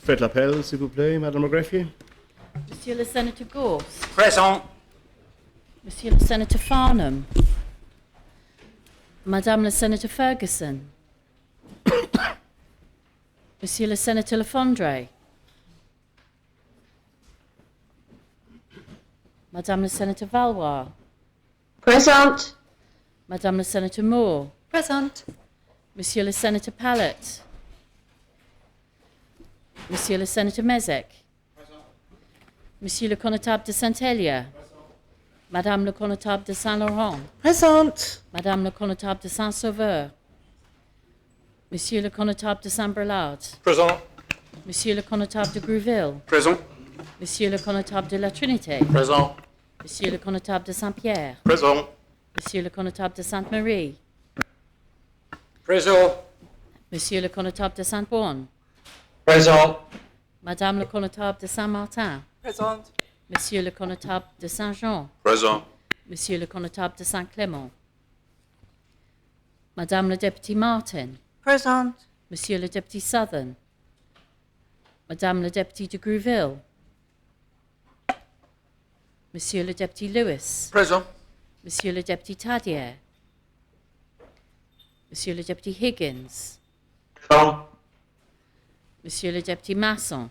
Faites l'appel, s'il vous plaît, Madame le greffier. Monsieur le Sénateur Gorse. Présent. Monsieur le Sénateur Farnham. Madame le Sénateur Ferguson. Monsieur le Sénateur Lefondre. Madame le Sénateur Valois. Présente. Madame le Sénateur Moore. Présente. Monsieur le Sénateur Pallet. Monsieur le Sénateur Mezek. Monsieur le Connétable de Saint-Hélier. Madame le Connétable de Saint-Laurent. Présente. Madame le Connétable de Saint-Sauveur. Monsieur le Connétable de Saint-Brelade. Présent. Monsieur le Connétable de Grouville. Présent. Monsieur le Connétable de la Trinité. Présent. Monsieur le Connétable de Saint-Pierre. Présent. Monsieur le Connétable de Sainte-Marie. Présent. Monsieur le Connétable de Sainte-Bonne. Présent. Madame le Connétable de Saint-Martin. Présente. Monsieur le Connétable de Saint-Jean. Présent. Monsieur le Connétable de Saint-Clément. Madame le Député Martin. Présente. Monsieur le Député Southern. Madame le Député de Grouville. Monsieur le Député Lewis. Présent. Monsieur le Député Tadier. Monsieur le Député Higgins. Présent. Monsieur le Député Masson.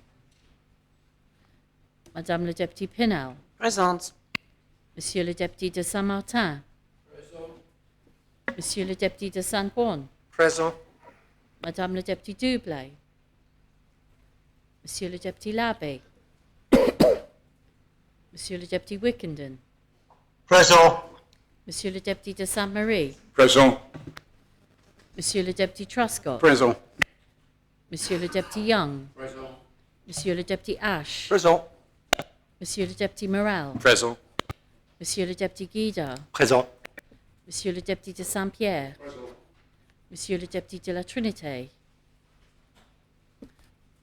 Madame le Député Pinel. Présente. Monsieur le Député de Saint-Martin. Monsieur le Député de Sainte-Bonne. Présent. Madame le Député Dublay. Monsieur le Député Labbé. Monsieur le Député Wickenden. Présent. Monsieur le Député de Sainte-Marie. Présent. Monsieur le Député Truscott. Présent. Monsieur le Député Young. Présent. Monsieur le Député Ash. Présent. Monsieur le Député Morel. Présent. Monsieur le Député Guida. Présent. Monsieur le Député de Saint-Pierre. Monsieur le Député de la Trinité.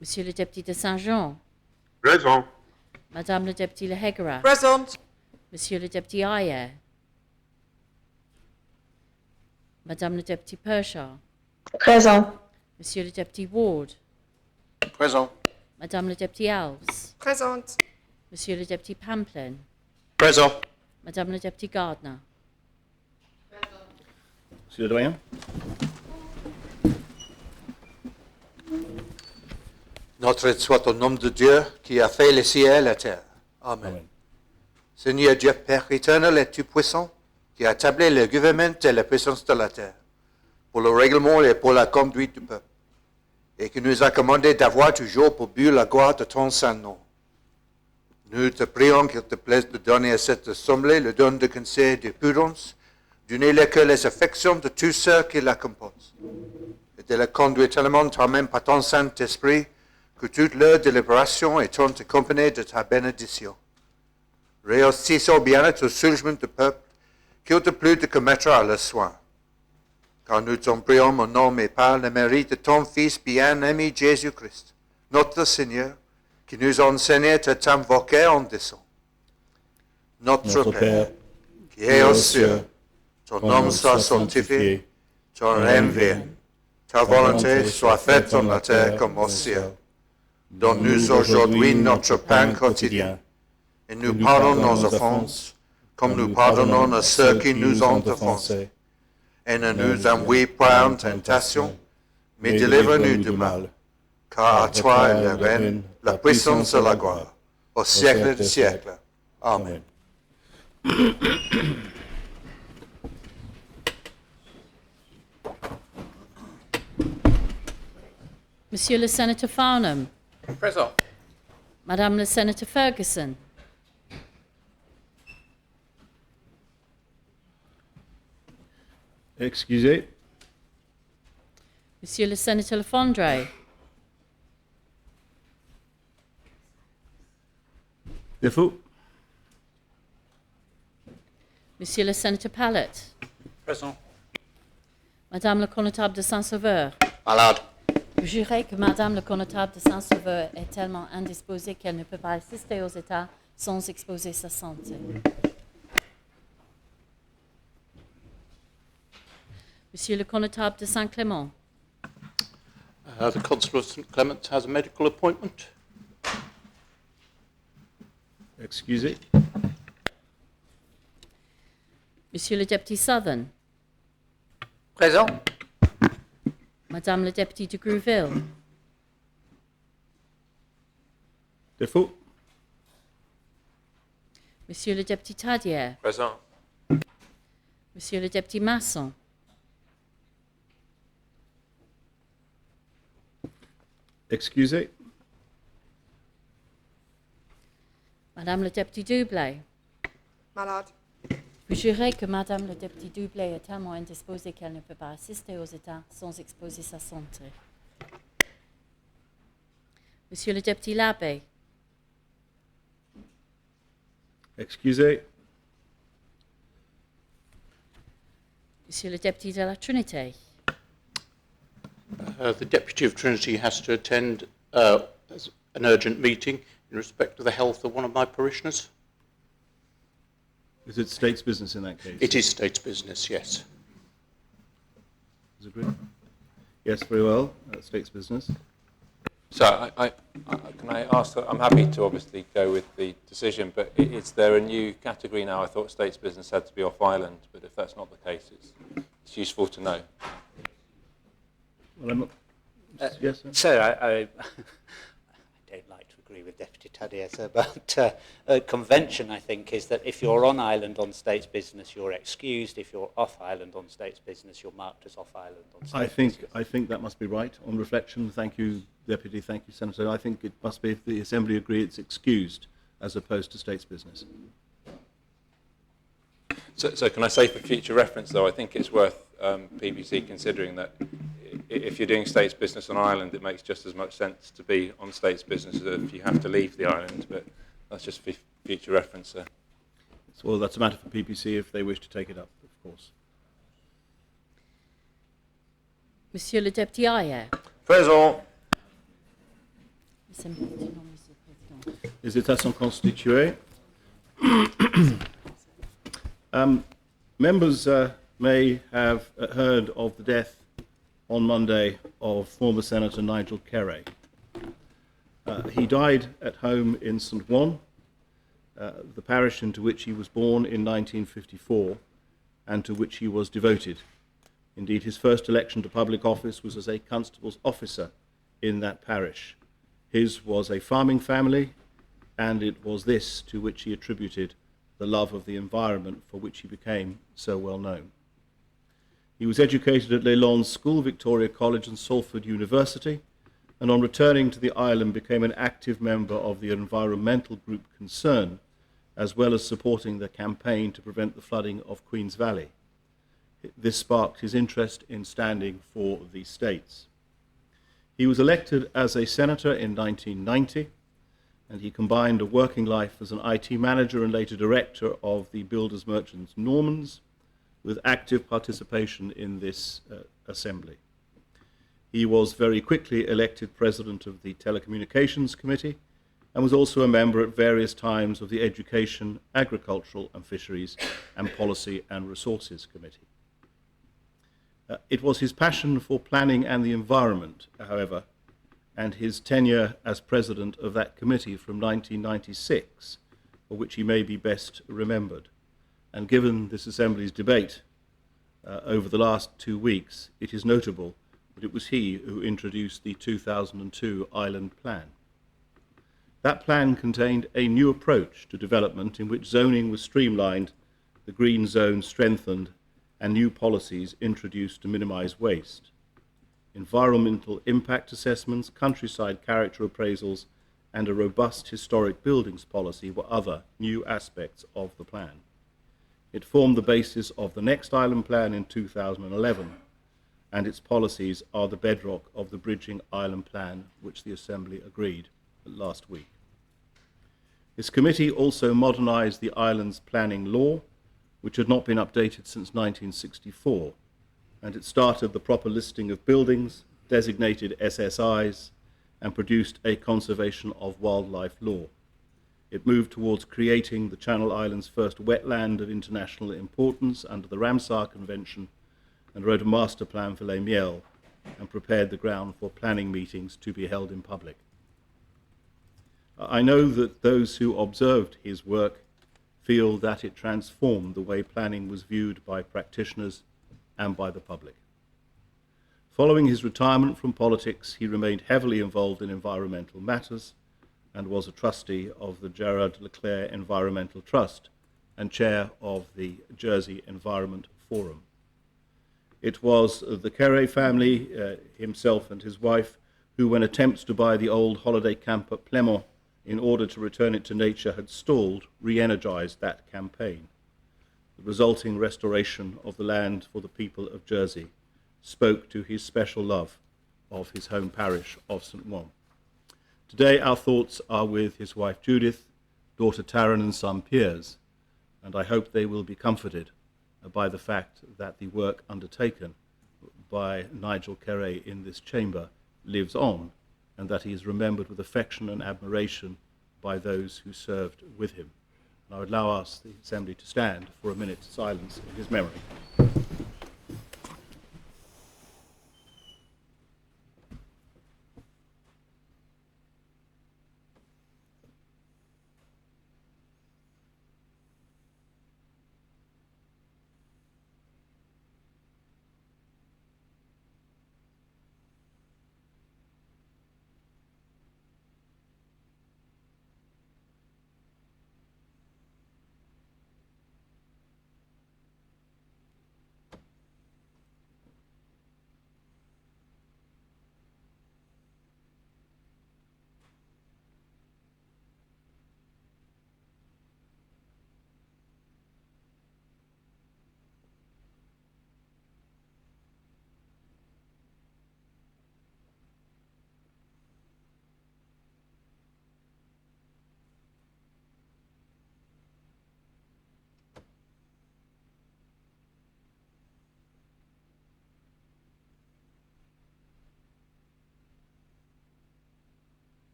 Monsieur le Député de Saint-Jean. Présent. Madame le Député Lehegara. Présente. Monsieur le Député Ayer. Madame le Député Pershaw. Présent. Monsieur le Député Ward. Présent. Madame le Député Alves. Présente. Monsieur le Député Pamplin. Présent. Madame le Député Gardner. Monsieur le doyen. Notre soit au nom de Dieu qui a fait les cieux et la terre. Amen. Amen. Seigneur Dieu, Père éternel et tout-puissant, qui a établi le gouvernement et la puissance de la terre, pour le règlement et pour la conduite du peuple, et qui nous a commandé d'avoir toujours pour but la gloire de ton saint nom. Nous te prions qu'il te plaise de donner à cette assemblée le don de conseil et de prudence, d'unir que les affections de tous ceux qui la composent, et de la conduire tellement toi-même par ton Saint-Esprit, que toute leur délibération est accompagnée de ta bénédiction. Réussissons bien à tout soulagement du peuple, qu'il te plut de commettre à leurs soins. Car nous t'en prions au nom et par le mérite de ton Fils bien-aimé Jésus-Christ, notre Seigneur, qui nous a enseigné à t'invoquer en disant: Notre Père, qui es aux cieux, ton nom soit sanctifié, ton règne vienne, ta volonté soit faite en la terre comme au ciel. Donne-nous aujourd'hui notre pain quotidien, et nous pardonne nos offenses, comme nous pardonnons à ceux qui nous ont offensés. Et ne nous envoie pas en tentation, mais délivre-nous du mal. Car à toi est le règne, la puissance et la gloire, au siècle des siècles. Amen. Monsieur le Sénateur Farnham. Présent. Madame le Sénateur Ferguson. Excusez. Monsieur le Sénateur Lefondre. Défaut. Monsieur le Sénateur Pallet. Présent. Madame le Connétable de Saint-Sauveur. Malade. Vous jurez que Madame le Connétable de Saint-Sauveur est tellement indisposée qu'elle ne peut pas assister aux États sans exposer sa santé. Monsieur le Connétable de Saint-Clément. The Constable of St Clement's has a medical appointment. Excusez. Monsieur le Député Southern, Présent. Madame le Député de Grouville, Default. Monsieur le Député Tadier, Présent. Monsieur le Député Masson, Excusez. Madame le Député Doublé. Malade. Vous jurez que Madame le Député Doublé est tellement indisposée qu'elle ne peut pas assister aux États sans exposer sa santé. Monsieur le Député Labbé, Excusez. Monsieur le Député de la Trinité, The Deputy of Trinity has to attend an urgent meeting in respect to the health of one of my parishioners. Is it state's business in that case? It is state's business, yes. Is it agreed? Yes, very well. State's business. So can I ask, I'm happy to obviously go with the decision, but is there a new category now? I thought state's business had to be off island, but if that's not the case, it's useful to know. Well, I'm not... yes, sir? Sir, I don't like to agree with Deputy Tadier, sir, but convention, I think, is that if you're on island on state's business, you're excused. If you're off island on state's business, you're marked as off island on state's business. I think that must be right. On reflection, thank you, Deputy, thank you, Senator. I think it must be, if the Assembly agree, it's excused as opposed to state's business. So can I say for future reference, though, I think it's worth PBC considering that if you're doing state's business on Ireland, it makes just as much sense to be on state's business as if you have to leave the island, but that's just for future reference, sir. Well, that's a matter for PPC if they wish to take it up, of course. Monsieur le Député Ayer. Présent. Hésitation constituée. Members may have heard of the death on Monday of former Senator Nigel Kerry. He died at home in St Juan, the parish into which he was born in 1954 and to which he was devoted. Indeed, his first election to public office was as a constable's officer in that parish. His was a farming family, and it was this to which he attributed the love of the environment for which he became so well known. He was educated at Leylons School, Victoria College and Salford University, and on returning to the island became an active member of the environmental group Concern, as well as supporting the campaign to prevent the flooding of Queen's Valley. This sparked his interest in standing for the states. He was elected as a senator in 1990, and he combined a working life as an IT manager and later director of the Builders Merchants Normans with active participation in this assembly. He was very quickly elected president of the Telecommunications Committee and was also a member at various times of the Education, Agricultural and Fisheries and Policy and Resources Committee. It was his passion for planning and the environment, however, and his tenure as president of that committee from 1996, for which he may be best remembered. And given this Assembly's debate over the last 2 weeks, it is notable that it was he who introduced the 2002 Island Plan. That plan contained a new approach to development in which zoning was streamlined, the green zone strengthened, and new policies introduced to minimize waste. Environmental impact assessments, countryside character appraisals, and a robust historic buildings policy were other new aspects of the plan. It formed the basis of the next Island Plan in 2011, and its policies are the bedrock of the Bridging Island Plan, which the Assembly agreed last week. This committee also modernized the island's planning law, which had not been updated since 1964, and it started the proper listing of buildings, designated SSIs, and produced a conservation of wildlife law. It moved towards creating the Channel Islands' first wetland of international importance under the Ramsar Convention and wrote a master plan for Les Miels, and prepared the ground for planning meetings to be held in public. I know that those who observed his work feel that it transformed the way planning was viewed by practitioners and by the public. Following his retirement from politics, he remained heavily involved in environmental matters and was a trustee of the Gerard Leclerc Environmental Trust and chair of the Jersey Environment Forum. It was the Carré family, himself and his wife, who, when attempts to buy the old holiday camp at Plymouth in order to return it to nature had stalled, re-energized that campaign. The resulting restoration of the land for the people of Jersey spoke to his special love of his home parish of St. Juan. Today our thoughts are with his wife Judith, daughter Taryn and son Piers, and I hope they will be comforted by the fact that the work undertaken by Nigel Carré in this chamber lives on, and that he is remembered with affection and admiration by those who served with him. And I would now ask the Assembly to stand for a minute's silence in his memory.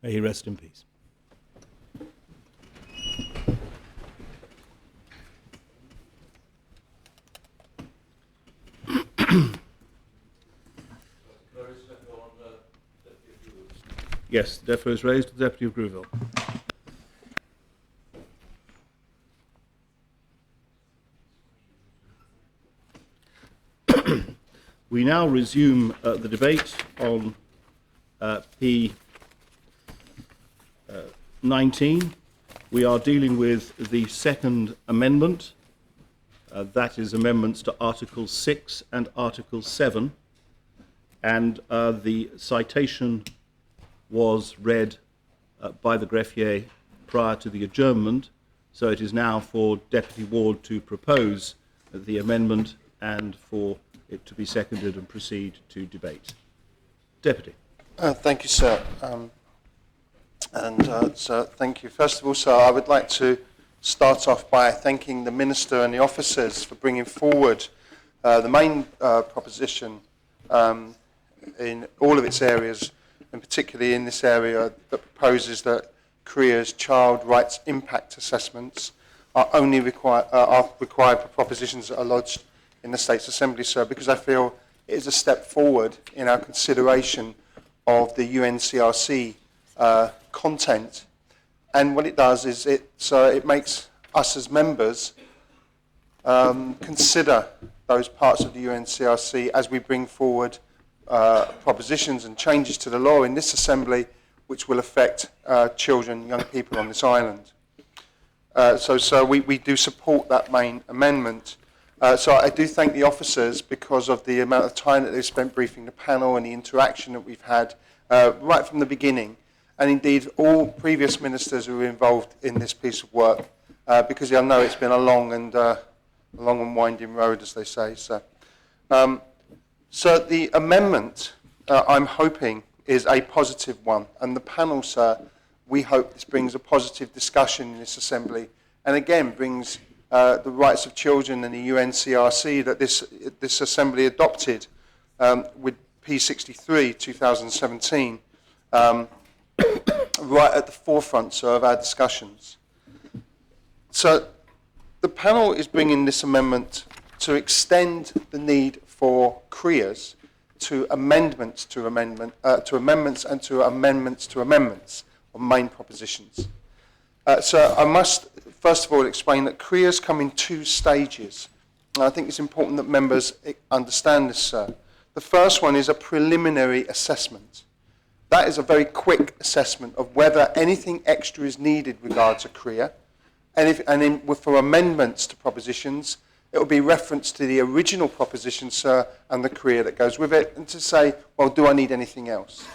May he rest in peace. Yes, the defer is raised to the Deputy of Grouville. We now resume the debate on P 19. We are dealing with the second amendment. That is amendments to Article 6 and Article 7. And the citation was read by the greffier prior to the adjournment. So it is now for Deputy Ward to propose the amendment and for it to be seconded and proceed to debate. Deputy. Thank you, sir. So thank you. First of all, sir, I would like to start off by thanking the Minister and the officers for bringing forward the main proposition in all of its areas, and particularly in this area that proposes that Korea's child rights impact assessments are only required for propositions that are lodged in the States Assembly, sir, because I feel it is a step forward in our consideration of the UNCRC content. And what it does is it makes us as members consider those parts of the UNCRC as we bring forward propositions and changes to the law in this Assembly which will affect children, young people on this island. So we do support that main amendment. So I do thank the officers because of the amount of time that they've spent briefing the panel and the interaction that we've had right from the beginning, and indeed all previous ministers who were involved in this piece of work, because I know it's been a long and winding road, as they say. So the amendment, I'm hoping, is a positive one, and the panel, sir, we hope this brings a positive discussion in this Assembly, and again brings the rights of children and the UNCRC that this Assembly adopted with P63 2017 right at the forefront, sir, of our discussions. So the panel is bringing this amendment to extend the need for CREAs to amendments to amendments and to amendments on main propositions. So I must first of all explain that CREAs come in two stages. And I think it's important that members understand this, sir. The first one is a preliminary assessment. That is a very quick assessment of whether anything extra is needed regards a CREA. For amendments to propositions, it will be reference to the original proposition, sir, and the CREA that goes with it, and to say, well, do I need anything else?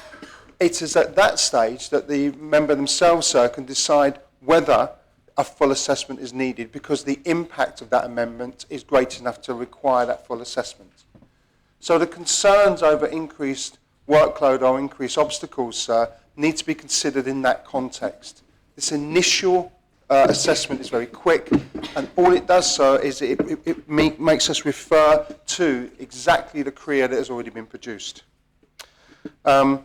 It is at that stage that the member themselves, sir, can decide whether a full assessment is needed, because the impact of that amendment is great enough to require that full assessment. So the concerns over increased workload or increased obstacles, sir, need to be considered in that context. This initial assessment is very quick, and all it does, sir, is it makes us refer to exactly the CREA that has already been produced. There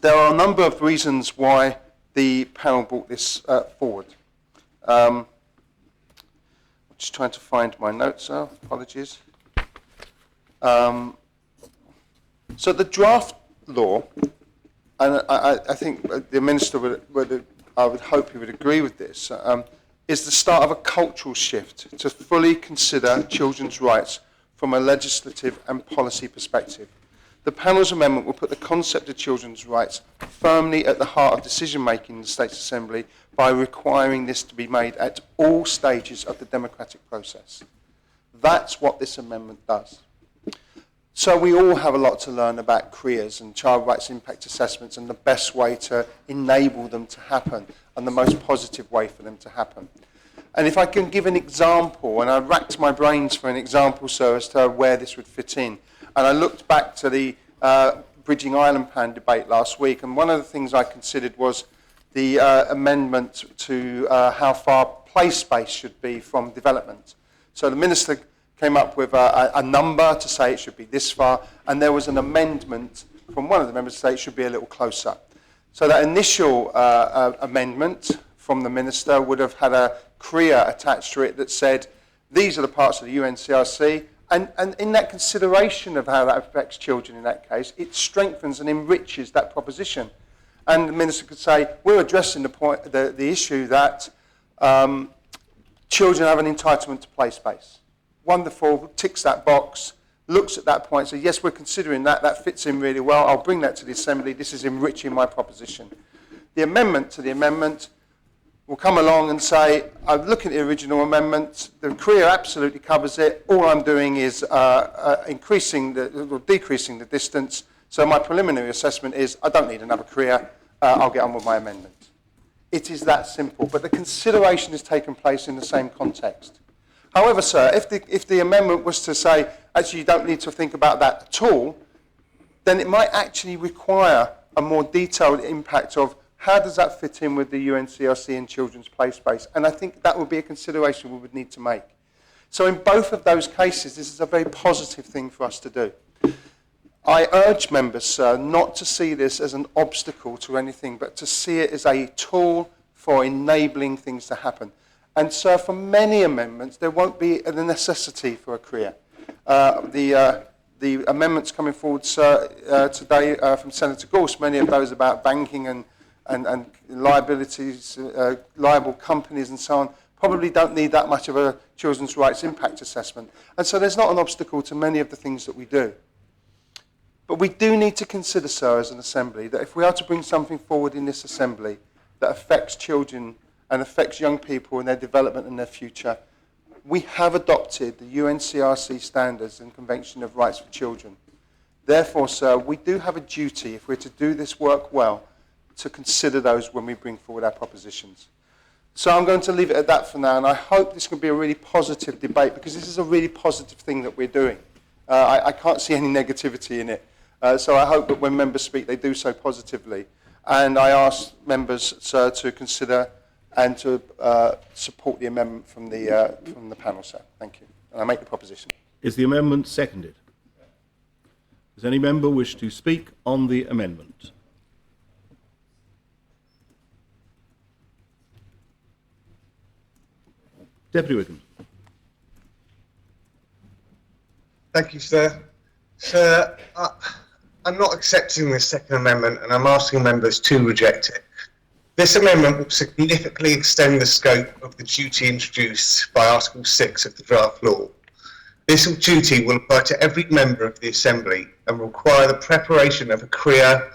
are a number of reasons why the panel brought this forward. I'm just trying to find my notes, sir. Apologies. So the draft law, and I think the Minister I would hope he would agree with this, is the start of a cultural shift to fully consider children's rights from a legislative and policy perspective. The panel's amendment will put the concept of children's rights firmly at the heart of decision-making in the States Assembly by requiring this to be made at all stages of the democratic process. That's what this amendment does. So we all have a lot to learn about CREAs and child rights impact assessments and the best way to enable them to happen and the most positive way for them to happen. And if I can give an example, and I racked my brains for an example, sir, as to where this would fit in. And I looked back to the Bridging Island Plan debate last week, and one of the things I considered was the amendment to how far play space should be from development. So the Minister came up with a number to say it should be this far, and there was an amendment from one of the members to say it should be a little closer. So that initial amendment from the Minister would have had a CREA attached to it that said, these are the parts of the UNCRC, and in that consideration of how that affects children in that case, it strengthens and enriches that proposition. And the Minister could say, we're addressing the issue that children have an entitlement to play space. Wonderful, ticks that box, looks at that point, says, yes, we're considering that, that fits in really well, I'll bring that to the Assembly, this is enriching my proposition. The amendment to the amendment will come along and say, I'm looking at the original amendment, the CREA absolutely covers it, all I'm doing is decreasing the distance, so my preliminary assessment is, I don't need another CREA, I'll get on with my amendment. It is that simple, but the consideration is taking place in the same context. However, sir, if the amendment was to say, actually, you don't need to think about that at all, then it might actually require a more detailed impact of how does that fit in with the UNCRC and children's play space. And I think that would be a consideration we would need to make. So in both of those cases, this is a very positive thing for us to do. I urge members, sir, not to see this as an obstacle to anything, but to see it as a tool for enabling things to happen. And so for many amendments, there won't be a necessity for a CREA. The amendments coming forward, sir, today from Senator Gorse, many of those about banking and liabilities, liable companies and so on, probably don't need that much of a children's rights impact assessment. And so there's not an obstacle to many of the things that we do. But we do need to consider, sir, as an Assembly, that if we are to bring something forward in this Assembly that affects children and affects young people and their development and their future, we have adopted the UNCRC standards and Convention of Rights for Children. Therefore, sir, we do have a duty, if we're to do this work well, to consider those when we bring forward our propositions. So I'm going to leave it at that for now, and I hope this can be a really positive debate, because this is a really positive thing that we're doing. I can't see any negativity in it. So I hope that when members speak, they do so positively. And I ask members, sir, to consider and to support the amendment from the panel, sir. Thank you. And I make the proposition. Is the amendment seconded? Does any member wish to speak on the amendment? Deputy Wiggins. Thank you, sir. Sir, I'm not accepting this second amendment and I'm asking members to reject it. This amendment will significantly extend the scope of the duty introduced by Article 6 of the draft law. This duty will apply to every member of the Assembly and require the preparation of a career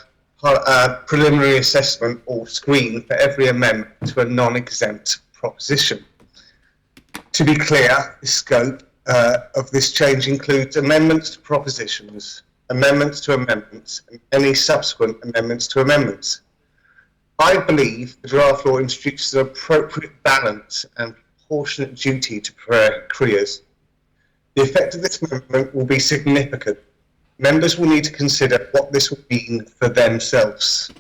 preliminary assessment or screen for every amendment to a non-exempt proposition. To be clear, the scope of this change includes amendments to propositions, amendments to amendments, and any subsequent amendments to amendments. I believe the draft law introduces an appropriate balance and proportionate duty to careers. The effect of this amendment will be significant. Members will need to consider what this will mean for themselves.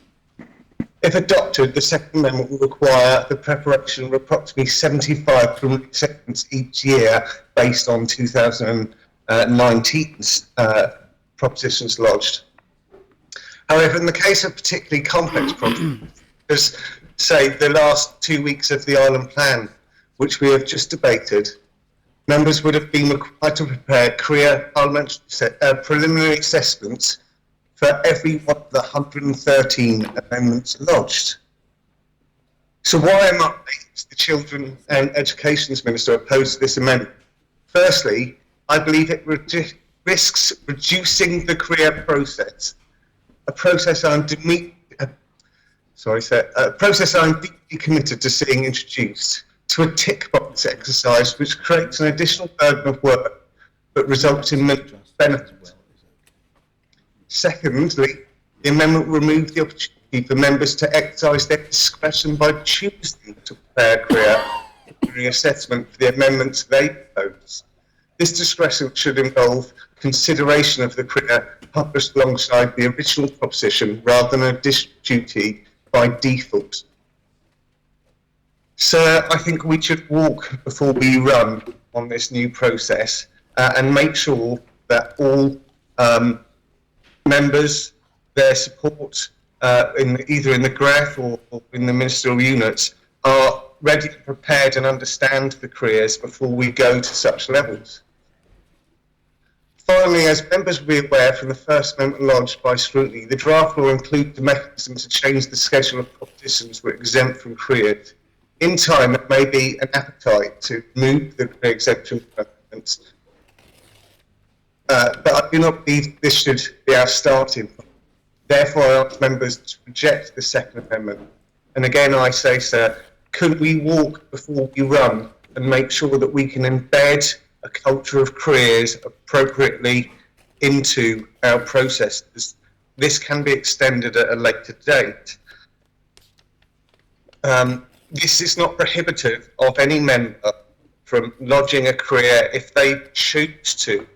If adopted, the second amendment will require the preparation of approximately 75 preliminary assessments each year based on 2019's propositions lodged. However, in the case of particularly complex projects, as say the last 2 weeks of the Island Plan, which we have just debated, members would have been required to prepare career preliminary assessments for every one of the 113 amendments lodged. So why am I, as the Children and Education Minister, opposed to this amendment? Firstly, I believe it risks reducing the career process, a process I'm deeply committed to seeing introduced, to a tick box exercise which creates an additional burden of work but results in minimal benefit. Secondly, the amendment will remove the opportunity for members to exercise their discretion by choosing to prepare a career assessment for the amendments they propose. This discretion should involve consideration of the career published alongside the original proposition rather than an additional duty by default. Sir, I think we should walk before we run on this new process and make sure that all members, their support either in the GREF or in the ministerial units are ready, prepared and understand the careers before we go to such levels. Finally, as members will be aware from the first amendment lodged by scrutiny, the draft law includes the mechanism to change the schedule of propositions which are exempt from careers. In time, there may be an appetite to move the exemption amendments, but I do not believe this should be our starting point. Therefore, I ask members to reject the second amendment. And again, I say, sir, could we walk before we run and make sure that we can embed a culture of careers appropriately into our processes? This can be extended at a later date. This is not prohibitive of any member from lodging a career if they choose to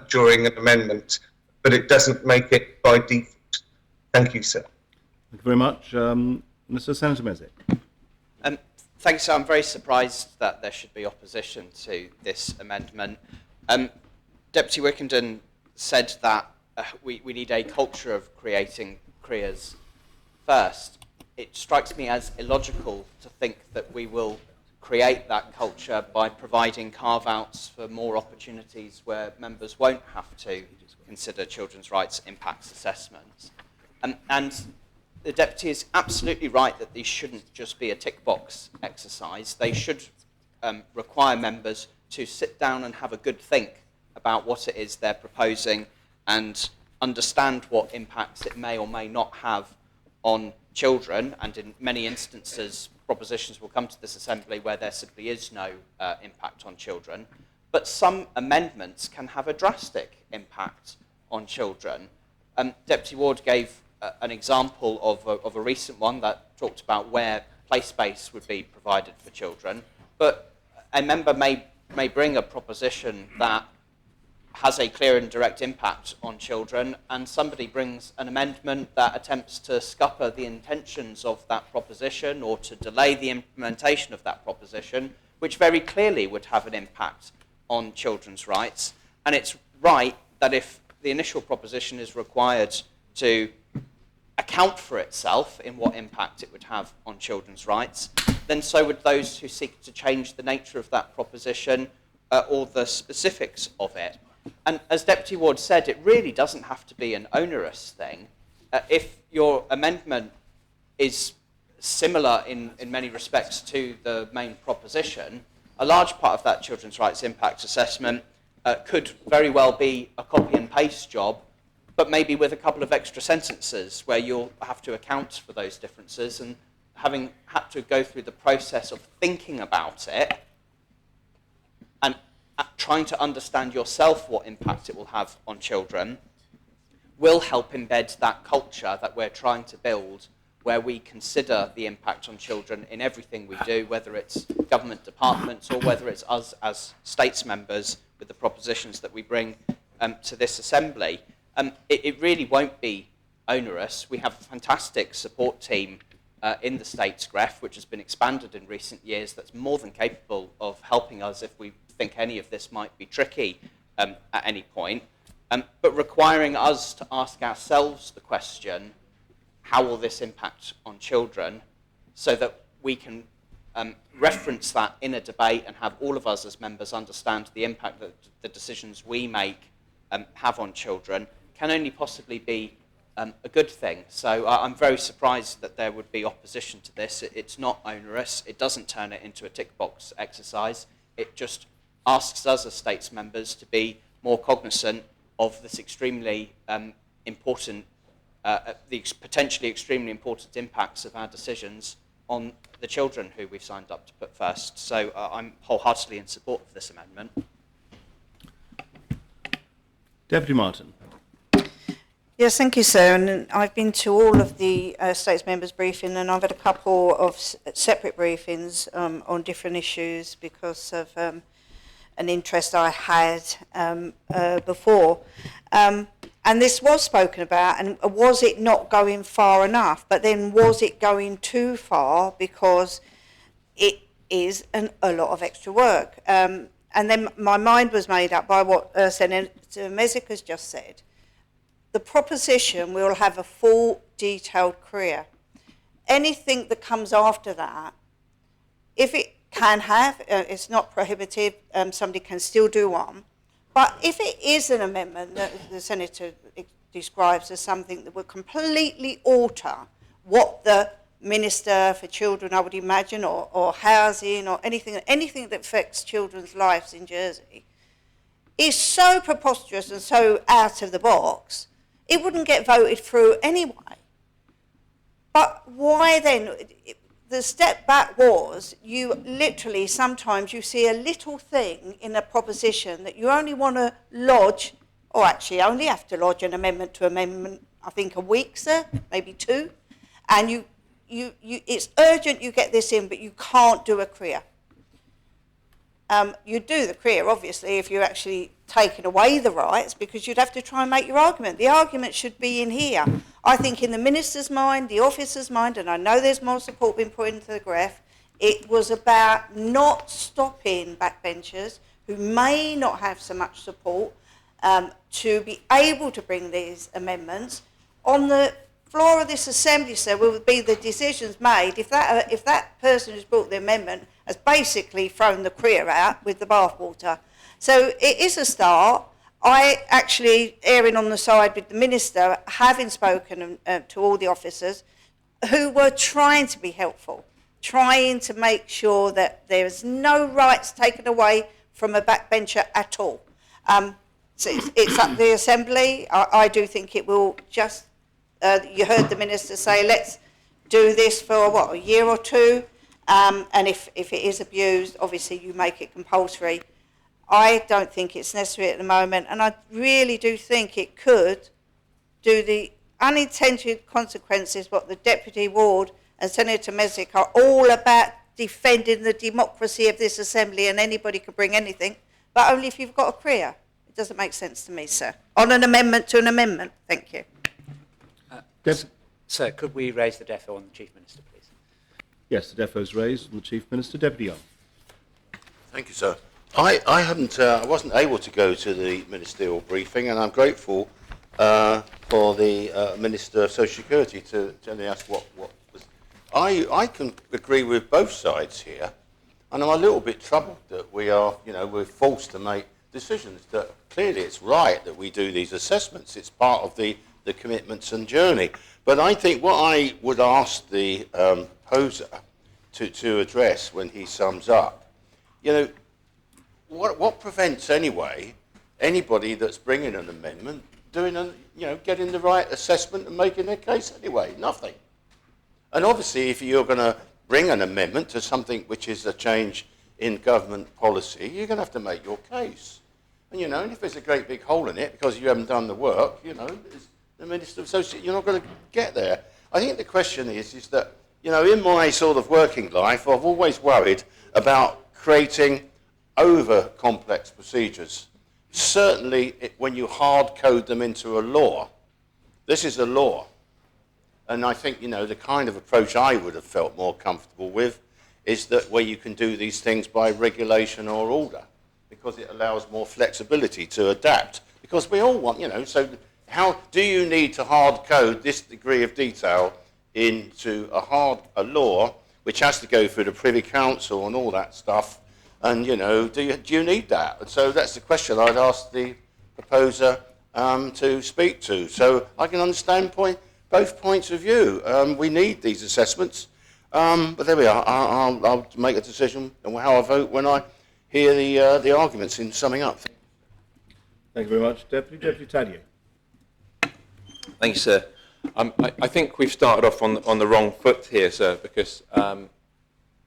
during an amendment, but it doesn't make it by default. Thank you, sir. Thank you very much. Mr. Senator Mezek. Thanks, sir. I'm very surprised that there should be opposition to this amendment. Deputy Wickenden said that we need a culture of creating careers first. It strikes me as illogical to think that we will create that culture by providing carve-outs for more opportunities where members won't have to consider children's rights impact assessments. And the Deputy is absolutely right that these shouldn't just be a tick box exercise. They should require members to sit down and have a good think about what it is they're proposing and understand what impacts it may or may not have on children, and in many instances propositions will come to this Assembly where there simply is no impact on children, but some amendments can have a drastic impact on children. Deputy Ward gave an example of a recent one that talked about where play space would be provided for children, but a member may bring a proposition that has a clear and direct impact on children, and somebody brings an amendment that attempts to scupper the intentions of that proposition or to delay the implementation of that proposition, which very clearly would have an impact on children's rights. And it's right that if the initial proposition is required to account for itself in what impact it would have on children's rights, then so would those who seek to change the nature of that proposition or the specifics of it. And as Deputy Ward said, it really doesn't have to be an onerous thing. If your amendment is similar in many respects to the main proposition, a large part of that children's rights impact assessment could very well be a copy and paste job, but maybe with a couple of extra sentences where you'll have to account for those differences, and having had to go through the process of thinking about it and trying to understand yourself what impact it will have on children will help embed that culture that we're trying to build, where we consider the impact on children in everything we do, whether it's government departments or whether it's us as states members with the propositions that we bring to this assembly. It really won't be onerous. We have a fantastic support team in the States GREF, which has been expanded in recent years, that's more than capable of helping us if we think any of this might be tricky at any point. But requiring us to ask ourselves the question, how will this impact on children, so that we can reference that in a debate and have all of us as members understand the impact that the decisions we make have on children, can only possibly be a good thing. So I'm very surprised that there would be opposition to this. It's not onerous. It doesn't turn it into a tick box exercise. It just asks us as states members to be more cognizant of this extremely important, the potentially extremely important impacts of our decisions on the children who we've signed up to put first. So I'm wholeheartedly in support of this amendment. Deputy Martin. Yes, thank you, sir. And I've been to all of the States Members briefing, and I've had a couple of separate briefings on different issues because of an interest I had before. And this was spoken about, and was it not going far enough? But then was it going too far, because it is a lot of extra work? And then my mind was made up by what Senator Mezek has just said. The proposition will have a full detailed career. Anything that comes after that, if it can have, it's not prohibitive, somebody can still do one. But if it is an amendment that the Senator describes as something that would completely alter what the Minister for Children, I would imagine, or housing, or anything that affects children's lives in Jersey, is so preposterous and so out of the box, it wouldn't get voted through anyway. But why then? The step back was, you literally, sometimes you see a little thing in a proposition that you only want to lodge, or actually only have to lodge an amendment to amendment, I think a week, sir, maybe 2, and it's urgent you get this in, but you can't do a CREA. You do the CREA, obviously, if you're actually taking away the rights, because you'd have to try and make your argument. The argument should be in here. I think in the Minister's mind, the officer's mind, and I know there's more support being put into the GREF, it was about not stopping backbenchers who may not have so much support to be able to bring these amendments. On the floor of this assembly, sir, will be the decisions made if that person who's brought the amendment has basically thrown the CREA out with the bathwater. So it is a start. I actually, erring on the side with the Minister, having spoken to all the officers who were trying to be helpful, trying to make sure that there's no rights taken away from a backbencher at all. So it's up to the Assembly. I do think it will just, you heard the Minister say, let's do this for, what, a year or 2? And if it is abused, obviously you make it compulsory. I don't think it's necessary at the moment, and I really do think it could do the unintended consequences, what the Deputy Ward and Senator Mezek are all about, defending the democracy of this Assembly, and anybody can bring anything, but only if you've got a CREA. It doesn't make sense to me, sir. On an amendment to an amendment. Thank you. Sir, could we raise the defo on the Chief Minister, please? Yes, the defo is raised on the Chief Minister. Deputy Young. Thank you, sir. I wasn't able to go to the ministerial briefing, and I'm grateful for the Minister of Social Security to telling us what was. I can agree with both sides here, and I'm a little bit troubled that we're forced to make decisions, that clearly it's right that we do these assessments. It's part of the commitments and journey. But I think what I would ask the poser to address when he sums up, you know, what prevents anyway anybody that's bringing an amendment getting the right assessment and making their case anyway? Nothing. And obviously, if you're going to bring an amendment to something which is a change in government policy, you're going to have to make your case. And, you know, and if there's a great big hole in it because you haven't done the work, you know, as the Minister of Social, you're not going to get there. I think the question is that, you know, in my sort of working life, I've always worried about creating over-complex procedures. Certainly, when you hard-code them into a law, this is a law. And I think, you know, the kind of approach I would have felt more comfortable with is that where you can do these things by regulation or order, because it allows more flexibility to adapt. Because we all want, you know, so how do you need to hard code this degree of detail into a law which has to go through the Privy Council and all that stuff? And, you know, do you need that? And so that's the question I'd ask the proposer to speak to. So I can understand both points of view. We need these assessments. But there we are. I'll make a decision on how I vote when I hear the arguments in summing up. Thank you very much. Deputy Tadier. Thank you, sir. I think we've started off on the wrong foot here, sir, because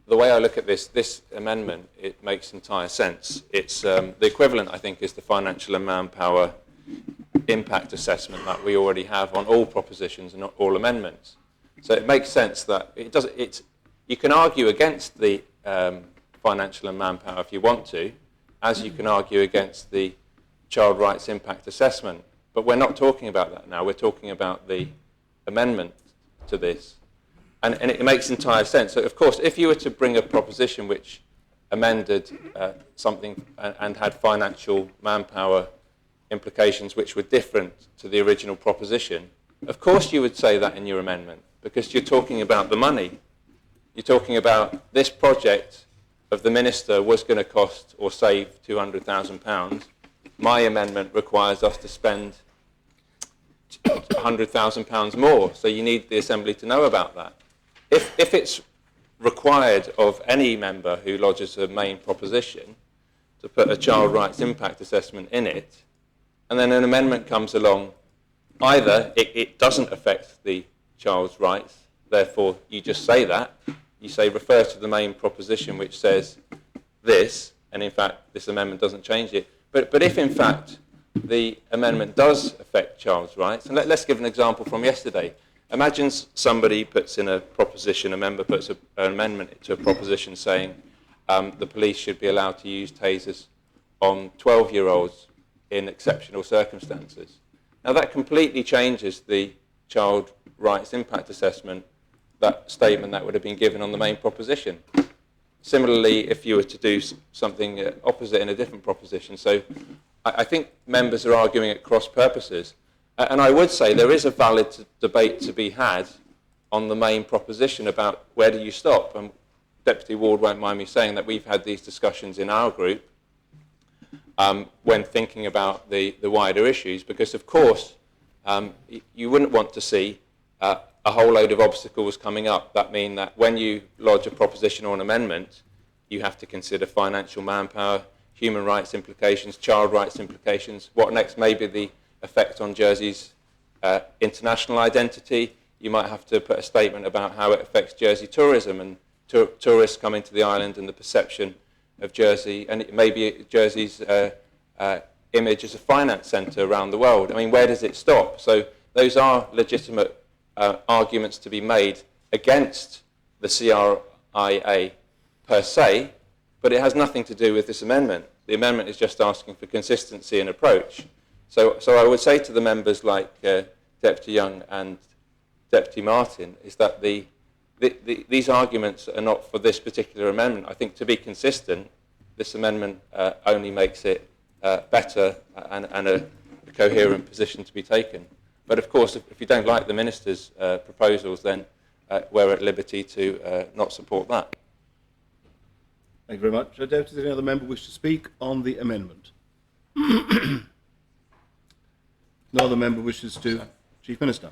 the way I look at this amendment, it makes entire sense. It's the equivalent, I think, is the financial and manpower impact assessment that we already have on all propositions and not all amendments. So it makes sense that you can argue against the financial and manpower if you want to, as you can argue against the child rights impact assessment. But we're not talking about that now. We're talking about the amendment to this. And it makes entire sense. So, of course, if you were to bring a proposition which amended something and had financial manpower implications which were different to the original proposition, of course you would say that in your amendment, because you're talking about the money. You're talking about this project of the Minister was going to cost or save £200,000. My amendment requires us to spend £100,000 more, so you need the Assembly to know about that. If it's required of any member who lodges a main proposition to put a child rights impact assessment in it, and then an amendment comes along, either it doesn't affect the child's rights, therefore you just say that, you say refer to the main proposition which says this, and in fact this amendment doesn't change it. But if in fact the amendment does affect child's rights, and let's give an example from yesterday. Imagine somebody puts in a proposition, a member puts an amendment to a proposition saying the police should be allowed to use tasers on 12-year-olds in exceptional circumstances. Now that completely changes the child rights impact assessment, that statement that would have been given on the main proposition. Similarly, if you were to do something opposite in a different proposition. So I think members are arguing at cross purposes. And I would say there is a valid debate to be had on the main proposition about where do you stop. And Deputy Ward won't mind me saying that we've had these discussions in our group when thinking about the wider issues, because of course you wouldn't want to see a whole load of obstacles coming up that mean that when you lodge a proposition or an amendment, you have to consider financial manpower, human rights implications, child rights implications. What next may be the effect on Jersey's international identity. You might have to put a statement about how it affects Jersey tourism and tourists coming to the island and the perception of Jersey, and it may be Jersey's image as a finance centre around the world. I mean, where does it stop? So those are legitimate arguments to be made against the CRIA per se, but it has nothing to do with this amendment. The amendment is just asking for consistency in approach. So I would say to the members like Deputy Young and Deputy Martin is that these arguments are not for this particular amendment. I think to be consistent, this amendment only makes it better and a coherent position to be taken. But of course, if you don't like the Minister's proposals, then we're at liberty to not support that. Thank you very much. Deputy, does any other member wish to speak on the amendment? No other member wishes to. Chief Minister.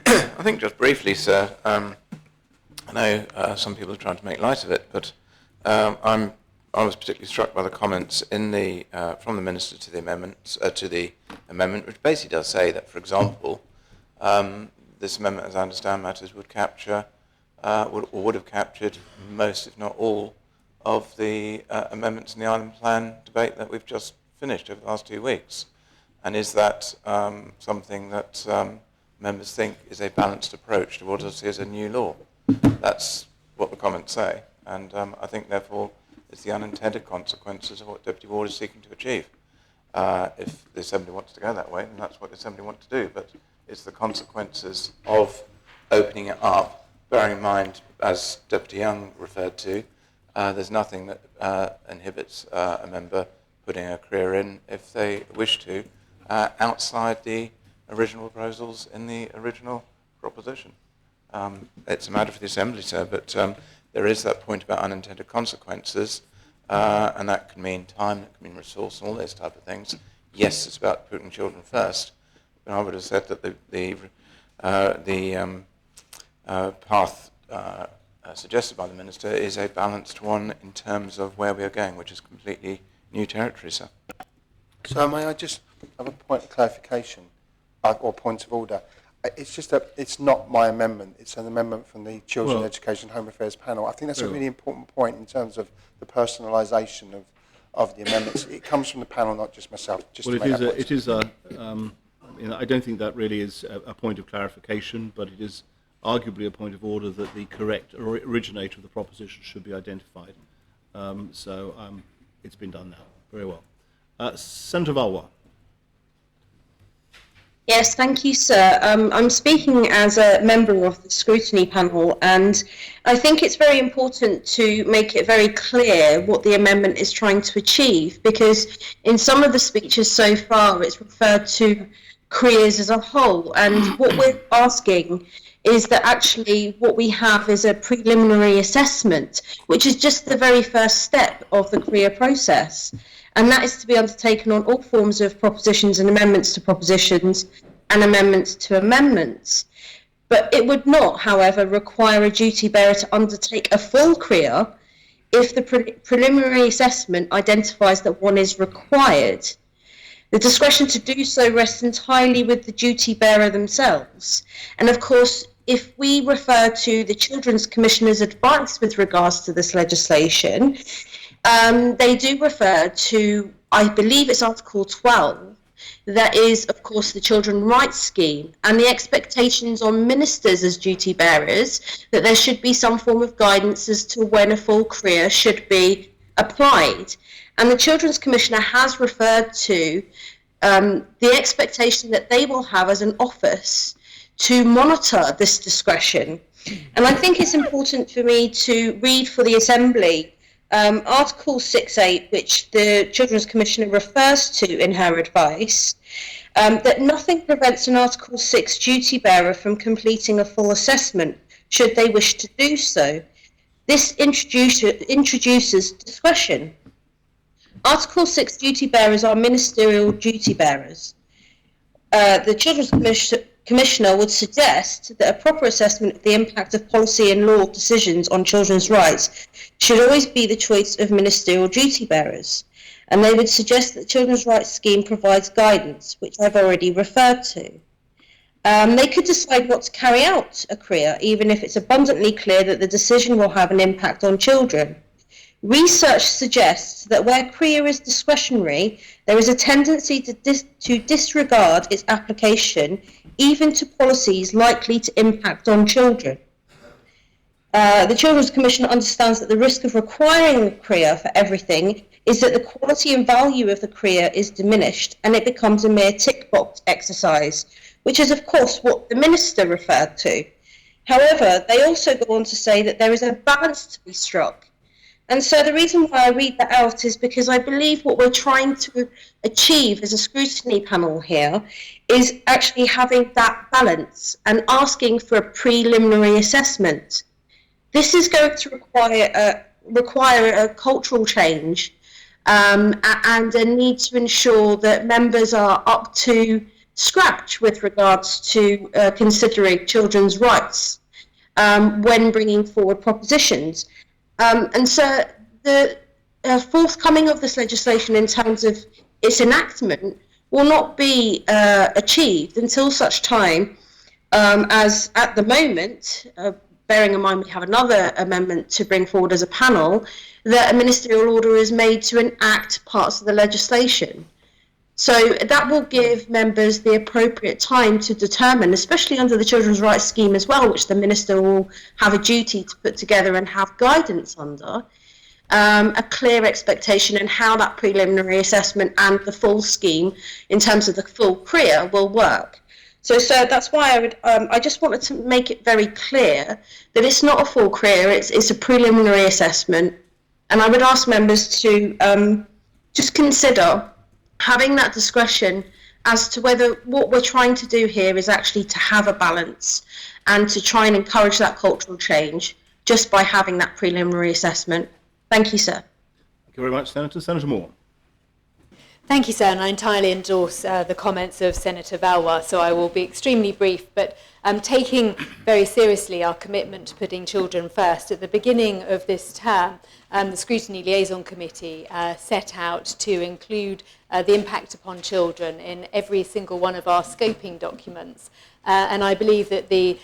I think just briefly, sir, I know some people are trying to make light of it, but I was particularly struck by the comments in the from the Minister to the amendment, which basically does say that, for example, this amendment, as I understand matters, would capture would have captured most, if not all, of the amendments in the Island Plan debate that we've just finished over the last 2 weeks. And is that something that members think is a balanced approach to what is a new law? That's what the comments say. And I think, therefore, it's the unintended consequences of what Deputy Ward is seeking to achieve. If the Assembly wants to go that way, then that's what the Assembly want to do. But it's the consequences of opening it up, bearing in mind, as Deputy Young referred to, there's nothing that inhibits a member putting a career in, if they wish to, outside the original proposals in the original proposition. It's a matter for the Assembly, sir, but there is that point about unintended consequences, and that can mean time, that can mean resource, and all those type of things. Yes, it's about putting children first, but I would have said that the path suggested by the Minister is a balanced one in terms of where we are going, which is completely new territory, sir. So may I just have a point of clarification or point of order? It's just that it's not my amendment. It's an amendment from the Children, Education and Home Affairs panel. I think that's a really important point in terms of the personalisation of the amendments. It comes from the panel, not just myself. Just Well, to make that point. it is I don't think that really is a point of clarification, but it is arguably a point of order that the correct originator of the proposition should be identified. It's been done now. Very well. Senator Valwa. Yes, thank you, sir. I'm speaking as a member of the scrutiny panel, and I think it's very important to make it very clear what the amendment is trying to achieve, because in some of the speeches so far it's referred to careers as a whole, and what we're asking is that actually what we have is a preliminary assessment, which is just the very first step of the career process. And that is to be undertaken on all forms of propositions and amendments to propositions and amendments to amendments. But it would not, however, require a duty bearer to undertake a full career if the preliminary assessment identifies that one is required. The discretion to do so rests entirely with the duty bearer themselves. And of course, if we refer to the Children's Commissioner's advice with regards to this legislation, they do refer to, I believe it's Article 12, that is, of course, the Children's Rights Scheme, and the expectations on ministers as duty bearers that there should be some form of guidance as to when a full career should be applied. And the Children's Commissioner has referred to the expectation that they will have as an office to monitor this discretion. And I think it's important for me to read for the Assembly Article 6.8, which the Children's Commissioner refers to in her advice, that nothing prevents an Article 6 duty bearer from completing a full assessment should they wish to do so. This introduces discretion. Article 6 duty bearers are ministerial duty bearers. The Children's Commissioner would suggest that a proper assessment of the impact of policy and law decisions on children's rights should always be the choice of ministerial duty bearers. And they would suggest that the Children's Rights Scheme provides guidance, which I've already referred to. They could decide not to carry out a career, even if it's abundantly clear that the decision will have an impact on children. Research suggests that where career is discretionary, there is a tendency to disregard its application, even to policies likely to impact on children. The Children's Commissioner understands that the risk of requiring a career for everything is that the quality and value of the career is diminished and it becomes a mere tick box exercise, which is of course what the Minister referred to. However, they also go on to say that there is a balance to be struck. And so the reason why I read that out is because I believe what we're trying to achieve as a scrutiny panel here is actually having that balance and asking for a preliminary assessment. This is going to require a cultural change and a need to ensure that members are up to scratch with regards to considering children's rights when bringing forward propositions. And so the forthcoming of this legislation in terms of its enactment will not be achieved until such time as at the moment, bearing in mind we have another amendment to bring forward as a panel, that a ministerial order is made to enact parts of the legislation. So that will give members the appropriate time to determine, especially under the Children's Rights Scheme as well, which the Minister will have a duty to put together and have guidance under, a clear expectation in how that preliminary assessment and the full scheme in terms of the full CREA will work. So, sir, that's why I just wanted to make it very clear that it's not a full CREA, it's a preliminary assessment. And I would ask members to just consider having that discretion as to whether what we're trying to do here is actually to have a balance and to try and encourage that cultural change just by having that preliminary assessment. Thank you, sir. Thank you very much, Senator. Senator Moore. Thank you, sir, and I entirely endorse the comments of Senator Valois, so I will be extremely brief, but taking very seriously our commitment to putting children first. At the beginning of this term, the Scrutiny Liaison Committee set out to include the impact upon children in every single one of our scoping documents, and I believe that the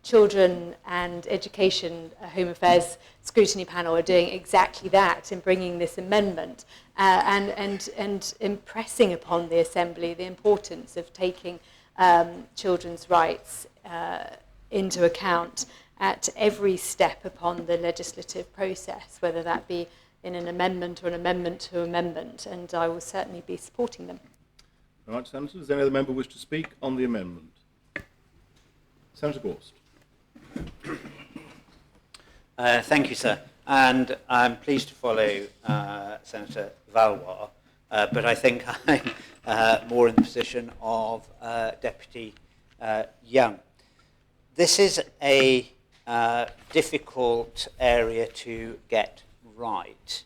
Children and Education Home Affairs Scrutiny Panel are doing exactly that in bringing this amendment and impressing upon the Assembly the importance of taking children's rights into account at every step upon the legislative process, whether that be in an amendment or an amendment to amendment, and I will certainly be supporting them. All right, Senator. Does any other member wish to speak on the amendment? Senator Gorst. Thank you, sir. And I'm pleased to follow Senator Valois, but I think I'm more in the position of Deputy Young. This is a difficult area to get right.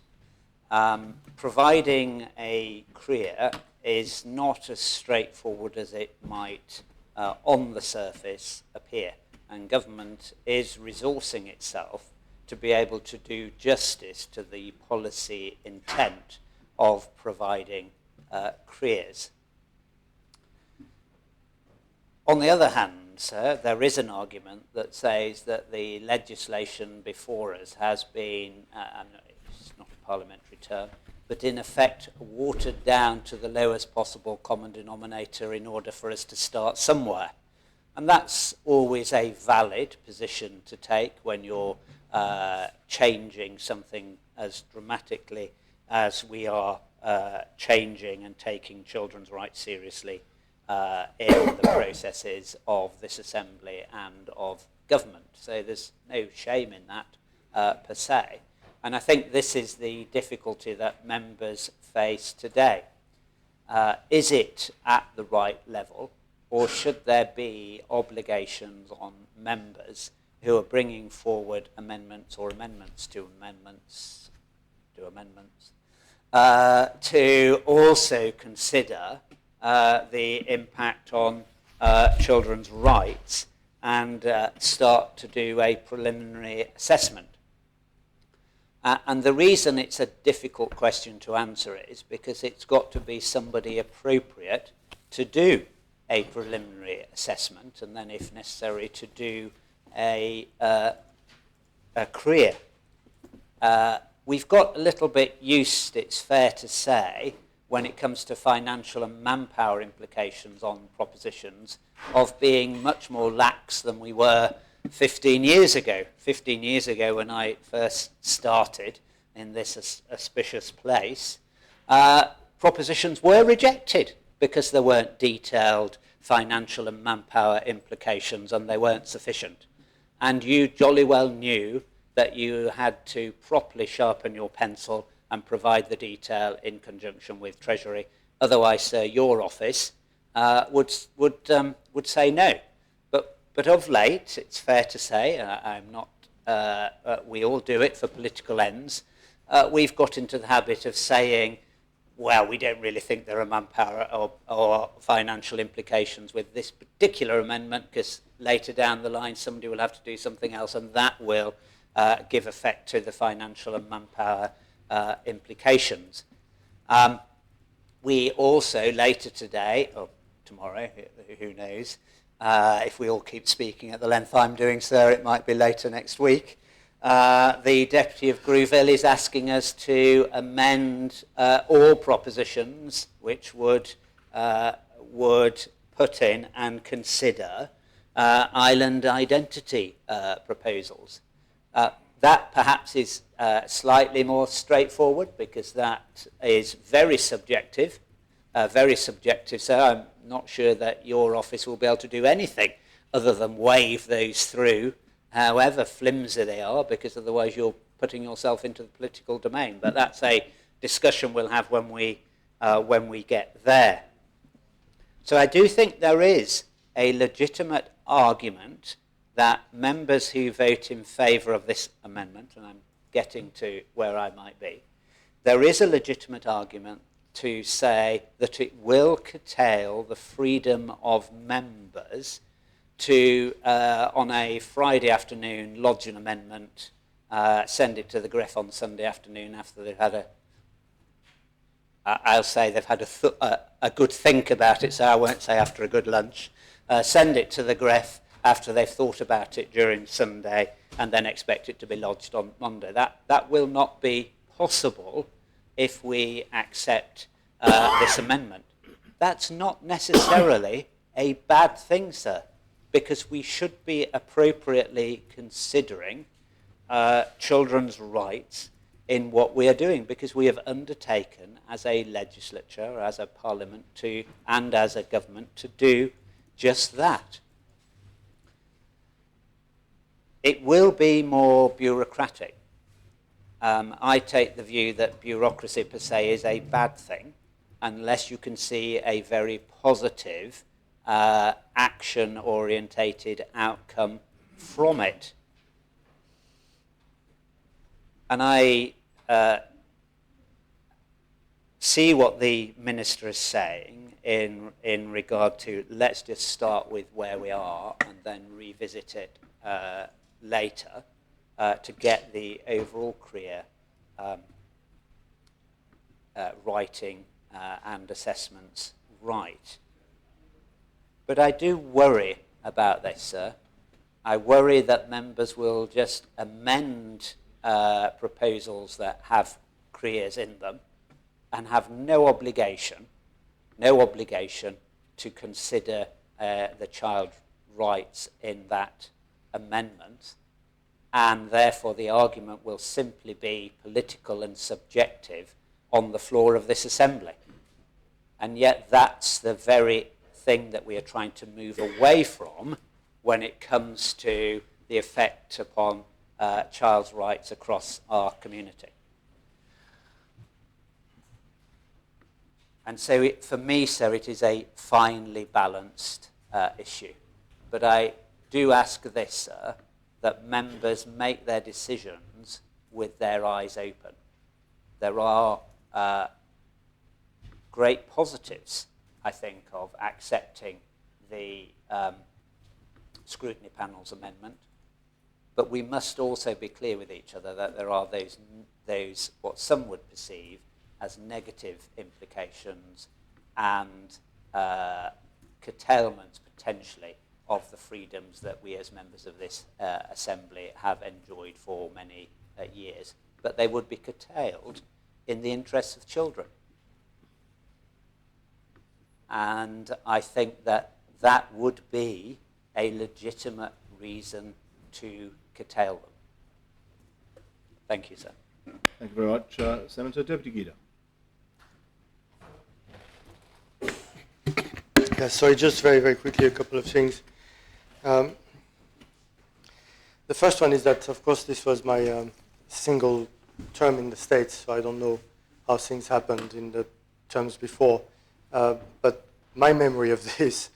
Providing a CREA is not as straightforward as it might on the surface appear, and government is resourcing itself to be able to do justice to the policy intent of providing CREAs. On the other hand, sir, there is an argument that says that the legislation before us has been, it's not a parliamentary term, but in effect watered down to the lowest possible common denominator in order for us to start somewhere. And that's always a valid position to take when you're changing something as dramatically as we are changing and taking children's rights seriously in the processes of this Assembly and of government. So there's no shame in that per se. And I think this is the difficulty that members face today. Is it at the right level, or should there be obligations on members who are bringing forward amendments or amendments to amendments to also consider the impact on children's rights and start to do a preliminary assessment? And the reason it's a difficult question to answer is because it's got to be somebody appropriate to do a preliminary assessment, and then, if necessary, to do a CREA. We've got a little bit used, it's fair to say, when it comes to financial and manpower implications on propositions, of being much more lax than we were 15 years ago. 15 years ago, when I first started in this auspicious place, propositions were rejected because there weren't detailed financial and manpower implications and they weren't sufficient. And you jolly well knew that you had to properly sharpen your pencil and provide the detail in conjunction with Treasury. Otherwise, sir, your office would say no. But of late, it's fair to say, I'm not. We all do it for political ends. we've got into the habit of saying, well, we don't really think there are manpower or financial implications with this particular amendment, because later down the line somebody will have to do something else, and that will give effect to the financial and manpower implications. We also, later today, or tomorrow, who knows, if we all keep speaking at the length I'm doing, sir, it might be later next week, the Deputy of Grouville is asking us to amend all propositions which would put in and consider island identity proposals. That perhaps is slightly more straightforward, because that is very subjective, so I'm not sure that your office will be able to do anything other than wave those through, however flimsy they are, because otherwise you're putting yourself into the political domain. But that's a discussion we'll have when we get there. So I do think there is a legitimate argument that members who vote in favour of this amendment, and I'm getting to where I might be, there is a legitimate argument to say that it will curtail the freedom of members to, on a Friday afternoon, lodge an amendment, send it to the Gref on Sunday afternoon after they've had I'll say they've had a good think about it, so I won't say after a good lunch, send it to the Gref after they've thought about it during Sunday, and then expect it to be lodged on Monday. That will not be possible if we accept this amendment. That's not necessarily a bad thing, sir, because we should be appropriately considering children's rights in what we are doing, because we have undertaken as a legislature, as a parliament, and as a government to do just that. It will be more bureaucratic. I take the view that bureaucracy per se is a bad thing, unless you can see a very positive action-orientated outcome from it. And I see what the Minister is saying in regard to, let's just start with where we are and then revisit it later to get the overall career writing and assessments right. But I do worry about this, sir. I worry that members will just amend proposals that have careers in them and have no obligation to consider the child rights in that amendment, and therefore the argument will simply be political and subjective on the floor of this assembly. And yet that's the very thing that we are trying to move away from when it comes to the effect upon child's rights across our community. And so for me, sir, it is a finely balanced issue. But I do ask this, sir, that members make their decisions with their eyes open. There are great positives, I think, of accepting the scrutiny panel's amendment, but we must also be clear with each other that there are those what some would perceive as negative implications and curtailments potentially of the freedoms that we as members of this assembly have enjoyed for many years. But they would be curtailed in the interests of children. And I think that that would be a legitimate reason to curtail them. Thank you, sir. Thank you very much. Senator Deputy Guida. Yeah, sorry, just very, very quickly, a couple of things. The first one is that, of course, this was my single term in the States, so I don't know how things happened in the terms before. But my memory of this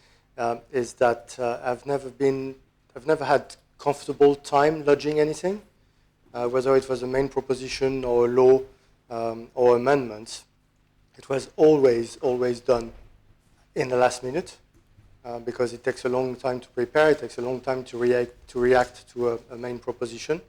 is that I've never had comfortable time lodging anything. whether it was a main proposition or a law or amendments, it was always done in the last minute because it takes a long time to prepare, it takes a long time to react to a main proposition,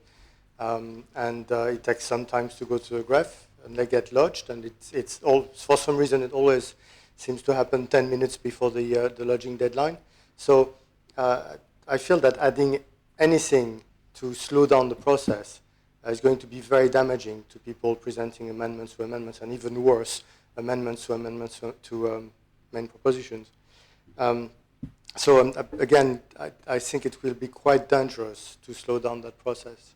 and it takes some time to go to the graph, and they get lodged, and it's all, for some reason it always seems to happen 10 minutes before the lodging deadline. So I feel that adding anything to slow down the process is going to be very damaging to people presenting amendments to amendments, and even worse, amendments to main propositions. Again, I think it will be quite dangerous to slow down that process.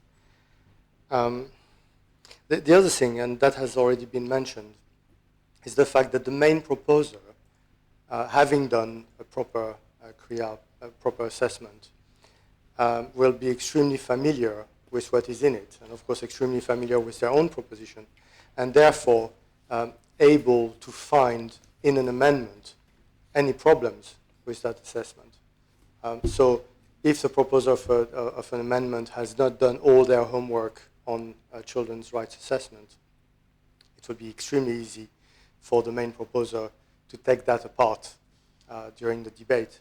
The other thing, and that has already been mentioned, is the fact that the main proposer, having done a proper proper assessment, will be extremely familiar with what is in it, and of course extremely familiar with their own proposition, and therefore able to find in an amendment any problems with that assessment. So if the proposer of an amendment has not done all their homework on children's rights assessment, it will be extremely easy for the main proposer to take that apart during the debate.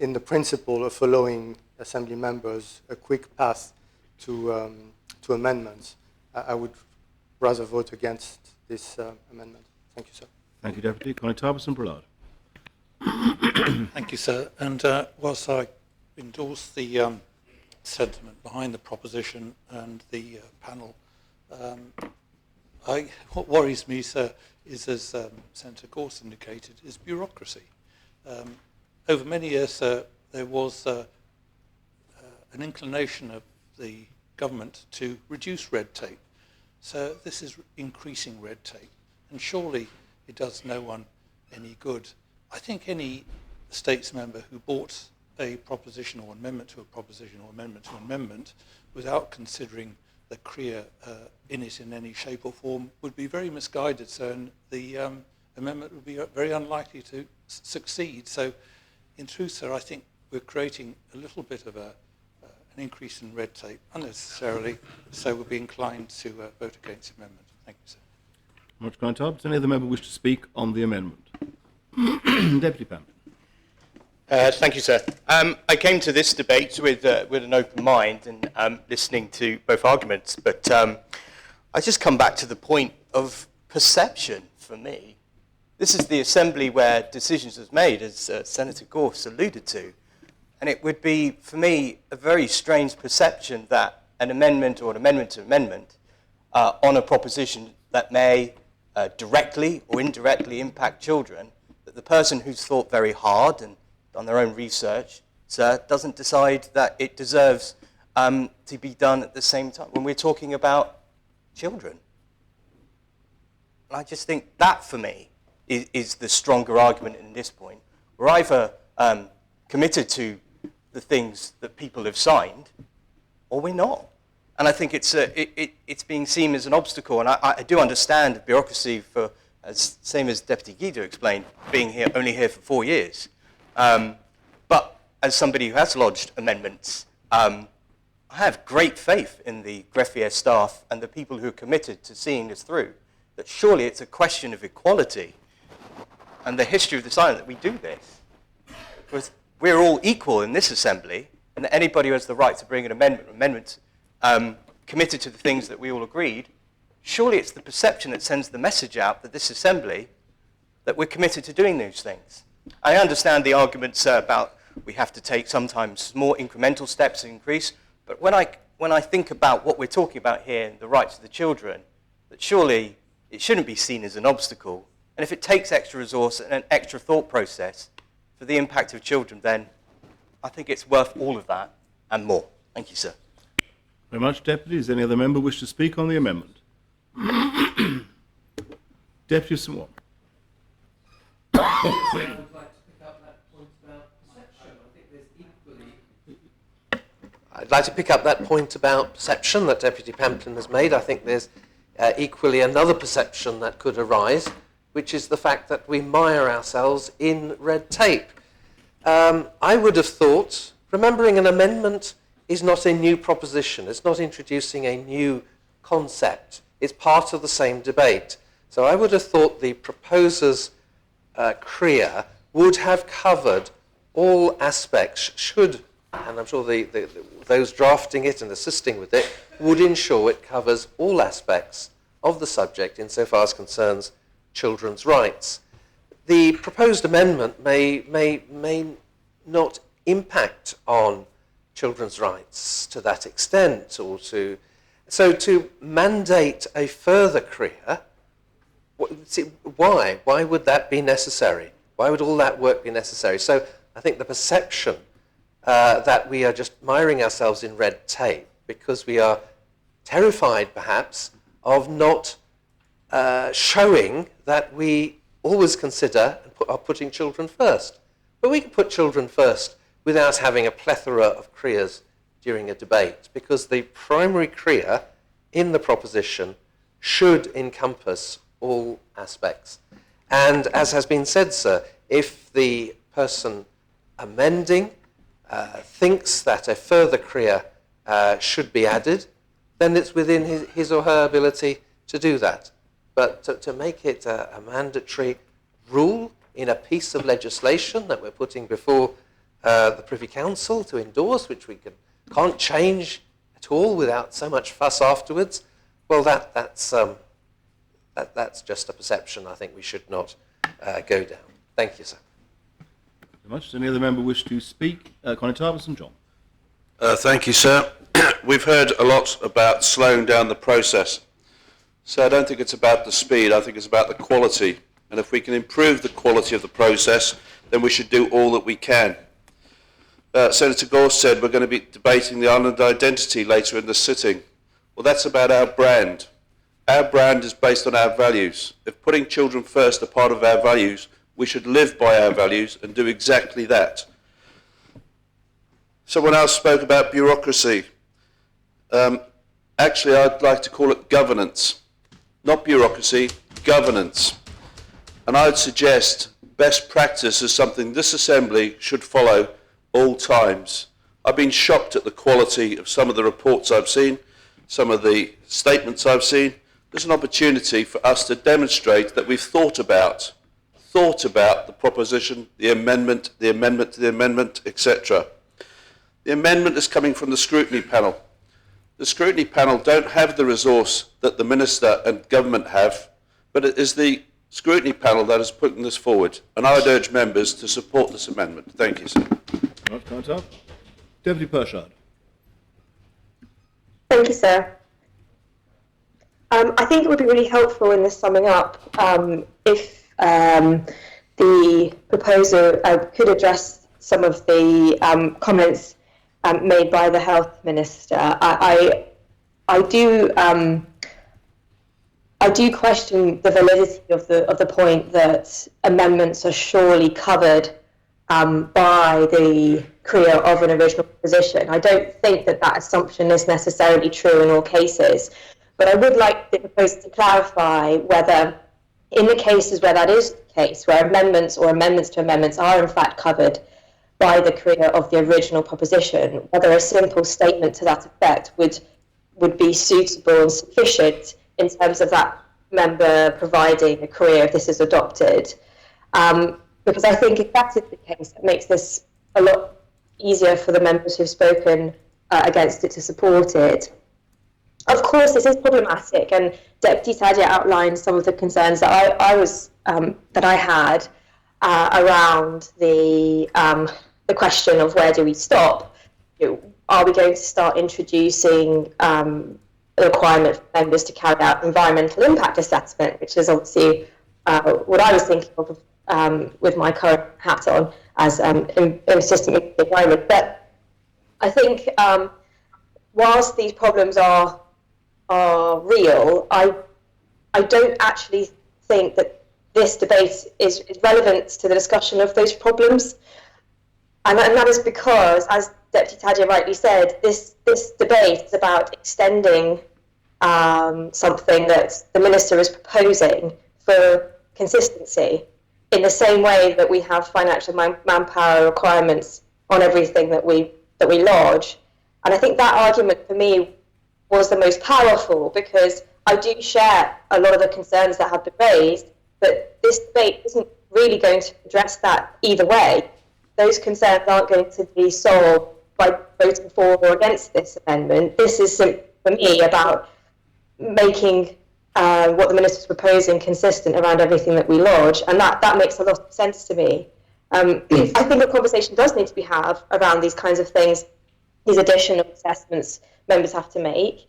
In the principle of allowing Assembly members a quick path to amendments, I would rather vote against this amendment. Thank you, sir. Thank you, Deputy. Connie Tarbison Brillard. Thank you, sir. And whilst I endorse the sentiment behind the proposition and the panel, what worries me, sir, is, as Senator Gorse indicated, is bureaucracy. Over many years, sir, there was an inclination of the government to reduce red tape. So this is increasing red tape, and surely it does no one any good. I think any states member who bought a proposition or amendment to a proposition or amendment to an amendment without considering the CREA in it in any shape or form would be very misguided, sir, and the amendment would be very unlikely to succeed. So in truth, sir, I think we're creating a little bit of an increase in red tape unnecessarily, so we'll be inclined to vote against the amendment. Thank you, sir. Much Connie Tarbison. Does any other member wish to speak on the amendment? Deputy Pam. Thank you, sir. I came to this debate with an open mind and listening to both arguments, but I just come back to the point of perception for me. This is the assembly where decisions are made, as Senator Gorse alluded to, and it would be, for me, a very strange perception that an amendment or an amendment to amendment on a proposition that may directly or indirectly impact children, that the person who's thought very hard and done their own research, sir, doesn't decide that it deserves to be done at the same time when we're talking about children. And I just think that, for me, is the stronger argument in this point. We're either committed to the things that people have signed, or we're not. And I think it's being seen as an obstacle. And I do understand the bureaucracy for, same as Deputy Guido explained, being here only here for 4 years. But as somebody who has lodged amendments, I have great faith in the greffier staff and the people who are committed to seeing this through, that surely it's a question of equality and the history of this island that we do this. Because we're all equal in this assembly, and that anybody who has the right to bring an amendment committed to the things that we all agreed, surely it's the perception that sends the message out that this assembly, that we're committed to doing those things. I understand the arguments about we have to take sometimes more incremental steps to increase, but when I think about what we're talking about here, the rights of the children, that surely it shouldn't be seen as an obstacle. And if it takes extra resource and an extra thought process for the impact of children, then I think it's worth all of that and more. Thank you, sir. Very much, Deputy. Does any other member wish to speak on the amendment? Deputy St. I'd like to pick up that point about perception that Deputy Pamplin has made. I think there's equally another perception that could arise, which is the fact that we mire ourselves in red tape. I would have thought, remembering an amendment is not a new proposition. It's not introducing a new concept. It's part of the same debate. So I would have thought the proposer's CREA would have covered all aspects, should, and I'm sure those drafting it and assisting with it would ensure it covers all aspects of the subject insofar as concerns children's rights. The proposed amendment may not impact on children's rights to that extent, or to mandate a further CREA. Why? Why would that be necessary? Why would all that work be necessary? So I think the perception that we are just miring ourselves in red tape because we are terrified, perhaps, of not showing that we always consider and are putting children first. But we can put children first without having a plethora of CREAs during a debate, because the primary CREA in the proposition should encompass all aspects. And as has been said, sir, if the person amending thinks that a further CREA should be added, then it's within his or her ability to do that. But to make it a mandatory rule in a piece of legislation that we're putting before the Privy Council to endorse, which we can't change at all without so much fuss afterwards, well, that's just a perception I think we should not go down. Thank you, sir. Thank you very much. Does any other member wish to speak? Connie Tarbison, John. Thank you, sir. We've heard a lot about slowing down the process. So I don't think it's about the speed, I think it's about the quality. And if we can improve the quality of the process, then we should do all that we can. Senator Gorse said we're going to be debating the island identity later in the sitting. Well, that's about our brand. Our brand is based on our values. If putting children first are part of our values, we should live by our values and do exactly that. Someone else spoke about bureaucracy. Actually, I'd like to call it governance. Not bureaucracy, governance. And I would suggest best practice is something this Assembly should follow all times. I've been shocked at the quality of some of the reports I've seen, some of the statements I've seen. There's an opportunity for us to demonstrate that we've thought about the proposition, the amendment, etc. The amendment is coming from the scrutiny panel. The scrutiny panel don't have the resource that the Minister and Government have, but it is the scrutiny panel that is putting this forward, and I would urge members to support this amendment. Thank you, sir. Deputy Pershard. Thank you, sir. I think it would be really helpful in this summing up if the proposer could address some of the comments made by the Health Minister. I do question the validity of the point that amendments are surely covered by the CREA of an original proposition. I don't think that assumption is necessarily true in all cases, but I would like the proposer to clarify whether, in the cases where that is the case, where amendments or amendments to amendments are in fact covered by the CREA of the original proposition, whether a simple statement to that effect would be suitable and sufficient in terms of that member providing a CREA if this is adopted. Because I think if that is the case, it makes this a lot easier for the members who've spoken against it to support it. Of course, this is problematic, and Deputy Tadia outlined some of the concerns that I had around the question of where do we stop. Are we going to start introducing a requirement for members to carry out environmental impact assessment, which is obviously what I was thinking of with my current hat on as Assistant Minister of Environment. But I think whilst these problems are real, I don't actually think that this debate is relevant to the discussion of those problems. And that is because, as Deputy Tadia rightly said, this debate is about extending something that the Minister is proposing for consistency, in the same way that we have financial manpower requirements on everything that we lodge. And I think that argument for me was the most powerful, because I do share a lot of the concerns that have been raised, but this debate isn't really going to address that either way. Those concerns aren't going to be solved by voting for or against this amendment. This is, for me, about making what the minister's proposing consistent around everything that we lodge, and that makes a lot of sense to me. I think a conversation does need to be had around these kinds of things, these additional assessments members have to make.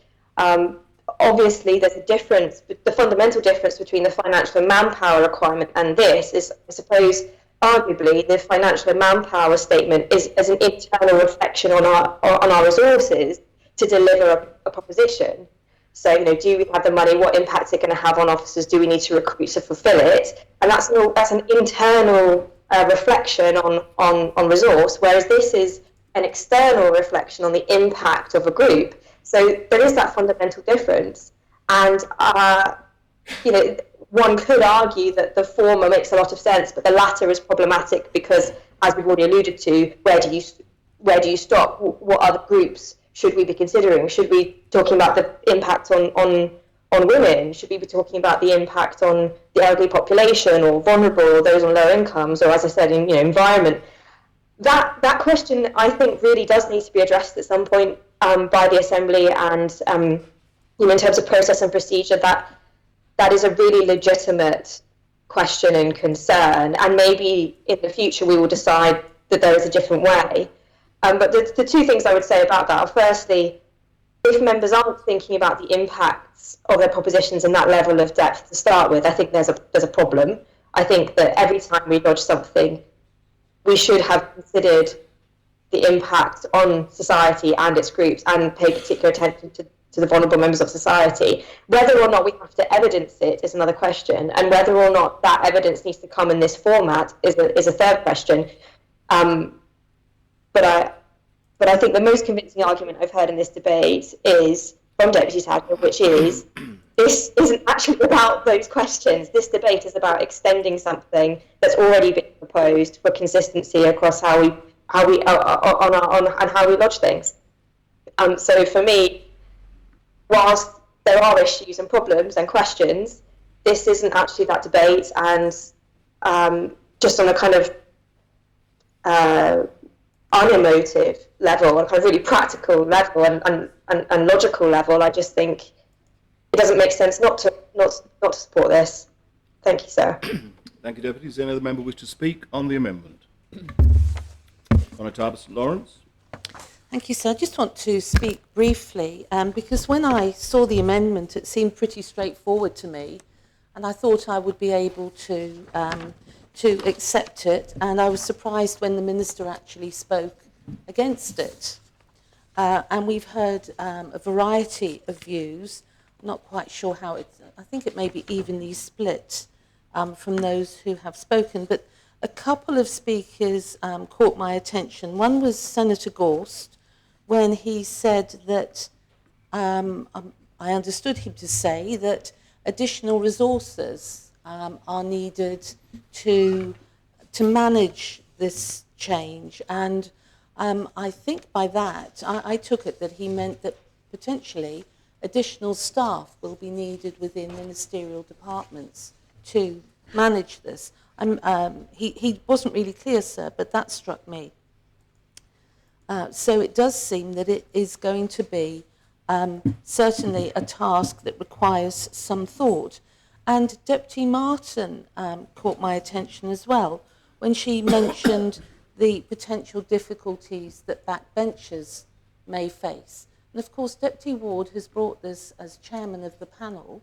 Obviously, there's a difference, but the fundamental difference between the financial and manpower requirement and this is, I suppose, arguably, the financial and manpower statement is as an internal reflection on our resources to deliver a proposition. So, do we have the money? What impact is it going to have on officers? Do we need to recruit to fulfil it? And that's an internal reflection on resource, whereas this is an external reflection on the impact of a group. So there is that fundamental difference. And, one could argue that the former makes a lot of sense, but the latter is problematic because, as we've already alluded to, where do you stop? What other groups should we be considering? Should we be talking about the impact on women? Should we be talking about the impact on the elderly population, or vulnerable, or those on low incomes, or, as I said, in environment? That question, I think, really does need to be addressed at some point by the Assembly, and in terms of process and procedure, that is a really legitimate question and concern, and maybe in the future we will decide that there is a different way. But the two things I would say about that are, firstly, if members aren't thinking about the impacts of their propositions in that level of depth to start with, I think there's a problem. I think that every time we lodge something, we should have considered the impact on society and its groups, and pay particular attention to the vulnerable members of society. Whether or not we have to evidence it is another question, and whether or not that evidence needs to come in this format is a third question. But I think the most convincing argument I've heard in this debate is from Deputy Tadler, which is this isn't actually about those questions. This debate is about extending something that's already been proposed for consistency across how we lodge things. So for me, whilst there are issues and problems and questions, this isn't actually that debate, and just on a kind of unemotive level, and kind of really practical level and logical level, I just think it doesn't make sense not to support this. Thank you, sir. Thank you, Deputy. Does any other member wish to speak on the amendment? Conor St Lawrence. Thank you, sir. I just want to speak briefly because when I saw the amendment, it seemed pretty straightforward to me, and I thought I would be able to accept it. And I was surprised when the Minister actually spoke against it. And we've heard a variety of views. I'm not quite sure how it's. I think it may be evenly split from those who have spoken, but a couple of speakers caught my attention. One was Senator Gorst, when he said that, I understood him to say that additional resources are needed to manage this change. And I think by that, I took it that he meant that potentially additional staff will be needed within ministerial departments to manage this. He wasn't really clear, sir, but that struck me. So it does seem that it is going to be certainly a task that requires some thought. And Deputy Martin caught my attention as well when she mentioned the potential difficulties that backbenchers may face. And of course, Deputy Ward has brought this as chairman of the panel,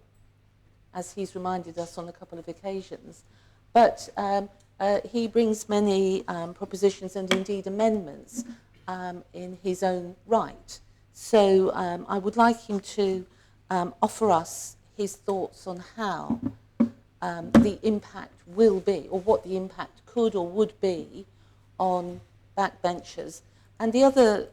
as he's reminded us on a couple of occasions. But he brings many propositions and indeed amendments in his own right. So I would like him to offer us his thoughts on how the impact will be, or what the impact could or would be on backbenchers. And the other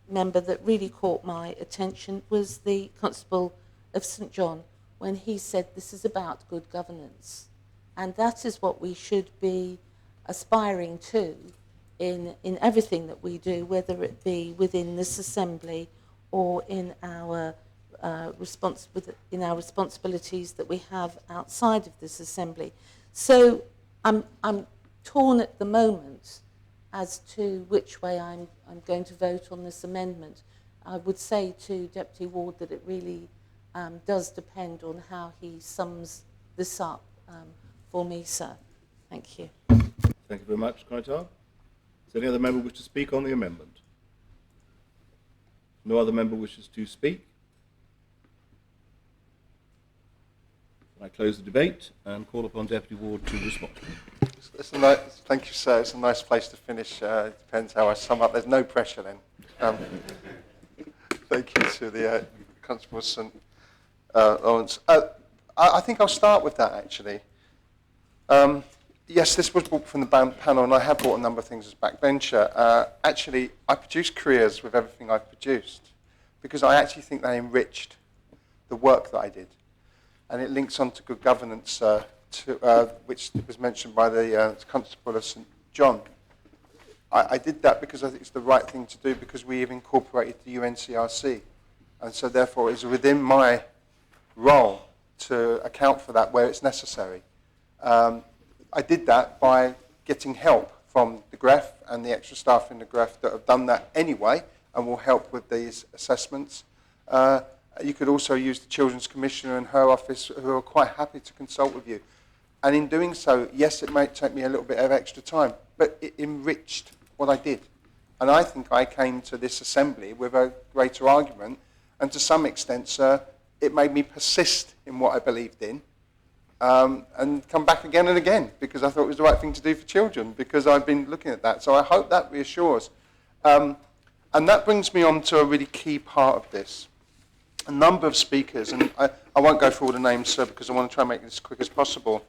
member that really caught my attention was the Constable of St John, when he said this is about good governance. And that is what we should be aspiring to in everything that we do, whether it be within this assembly or in our responsibilities that we have outside of this assembly. So I'm torn at the moment as to which way I'm going to vote on this amendment. I would say to Deputy Ward that it really does depend on how he sums this up for me, sir. Thank you. Thank you very much, Conrad. Does any other member wish to speak on the amendment? No other member wishes to speak. I close the debate and call upon Deputy Ward to respond. Thank you, sir. It's a nice place to finish. It depends how I sum up. There's no pressure then. Thank you to the Constable St. Lawrence. I think I'll start with that, actually. Yes, this was brought from the panel, and I have brought a number of things as backbencher. Actually, I produced careers with everything I've produced because I actually think they enriched the work that I did. And it links on to good governance, which was mentioned by the Constable of St. John. I did that because I think it's the right thing to do because we have incorporated the UNCRC. And so therefore it's within my role to account for that where it's necessary. I did that by getting help from the GREF and the extra staff in the GREF that have done that anyway and will help with these assessments. You could also use the Children's Commissioner and her office who are quite happy to consult with you. And in doing so, yes, it might take me a little bit of extra time, but it enriched what I did. And I think I came to this assembly with a greater argument, and to some extent, sir, it made me persist in what I believed in, and come back again and again, because I thought it was the right thing to do for children, because I've been looking at that. So I hope that reassures. And that brings me on to a really key part of this. A number of speakers, and I won't go through all the names, sir, because I want to try and make this as quick as possible,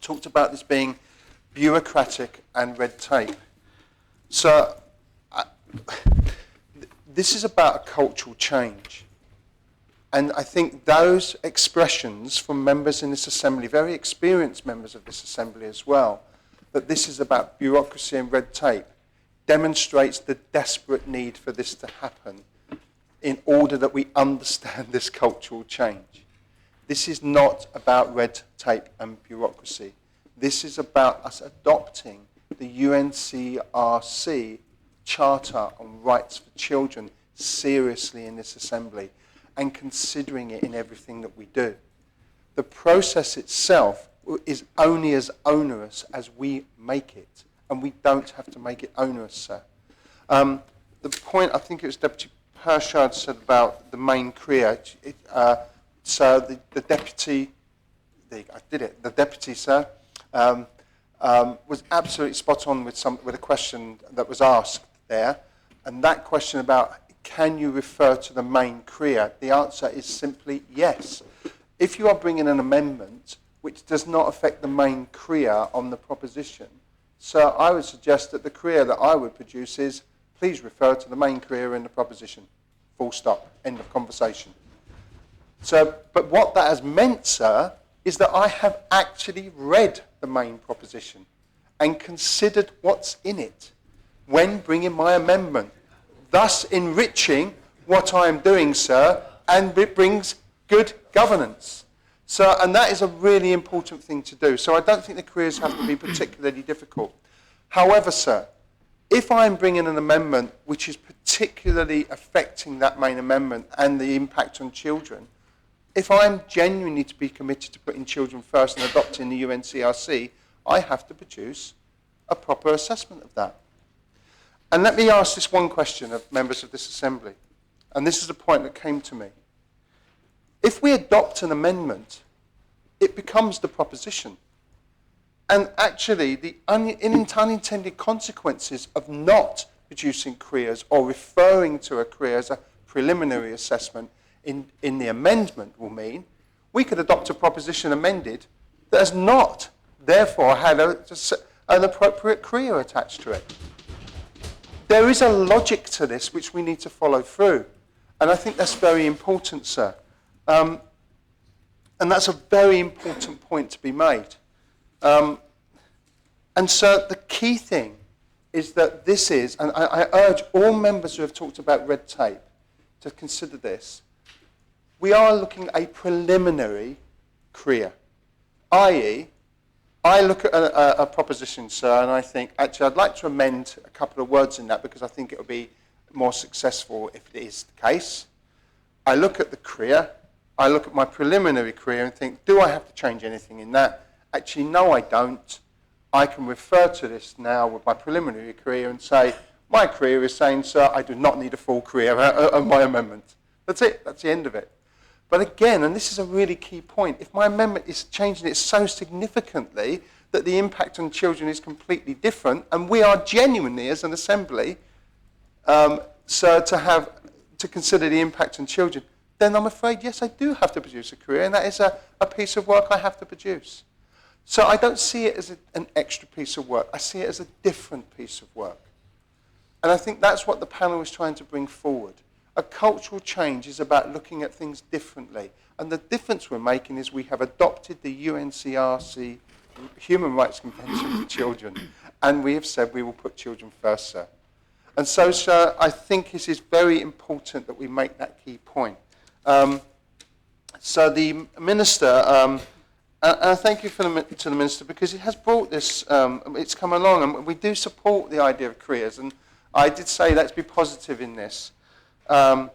talked about this being bureaucratic and red tape. So this is about a cultural change. And I think those expressions from members in this assembly, very experienced members of this assembly as well, that this is about bureaucracy and red tape, demonstrates the desperate need for this to happen in order that we understand this cultural change. This is not about red tape and bureaucracy. This is about us adopting the UNCRC Charter on Rights for Children seriously in this assembly and considering it in everything that we do. The process itself is only as onerous as we make it, and we don't have to make it onerous, sir. The point, I think it was Deputy Pershard said about the main career, so the deputy, I did it, the deputy, sir, was absolutely spot on with a question that was asked there, and that question about can you refer to the main career, the answer is simply yes. If you are bringing an amendment which does not affect the main career on the proposition, so I would suggest that the career that I would produce is please refer to the main career in the proposition. Full stop. End of conversation. So, but what that has meant, sir, is that I have actually read the main proposition and considered what's in it when bringing my amendment, thus enriching what I am doing, sir, and it brings good governance. So, and that is a really important thing to do. So I don't think the careers have to be particularly difficult. However, sir, if I'm bringing an amendment which is particularly affecting that main amendment and the impact on children, if I'm genuinely to be committed to putting children first and adopting the UNCRC, I have to produce a proper assessment of that. And let me ask this one question of members of this assembly, and this is a point that came to me. If we adopt an amendment, it becomes the proposition. And actually, the unintended consequences of not producing careers or referring to a career as a preliminary assessment in the amendment will mean we could adopt a proposition amended that has not, therefore, had an appropriate career attached to it. There is a logic to this which we need to follow through. And I think that's very important, sir. And that's a very important point to be made. And so the key thing is that this is, and I urge all members who have talked about red tape to consider this, we are looking at a preliminary career, i.e., I look at a proposition, sir, and I think, actually, I'd like to amend a couple of words in that because I think it will be more successful if it is the case. I look at the career, I look at my preliminary career and think, do I have to change anything in that? Actually, no, I don't. I can refer to this now with my preliminary career and say, my career is saying, sir, I do not need a full career of my amendment. That's it. That's the end of it. But again, and this is a really key point, if my amendment is changing it so significantly that the impact on children is completely different, and we are genuinely, as an assembly, so to consider the impact on children, then I'm afraid, yes, I do have to produce a career, and that is a piece of work I have to produce. So I don't see it as an extra piece of work. I see it as a different piece of work. And I think that's what the panel is trying to bring forward. A cultural change is about looking at things differently. And the difference we're making is we have adopted the UNCRC Human Rights Convention for Children, and we have said we will put children first, sir. And so, sir, I think it is very important that we make that key point. So the Minister, and I thank you to the Minister because he has brought this, it's come along, and we do support the idea of careers, and I did say let's be positive in this. To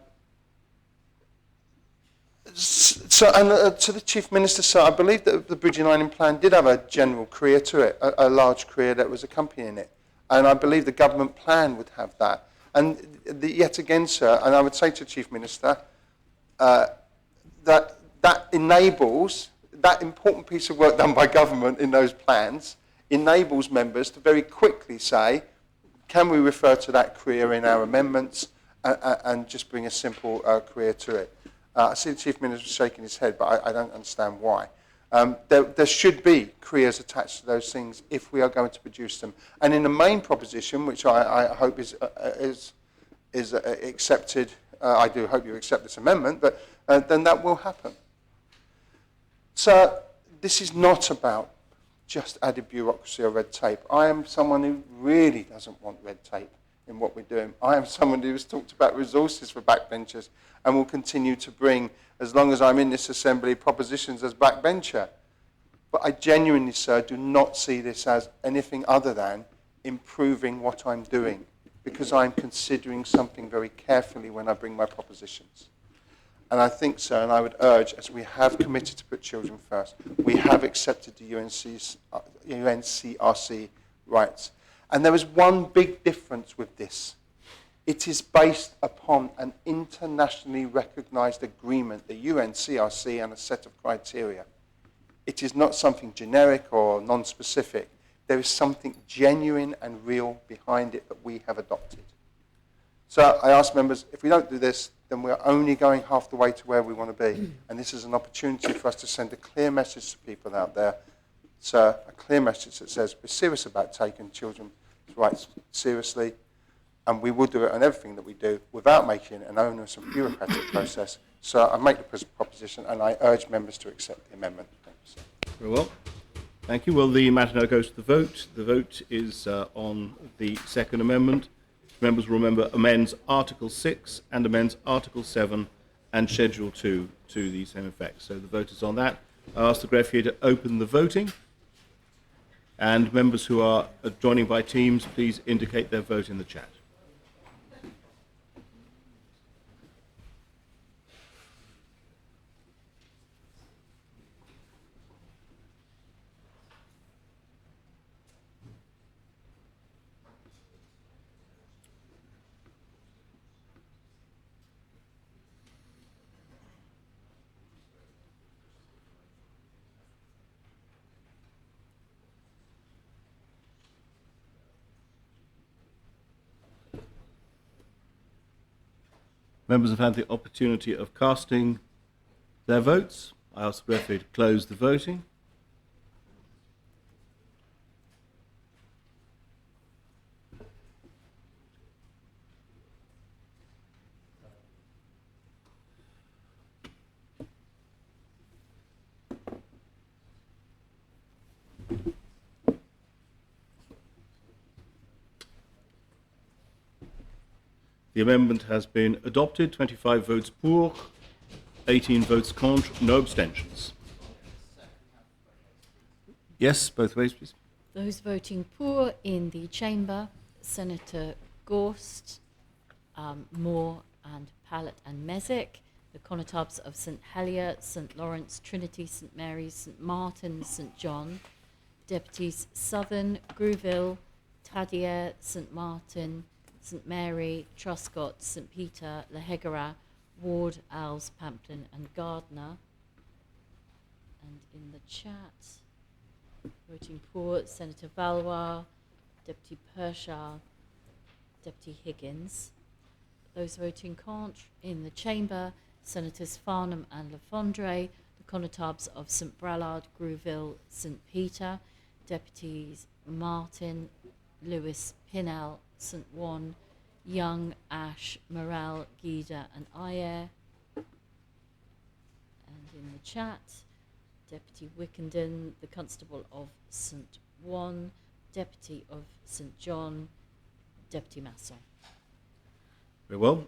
the Chief Minister, sir, I believe that the Bridging Ireland Plan did have a general career to it, a large career that was accompanying it. And I believe the government plan would have that. And yet again, sir, and I would say to the Chief Minister, that enables, that important piece of work done by government in those plans, enables members to very quickly say, can we refer to that career in our amendments and just bring a simple career to it. I see the Chief Minister shaking his head, but I don't understand why. There should be careers attached to those things if we are going to produce them. And in the main proposition, which I hope is accepted, I do hope you accept this amendment, but then that will happen. So this is not about just added bureaucracy or red tape. I am someone who really doesn't want red tape in what we're doing. I am someone who has talked about resources for backbenchers and will continue to bring, as long as I'm in this assembly, propositions as backbencher. But I genuinely, sir, do not see this as anything other than improving what I'm doing, because I'm considering something very carefully when I bring my propositions. And I think, sir, and I would urge, as we have committed to put children first, we have accepted the UNCRC rights. And there is one big difference with this. It is based upon an internationally recognized agreement, the UNCRC, and a set of criteria. It is not something generic or non-specific. There is something genuine and real behind it that we have adopted. So I ask members, if we don't do this, then we're only going half the way to where we want to be. And this is an opportunity for us to send a clear message to people out there. So a clear message that says we're serious about taking children's rights seriously, and we will do it on everything that we do without making it an onerous and bureaucratic process. So I make the proposition, and I urge members to accept the amendment. Thank you, sir. Very well. Thank you. Well, the matter now goes to the vote. The vote is on the second amendment. Members will remember amends Article 6 and amends Article 7 and Schedule 2 to the same effect. So the vote is on that. I ask the greffier to open the voting. And members who are joining by teams, please indicate their vote in the chat. Members have had the opportunity of casting their votes. I ask the referee to close the voting. The amendment has been adopted. 25 votes pour, 18 votes contre, no abstentions. Yes, both ways, please. Those voting pour in the chamber, Senator Gorst, Moore and Pallett and Mezek, the Conotabs of St Helier, St Lawrence, Trinity, St Mary's, St Martin, St John, Deputies Southern, Grouville, Tadier, St Martin, St Mary, Truscott, St Peter, Lahegara, Ward, Owls, Pamplin and Gardner. And in the chat, voting for Senator Valois, Deputy Pershaw, Deputy Higgins. Those voting contre in the chamber, Senators Farnham and Lafondre, the Conotabs of St Brallard, Grouville, St Peter, Deputies Martin, Lewis, Pinnell, St Juan, Young, Ash, Morel, Guida and Ayer. And in the chat, Deputy Wickenden, the Constable of St Juan, Deputy of St John, Deputy Masson. Very well.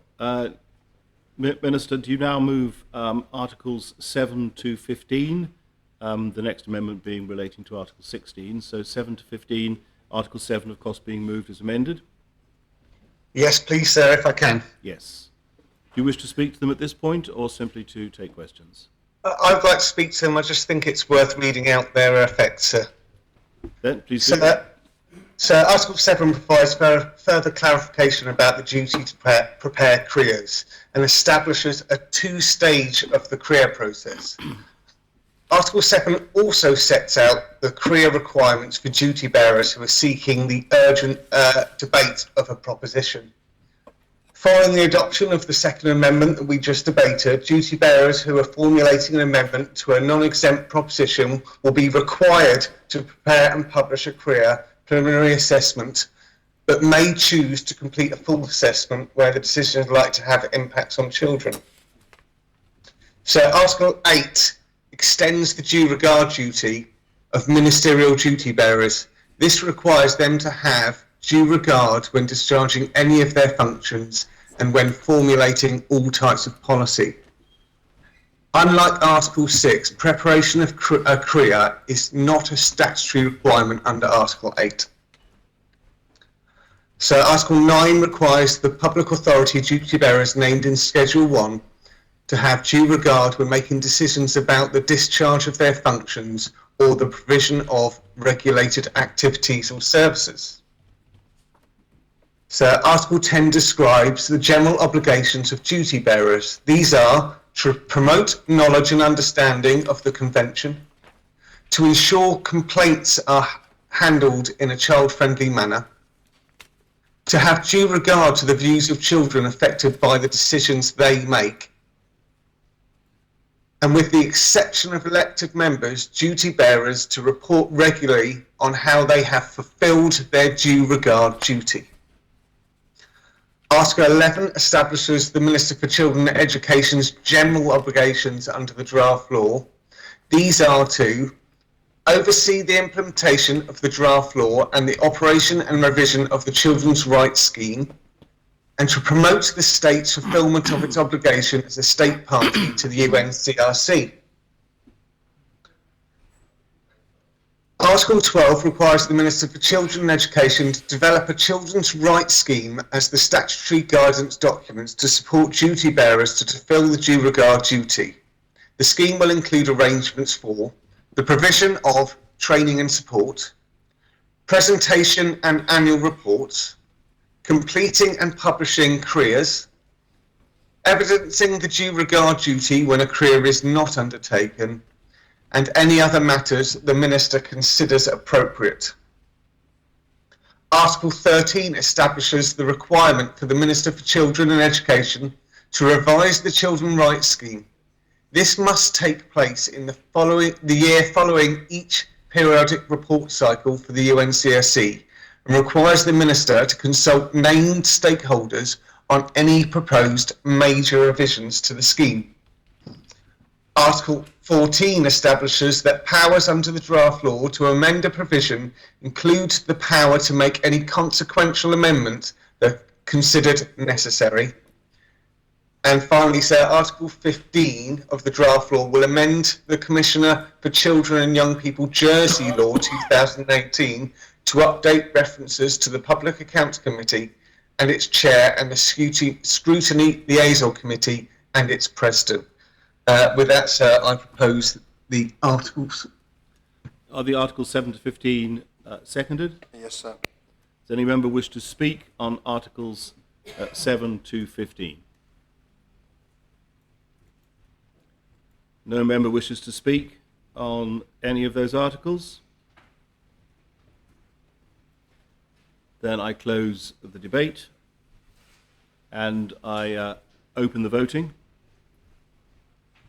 Minister, do you now move Articles 7 to 15, the next amendment being relating to Article 16, so 7 to 15, Article 7 of course being moved as amended? Yes, please, sir, if I can. Yes. Do you wish to speak to them at this point or simply to take questions? I'd like to speak to them. I just think it's worth reading out their effects, sir. Then, please do. So Article 7 provides further clarification about the duty to prepare CREAs and establishes a two-stage of the CREA process. Article 7 also sets out the CREA requirements for duty bearers who are seeking the urgent debate of a proposition. Following the adoption of the second amendment that we just debated, duty bearers who are formulating an amendment to a non-exempt proposition will be required to prepare and publish a CREA preliminary assessment, but may choose to complete a full assessment where the decision is likely to have impacts on children. So Article 8 extends the due regard duty of ministerial duty bearers. This requires them to have due regard when discharging any of their functions and when formulating all types of policy. Unlike Article 6, preparation of a CREA is not a statutory requirement under Article 8. So Article 9 requires the public authority duty bearers named in Schedule 1 to have due regard when making decisions about the discharge of their functions or the provision of regulated activities or services. So Article 10 describes the general obligations of duty bearers. These are to promote knowledge and understanding of the Convention, to ensure complaints are handled in a child-friendly manner, to have due regard to the views of children affected by the decisions they make, and with the exception of elected members, duty bearers to report regularly on how they have fulfilled their due regard duty. Article 11 establishes the Minister for Children and Education's general obligations under the draft law. These are to oversee the implementation of the draft law and the operation and revision of the Children's Rights Scheme, and to promote the state's fulfilment of its obligation as a state party to the UNCRC. Article 12 requires the Minister for Children and Education to develop a children's rights scheme as the statutory guidance documents to support duty bearers to fulfil the due regard duty. The scheme will include arrangements for the provision of training and support, presentation and annual reports, completing and publishing CREAs, evidencing the due regard duty when a CREA is not undertaken, and any other matters the Minister considers appropriate. Article 13 establishes the requirement for the Minister for Children and Education to revise the Children's Rights Scheme. This must take place in the year following each periodic report cycle for the UNCRC and requires the Minister to consult named stakeholders on any proposed major revisions to the scheme. Article 14 establishes that powers under the draft law to amend a provision include the power to make any consequential amendment that considered necessary. And finally, sir, Article 15 of the draft law will amend the Commissioner for Children and Young People Jersey Law 2018 to update references to the Public Accounts Committee and its chair and the Scrutiny Liaison Committee and its president. With that, sir, I propose the articles. Are the Articles 7 to 15 seconded? Yes, sir. Does any member wish to speak on Articles 7 to 15? No member wishes to speak on any of those articles? Then I close the debate and I open the voting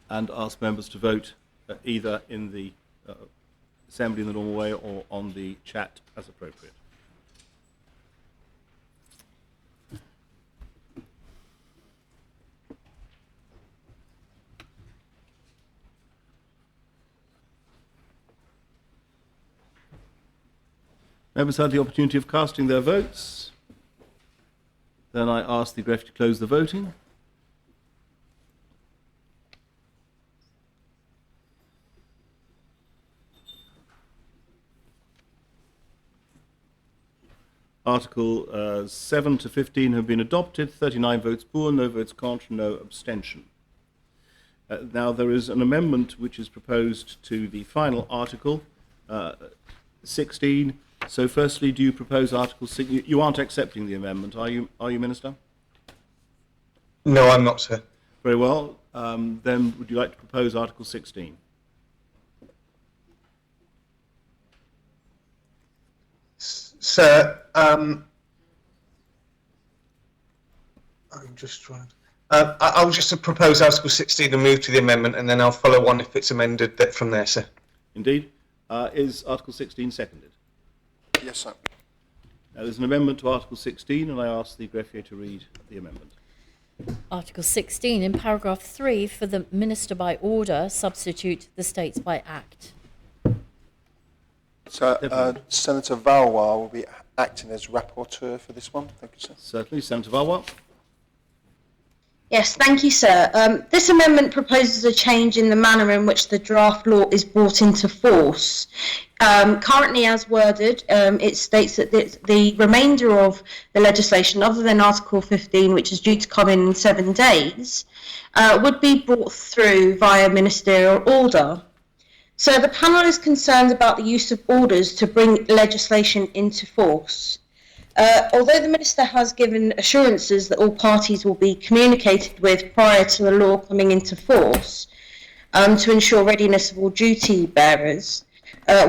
and ask members to vote either in the assembly in the normal way or on the chat as appropriate. Members had the opportunity of casting their votes. Then I ask the Gref to close the voting. Article 7 to 15 have been adopted, 39 votes for, no votes contra, no abstention. Now there is an amendment which is proposed to the final article, 16. So firstly, do you propose Article 6? You aren't accepting the amendment, are you, Minister? No, I'm not, sir. Very well. Then would you like to propose Article 16? Sir, I'm just trying. I'll just propose Article 16 and move to the amendment, and then I'll follow on if it's amended from there, sir. Indeed. Is Article 16 seconded? Yes, sir. Now, there's an amendment to Article 16, and I ask the greffier to read the amendment. Article 16, in paragraph 3, for the Minister by order, substitute the States by Act. So, Senator Valois will be acting as rapporteur for this one. Thank you, sir. Certainly. Senator Valois. Yes, thank you, sir. This amendment proposes a change in the manner in which the draft law is brought into force. Currently, as worded, it states that the remainder of the legislation, other than Article 15, which is due to come in 7 days, would be brought through via ministerial order. So the panel is concerned about the use of orders to bring legislation into force. Although the Minister has given assurances that all parties will be communicated with prior to the law coming into force to ensure readiness of all duty bearers,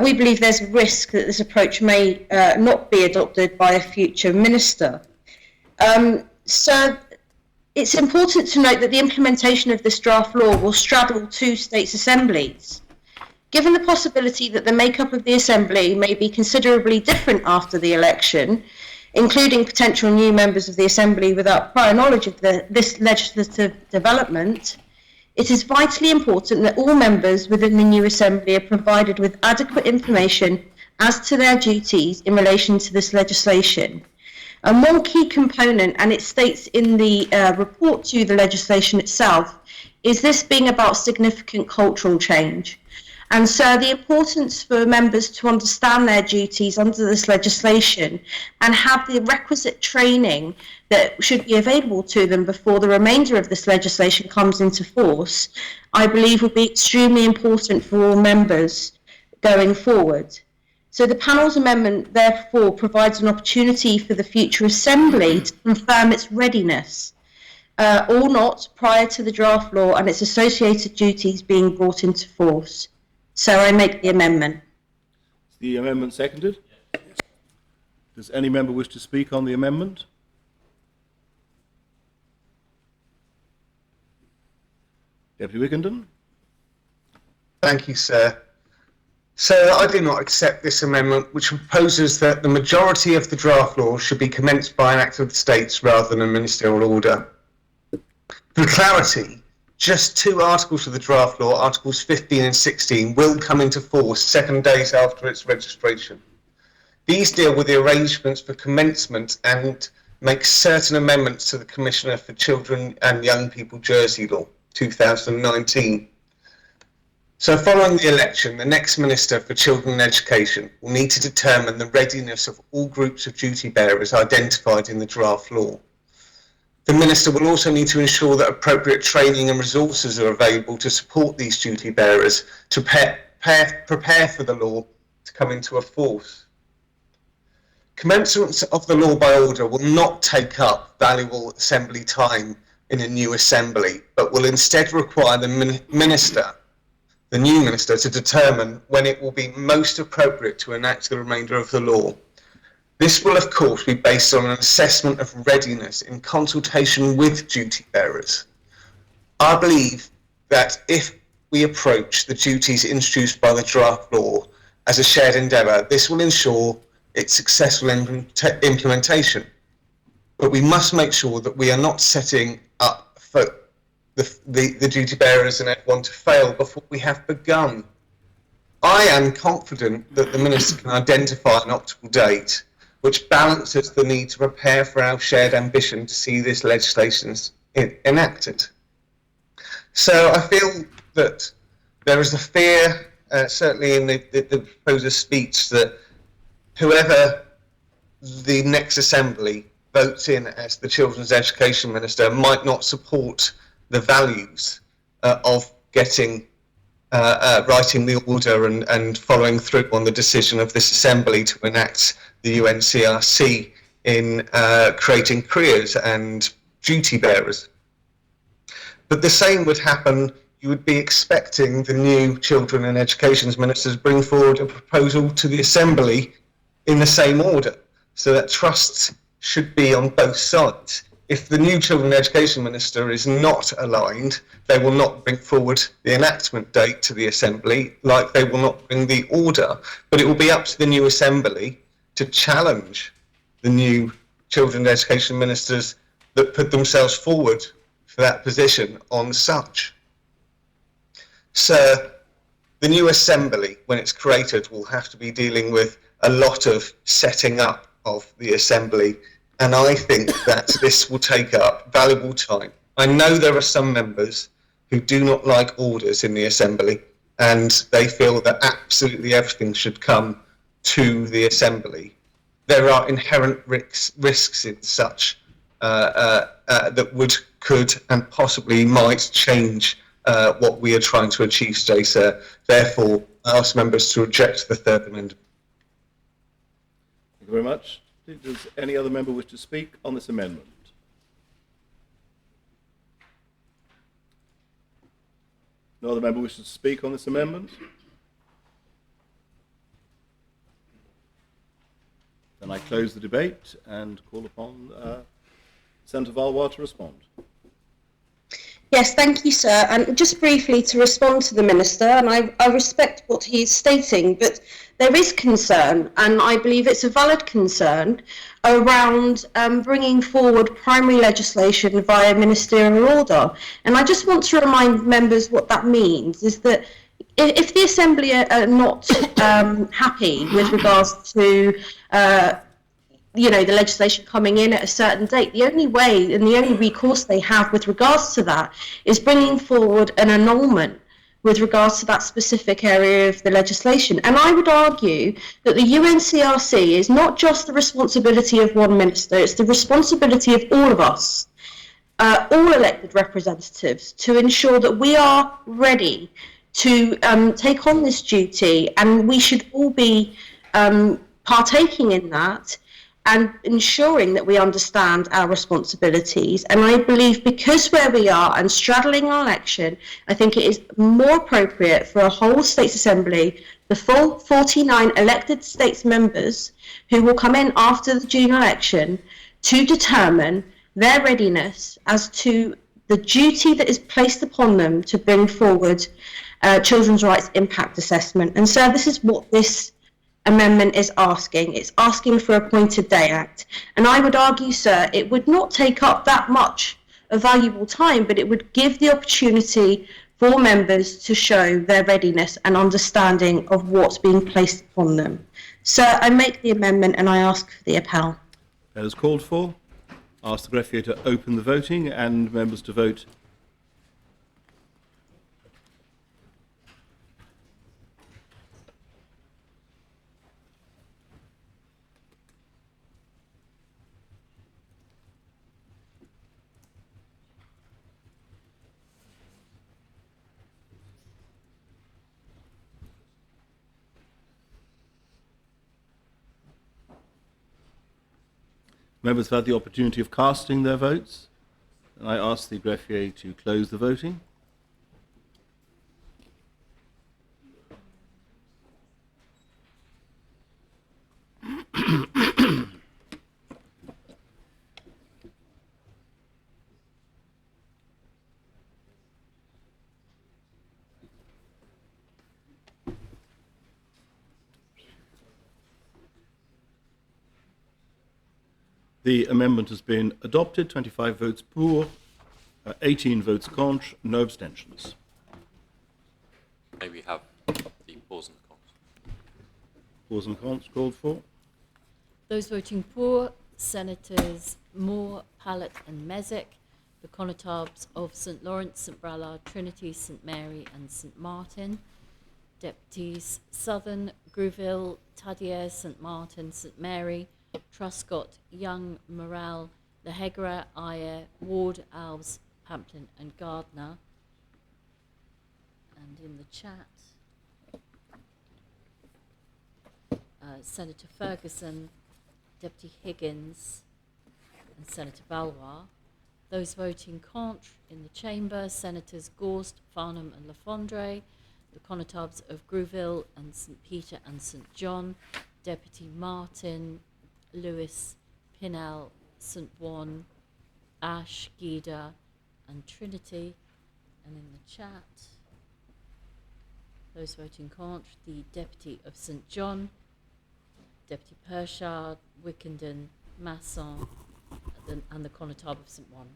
we believe there's a risk that this approach may not be adopted by a future Minister. So it's important to note that the implementation of this draft law will straddle 2 states' assemblies. Given the possibility that the makeup of the Assembly may be considerably different after the election, including potential new members of the Assembly without prior knowledge of this legislative development, it is vitally important that all members within the new Assembly are provided with adequate information as to their duties in relation to this legislation. And one key component, and it states in the report to the legislation itself, is this being about significant cultural change. And so the importance for members to understand their duties under this legislation and have the requisite training that should be available to them before the remainder of this legislation comes into force, I believe will be extremely important for all members going forward. So the panel's amendment therefore provides an opportunity for the future Assembly to confirm its readiness or not prior to the draft law and its associated duties being brought into force. So I make the amendment. Is the amendment seconded? Yes. Does any member wish to speak on the amendment? Deputy Wickenden. Thank you, sir. So I do not accept this amendment, which proposes that the majority of the draft law should be commenced by an act of the states rather than a ministerial order. For clarity, just 2 articles of the draft law, Articles 15 and 16, will come into force 7 days after its registration. These deal with the arrangements for commencement and makes certain amendments to the Commissioner for Children and Young People Jersey Law 2019. So following the election, the next Minister for Children and Education will need to determine the readiness of all groups of duty bearers identified in the draft law. The Minister will also need to ensure that appropriate training and resources are available to support these duty bearers to prepare for the law to come into force. Commencement of the law by order will not take up valuable assembly time in a new assembly, but will instead require the new minister to determine when it will be most appropriate to enact the remainder of the law. This will, of course, be based on an assessment of readiness in consultation with duty bearers. I believe that if we approach the duties introduced by the draft law as a shared endeavour, this will ensure its successful implementation. But we must make sure that we are not setting up for the duty bearers and everyone to fail before we have begun. I am confident that the Minister can identify an optimal date which balances the need to prepare for our shared ambition to see this legislation enacted. So I feel that there is a fear, certainly in the proposer's speech, that whoever the next Assembly votes in as the Children's Education Minister might not support the values of getting writing the order and following through on the decision of this Assembly to enact the UNCRC in creating careers and duty bearers. But the same would happen. You would be expecting the new Children and Education Minister to bring forward a proposal to the Assembly in the same order, so that trust should be on both sides. If the new Children and Education Minister is not aligned, they will not bring forward the enactment date to the Assembly, like they will not bring the order. But it will be up to the new Assembly to challenge the new Children and Education Ministers that put themselves forward for that position on such. So the new Assembly, when it's created, will have to be dealing with a lot of setting up of the Assembly, and I think that this will take up valuable time. I know there are some members who do not like orders in the Assembly, and they feel that absolutely everything should come to the Assembly. There are inherent risks in such that could and possibly might change what we are trying to achieve today, sir. Therefore, I ask members to reject the third amendment. Thank you very much. Does any other member wish to speak on this amendment? No other member wishes to speak on this amendment? Then I close the debate and call upon Senator Valois to respond. Yes, thank you, sir. And just briefly to respond to the Minister, and I respect what he is stating, but there is concern, and I believe it's a valid concern, around bringing forward primary legislation via ministerial order. And I just want to remind members what that means, is that if the Assembly are not happy with regards to the legislation coming in at a certain date, the only way and the only recourse they have with regards to that is bringing forward an annulment with regards to that specific area of the legislation. And I would argue that the UNCRC is not just the responsibility of one minister, it's the responsibility of all of us, all elected representatives, to ensure that we are ready to take on this duty, and we should all be partaking in that and ensuring that we understand our responsibilities. And I believe because where we are and straddling our election, I think it is more appropriate for a whole States Assembly, the full 49 elected States members who will come in after the June election, to determine their readiness as to the duty that is placed upon them to bring forward children's rights impact assessment. And so this is what this amendment is asking. It's asking for a Appointed Day Act. And I would argue, sir, it would not take up that much of valuable time, but it would give the opportunity for members to show their readiness and understanding of what's being placed upon them. So I make the amendment and I ask for the appel. That is called for. ask the greffier to open the voting and members to vote. Members have had the opportunity of casting their votes, and I ask the greffier to close the voting. The amendment has been adopted, 25 votes pour, 18 votes contre, no abstentions. May we have the pause and the cons? Pause and cons called for. Those voting for, Senators Moore, Pallett and Mezek. The Connotabs of St Lawrence, St Bralard, Trinity, St Mary and St Martin. Deputies Southern, Grouville, Tadier, St Martin, St Mary, Truscott, Young, Morale, Lehegra, Ayer, Ward, Alves, Pamplin and Gardner. And in the chat, Senator Ferguson, Deputy Higgins and Senator Valois. Those voting contre in the chamber, Senators Gorst, Farnham and Lafondre. The Connotabs of Grouville and St Peter and St John. Deputy Martin, Lewis, Pinnell, St Juan, Ash, Gida and Trinity. And in the chat, those voting contre, the Deputy of St John, Deputy Pershard, Wickenden, Masson and the Connotab of St Juan.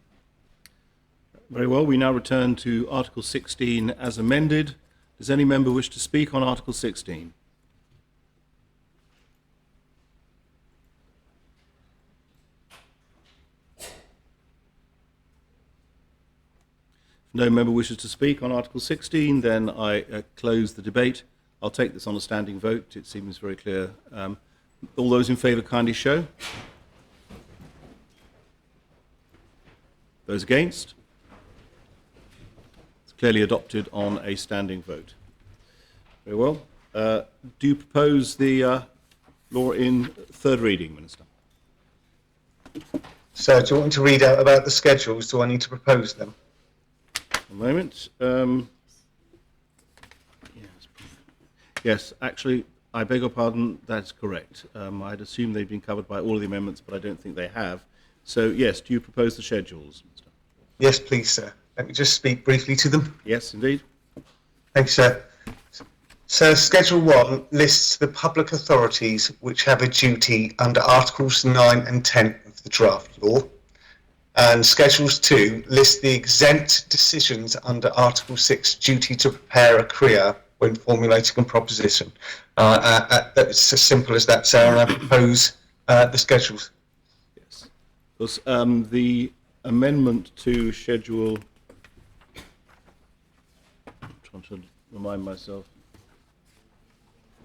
Very well, we now return to Article 16 as amended. Does any member wish to speak on Article 16? If no member wishes to speak on Article 16, then I close the debate. I'll take this on a standing vote. It seems very clear. All those in favour kindly show. Those against? It's clearly adopted on a standing vote. Very well. Do you propose the law in third reading, Minister? So, do you want me to read out about the schedules? Do I need to propose them? A moment. Yes, actually, I beg your pardon, that's correct. I'd assumed they'd been covered by all of the amendments, but I don't think they have. So, yes, do you propose the schedules, Mr. Yes, please, sir. Let me just speak briefly to them. Yes, indeed. Thank you, sir. So, Schedule 1 lists the public authorities which have a duty under Articles 9 and 10 of the draft law. And Schedules 2 lists the exempt decisions under Article 6 duty to prepare a CREA when formulating a proposition. It's as simple as that, sir, and I propose the schedules. Yes. Because the amendment to Schedule... I'm trying to remind myself.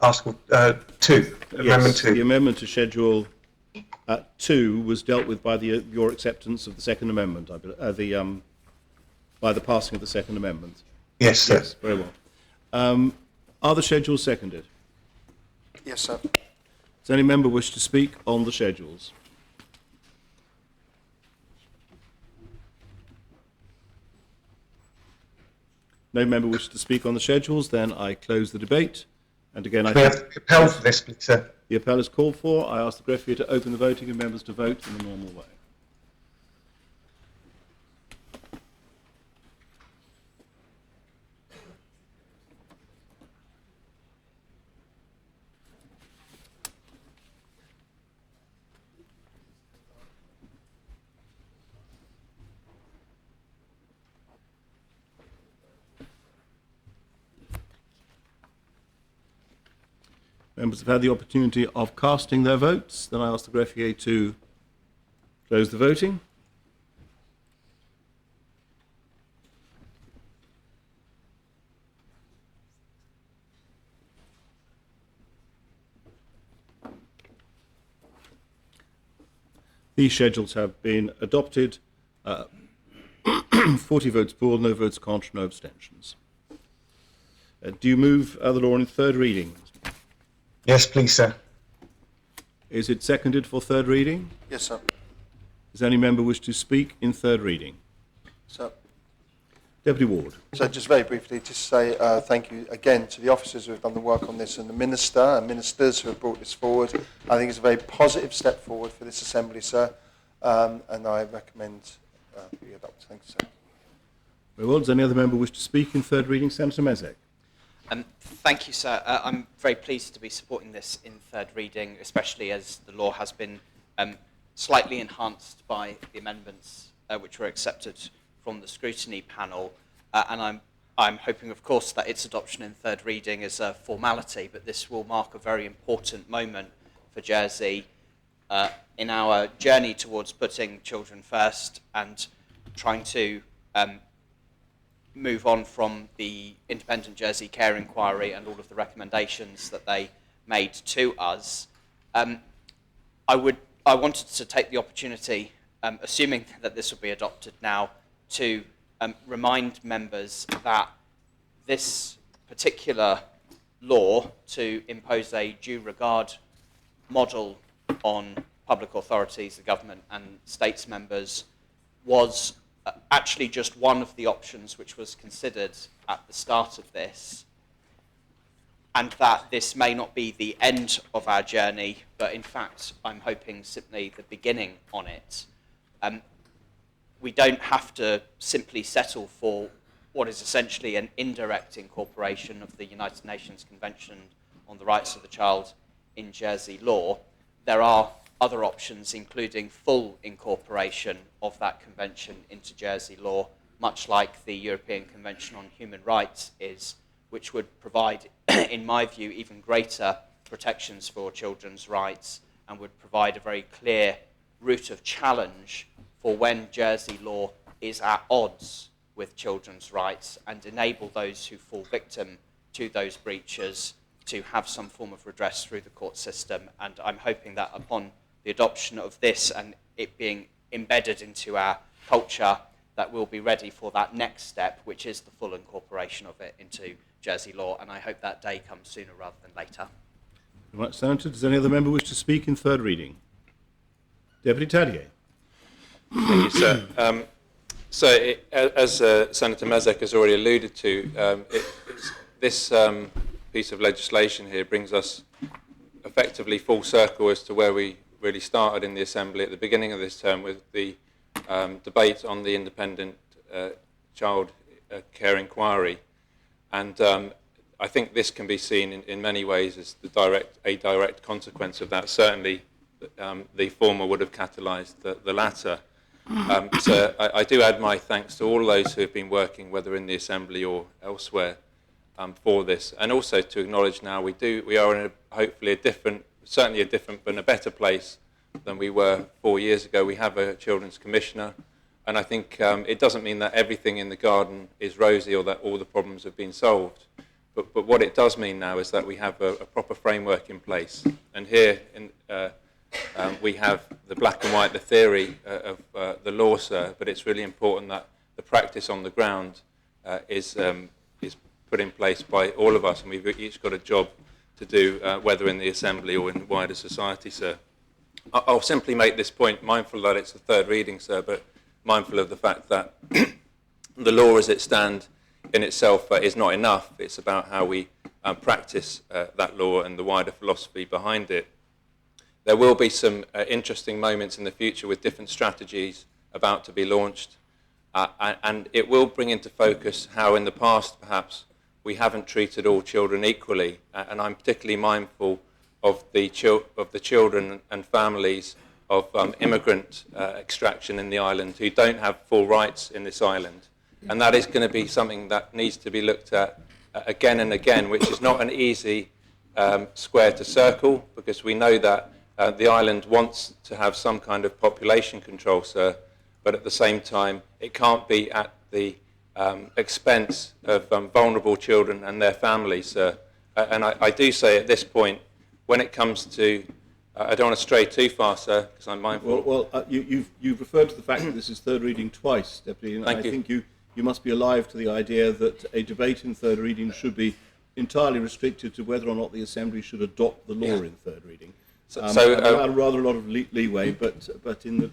Article 2, Amendment 2. The amendment to Schedule 2 was dealt with by your acceptance of the Second Amendment, I believe, by the passing of the Second Amendment. Yes, sir. Yes, very well. Are the schedules seconded? Yes, sir. Does any member wish to speak on the schedules? No member wishes to speak on the schedules, then I close the debate. And again, We have the appel for this, please, sir. The appel is called for. I ask the greffier to open the voting and members to vote in the normal way. Members have had the opportunity of casting their votes. Then I ask the greffier to close the voting. These schedules have been adopted. 40 votes for, no votes contra, no abstentions. Do you move the law in third reading? Yes, please, sir. Is it seconded for third reading? Yes, sir. Does any member wish to speak in third reading? So, Deputy Ward. So just very briefly, just say thank you again to the officers who have done the work on this and the Minister and Ministers who have brought this forward. I think it's a very positive step forward for this Assembly, sir, and I recommend we adopt. Thank you, sir. Very well. Does any other member wish to speak in third reading? Senator Mezek. Thank you, sir. I'm very pleased to be supporting this in third reading, especially as the law has been slightly enhanced by the amendments which were accepted from the scrutiny panel, and I'm hoping, of course, that its adoption in third reading is a formality, but this will mark a very important moment for Jersey in our journey towards putting children first and trying to move on from the independent Jersey Care Inquiry and all of the recommendations that they made to us. I wanted to take the opportunity, assuming that this will be adopted now, to remind members that this particular law to impose a due regard model on public authorities, the government and states members was actually just one of the options which was considered at the start of this, and that this may not be the end of our journey, but in fact I'm hoping simply the beginning on it. We don't have to simply settle for what is essentially an indirect incorporation of the United Nations Convention on the Rights of the Child in Jersey law. There are other options, including full incorporation of that convention into Jersey law, much like the European Convention on Human Rights is, which would provide, in my view, even greater protections for children's rights and would provide a very clear route of challenge for when Jersey law is at odds with children's rights and enable those who fall victim to those breaches to have some form of redress through the court system. And I'm hoping that upon the adoption of this and it being embedded into our culture, that we'll be ready for that next step, which is the full incorporation of it into Jersey law. And I hope that day comes sooner rather than later. Right, Senator, does any other member wish to speak in third reading? Deputy Tadier. Thank you, sir. As Senator Mezek has already alluded to, this piece of legislation here brings us effectively full circle as to where we really started in the Assembly at the beginning of this term with the debate on the independent child care inquiry. And I think this can be seen in many ways as a direct consequence of that. Certainly, the former would have catalysed the latter. So I do add my thanks to all those who have been working, whether in the Assembly or elsewhere, for this, and also to acknowledge now we are in hopefully certainly a different but a better place than we were 4 years ago. We have a Children's Commissioner, and I think it doesn't mean that everything in the garden is rosy or that all the problems have been solved. But what it does mean now is that we have a proper framework in place, and here we have the black and white, the theory of the law, sir, but it's really important that the practice on the ground is put in place by all of us, and we've each got a job to do, whether in the Assembly or in wider society, sir. I'll simply make this point, mindful that it's the third reading, sir, but mindful of the fact that the law as it stands in itself is not enough. It's about how we practice that law and the wider philosophy behind it. There will be some interesting moments in the future with different strategies about to be launched, and it will bring into focus how in the past perhaps we haven't treated all children equally, and I'm particularly mindful of the children and families of immigrant extraction in the island who don't have full rights in this island, and that is going to be something that needs to be looked at again and again, which is not an easy square to circle, because we know that the island wants to have some kind of population control, sir, but at the same time it can't be at the expense of vulnerable children and their families, sir. And I do say at this point, when it comes to I don't want to stray too far, sir, because I'm mindful. You've referred to the fact that this is third reading twice, Deputy, and I think you must be alive to the idea that a debate in third reading should be entirely restricted to whether or not the Assembly should adopt the law in third reading. Rather a lot of leeway, but in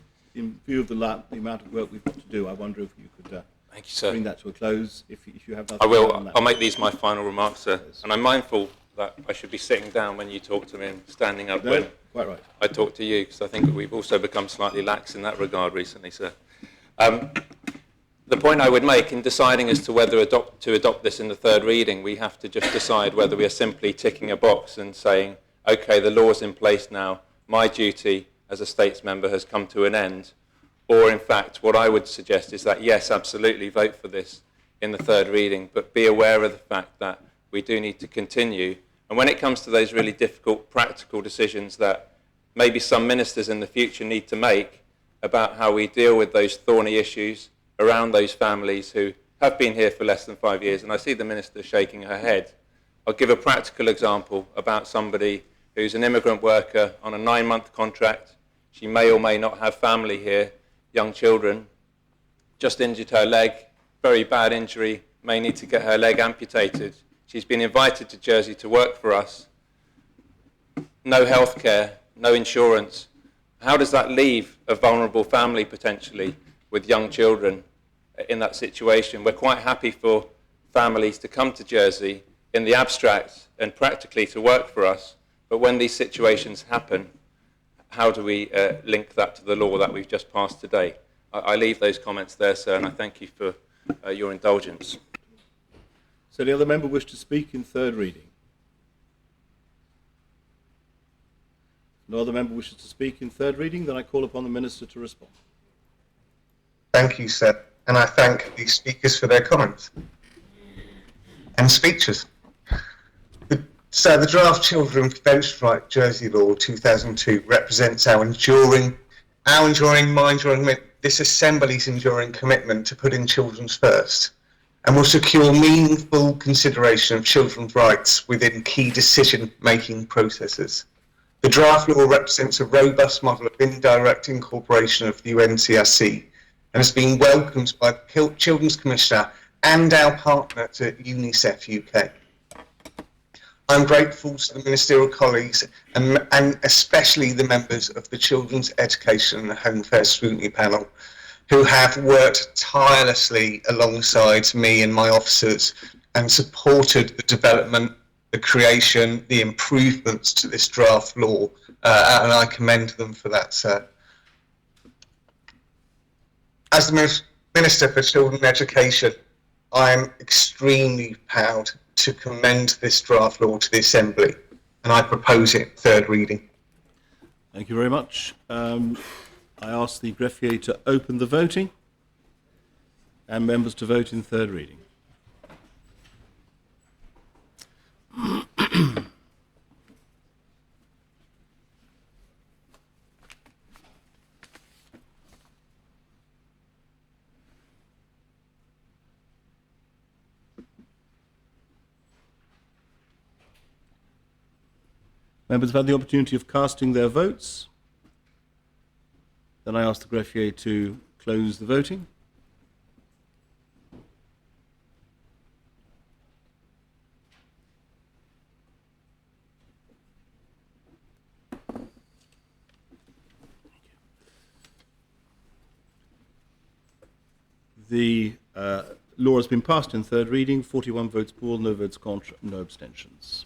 view of the amount of work we've got to do, I wonder if you could Thank you, sir. Bring that to a close if you have nothing I will. on that. I'll make these my final remarks, sir. And I'm mindful that I should be sitting down when you talk to me and standing up when quite right. I talk to you, because I think we've also become slightly lax in that regard recently, sir. The point I would make in deciding as to whether to adopt this in the third reading, we have to just decide whether we are simply ticking a box and saying, OK, the law's in place now, my duty as a States member has come to an end. Or, in fact, what I would suggest is that, yes, absolutely, vote for this in the third reading, but be aware of the fact that we do need to continue. And when it comes to those really difficult practical decisions that maybe some ministers in the future need to make about how we deal with those thorny issues around those families who have been here for less than 5 years, and I see the minister shaking her head. I'll give a practical example about somebody who's an immigrant worker on a 9-month contract. She may or may not have family here, young children, just injured her leg, very bad injury, may need to get her leg amputated. She's been invited to Jersey to work for us. No health care, no insurance. How does that leave a vulnerable family potentially with young children in that situation? We're quite happy for families to come to Jersey in the abstract and practically to work for us, but when these situations happen, how do we link that to the law that we've just passed today? I leave those comments there, sir, and I thank you for your indulgence. So the other member wish to speak in third reading? No other member wishes to speak in third reading, then I call upon the Minister to respond. Thank you, sir, and I thank the speakers for their comments and speeches. So the draft Children Prevention Right Jersey Law 2002 represents our enduring, this Assembly's enduring commitment to putting children first, and will secure meaningful consideration of children's rights within key decision-making processes. The draft law represents a robust model of indirect incorporation of the UNCRC and has been welcomed by the Children's Commissioner and our partner at UNICEF UK. I'm grateful to the ministerial colleagues and especially the members of the Children's Education and Home Affairs Scrutiny Panel who have worked tirelessly alongside me and my officers and supported the development, the creation, the improvements to this draft law, and I commend them for that, sir. As the Minister for Children Education, I am extremely proud to commend this draft law to the Assembly, and I propose it third reading. Thank you very much. I ask the greffier to open the voting and members to vote in third reading. Members have had the opportunity of casting their votes. Then I ask the greffier to close the voting. The law has been passed in third reading, 41 votes for, no votes contra, no abstentions.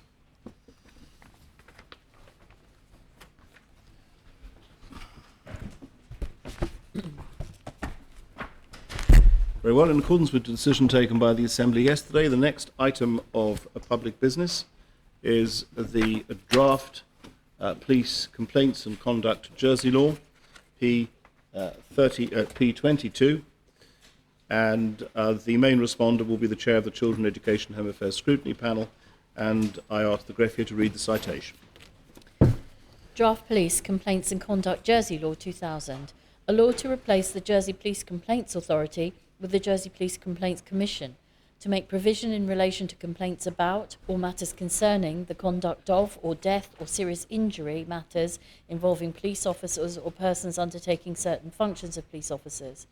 Very well. In accordance with the decision taken by the Assembly yesterday, the next item of public business is the draft Police Complaints and Conduct Jersey Law, P22, and the main responder will be the Chair of the Children Education Home Affairs Scrutiny Panel, and I ask the greffier to read the citation. Draft Police Complaints and Conduct Jersey Law 2000, a law to replace the Jersey Police Complaints Authority with the Jersey Police Complaints Commission, to to make provision in relation to complaints about or matters concerning the conduct of or death or serious injury matters involving police officers or persons undertaking certain functions of police officers,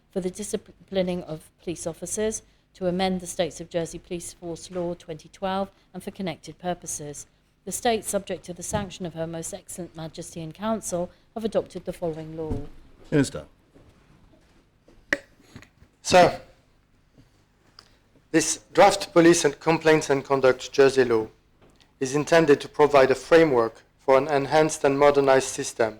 for the disciplining of police officers, to amend the States of Jersey Police Force Law 2012 and for connected purposes. The States, subject to the sanction of Her Most Excellent Majesty and Council, have adopted the following law. Minister. Sir, this draft Police and Complaints and Conduct Jersey law is intended to provide a framework for an enhanced and modernized system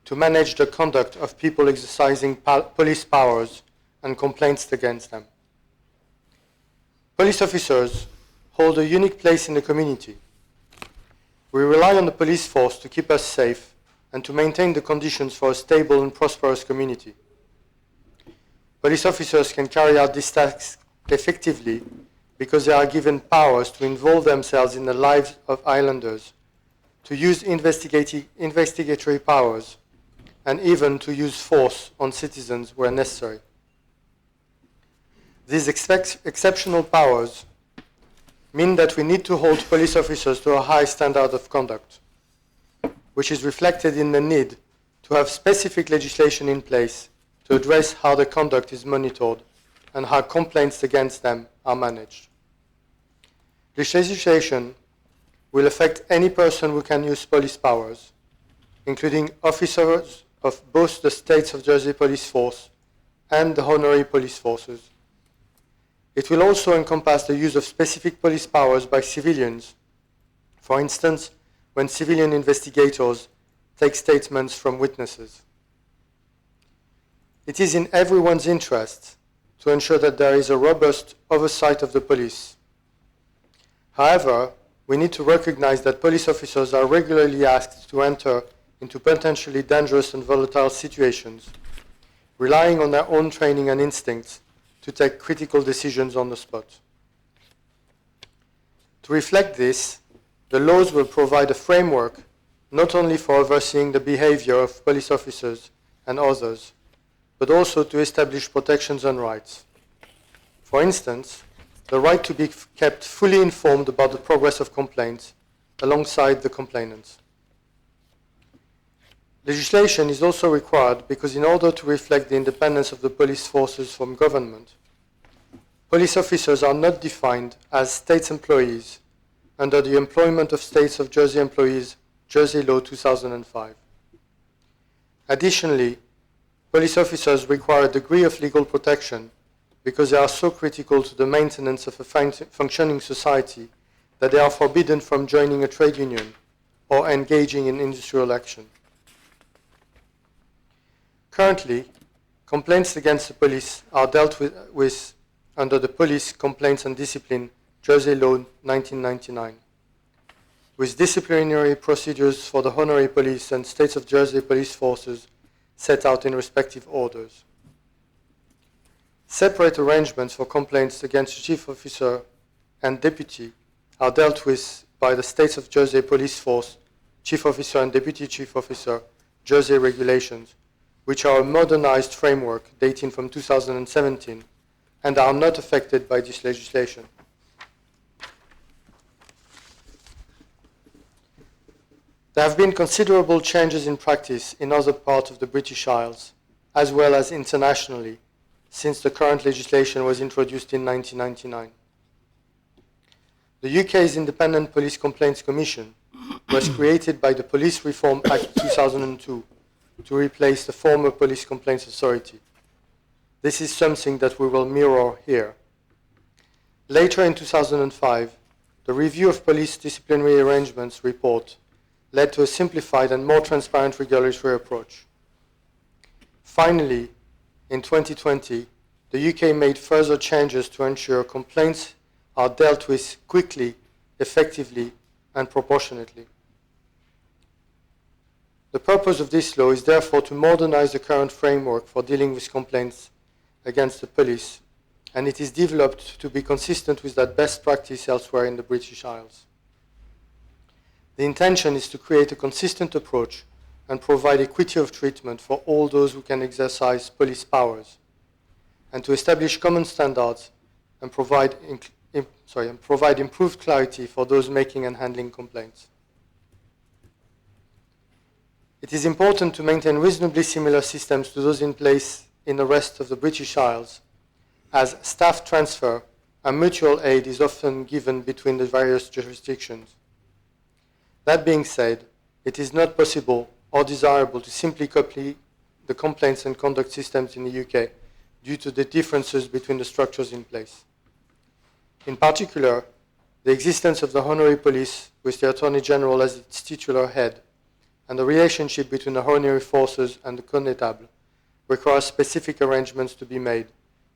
to manage the conduct of people exercising police powers and complaints against them. Police officers hold a unique place in the community. We rely on the police force to keep us safe and to maintain the conditions for a stable and prosperous community. Police officers can carry out this task effectively because they are given powers to involve themselves in the lives of islanders, to use investigatory powers, and even to use force on citizens where necessary. These exceptional powers mean that we need to hold police officers to a high standard of conduct, which is reflected in the need to have specific legislation in place to address how the conduct is monitored and how complaints against them are managed. This legislation will affect any person who can use police powers, including officers of both the States of Jersey Police Force and the honorary police forces. It will also encompass the use of specific police powers by civilians, for instance, when civilian investigators take statements from witnesses. It is in everyone's interest to ensure that there is a robust oversight of the police. However, we need to recognize that police officers are regularly asked to enter into potentially dangerous and volatile situations, relying on their own training and instincts to take critical decisions on the spot. To reflect this, the laws will provide a framework not only for overseeing the behavior of police officers and others, but also to establish protections and rights. For instance, the right to be kept fully informed about the progress of complaints alongside the complainants. Legislation is also required because in order to reflect the independence of the police forces from government, police officers are not defined as States employees under the Employment of States of Jersey Employees Jersey Law 2005. Additionally, police officers require a degree of legal protection because they are so critical to the maintenance of a functioning society that they are forbidden from joining a trade union or engaging in industrial action. Currently, complaints against the police are dealt with under the Police Complaints and Discipline Jersey Law 1999, with disciplinary procedures for the honorary police and States of Jersey police forces set out in respective orders. Separate arrangements for complaints against the chief officer and deputy are dealt with by the States of Jersey Police Force, Chief Officer and Deputy Chief Officer, Jersey regulations, which are a modernized framework dating from 2017 and are not affected by this legislation. There have been considerable changes in practice in other parts of the British Isles, as well as internationally, since the current legislation was introduced in 1999. The UK's Independent Police Complaints Commission was created by the Police Reform Act 2002 to replace the former Police Complaints Authority. This is something that we will mirror here. Later in 2005, the Review of Police Disciplinary Arrangements report led to a simplified and more transparent regulatory approach. Finally, in 2020, the UK made further changes to ensure complaints are dealt with quickly, effectively, and proportionately. The purpose of this law is therefore to modernize the current framework for dealing with complaints against the police, and it is developed to be consistent with that best practice elsewhere in the British Isles. The intention is to create a consistent approach and provide equity of treatment for all those who can exercise police powers, and to establish common standards and provide improved clarity for those making and handling complaints. It is important to maintain reasonably similar systems to those in place in the rest of the British Isles, as staff transfer and mutual aid is often given between the various jurisdictions. That being said, it is not possible or desirable to simply copy the complaints and conduct systems in the UK due to the differences between the structures in place. In particular, the existence of the Honorary Police with the Attorney General as its titular head and the relationship between the Honorary Forces and the Connétable requires specific arrangements to be made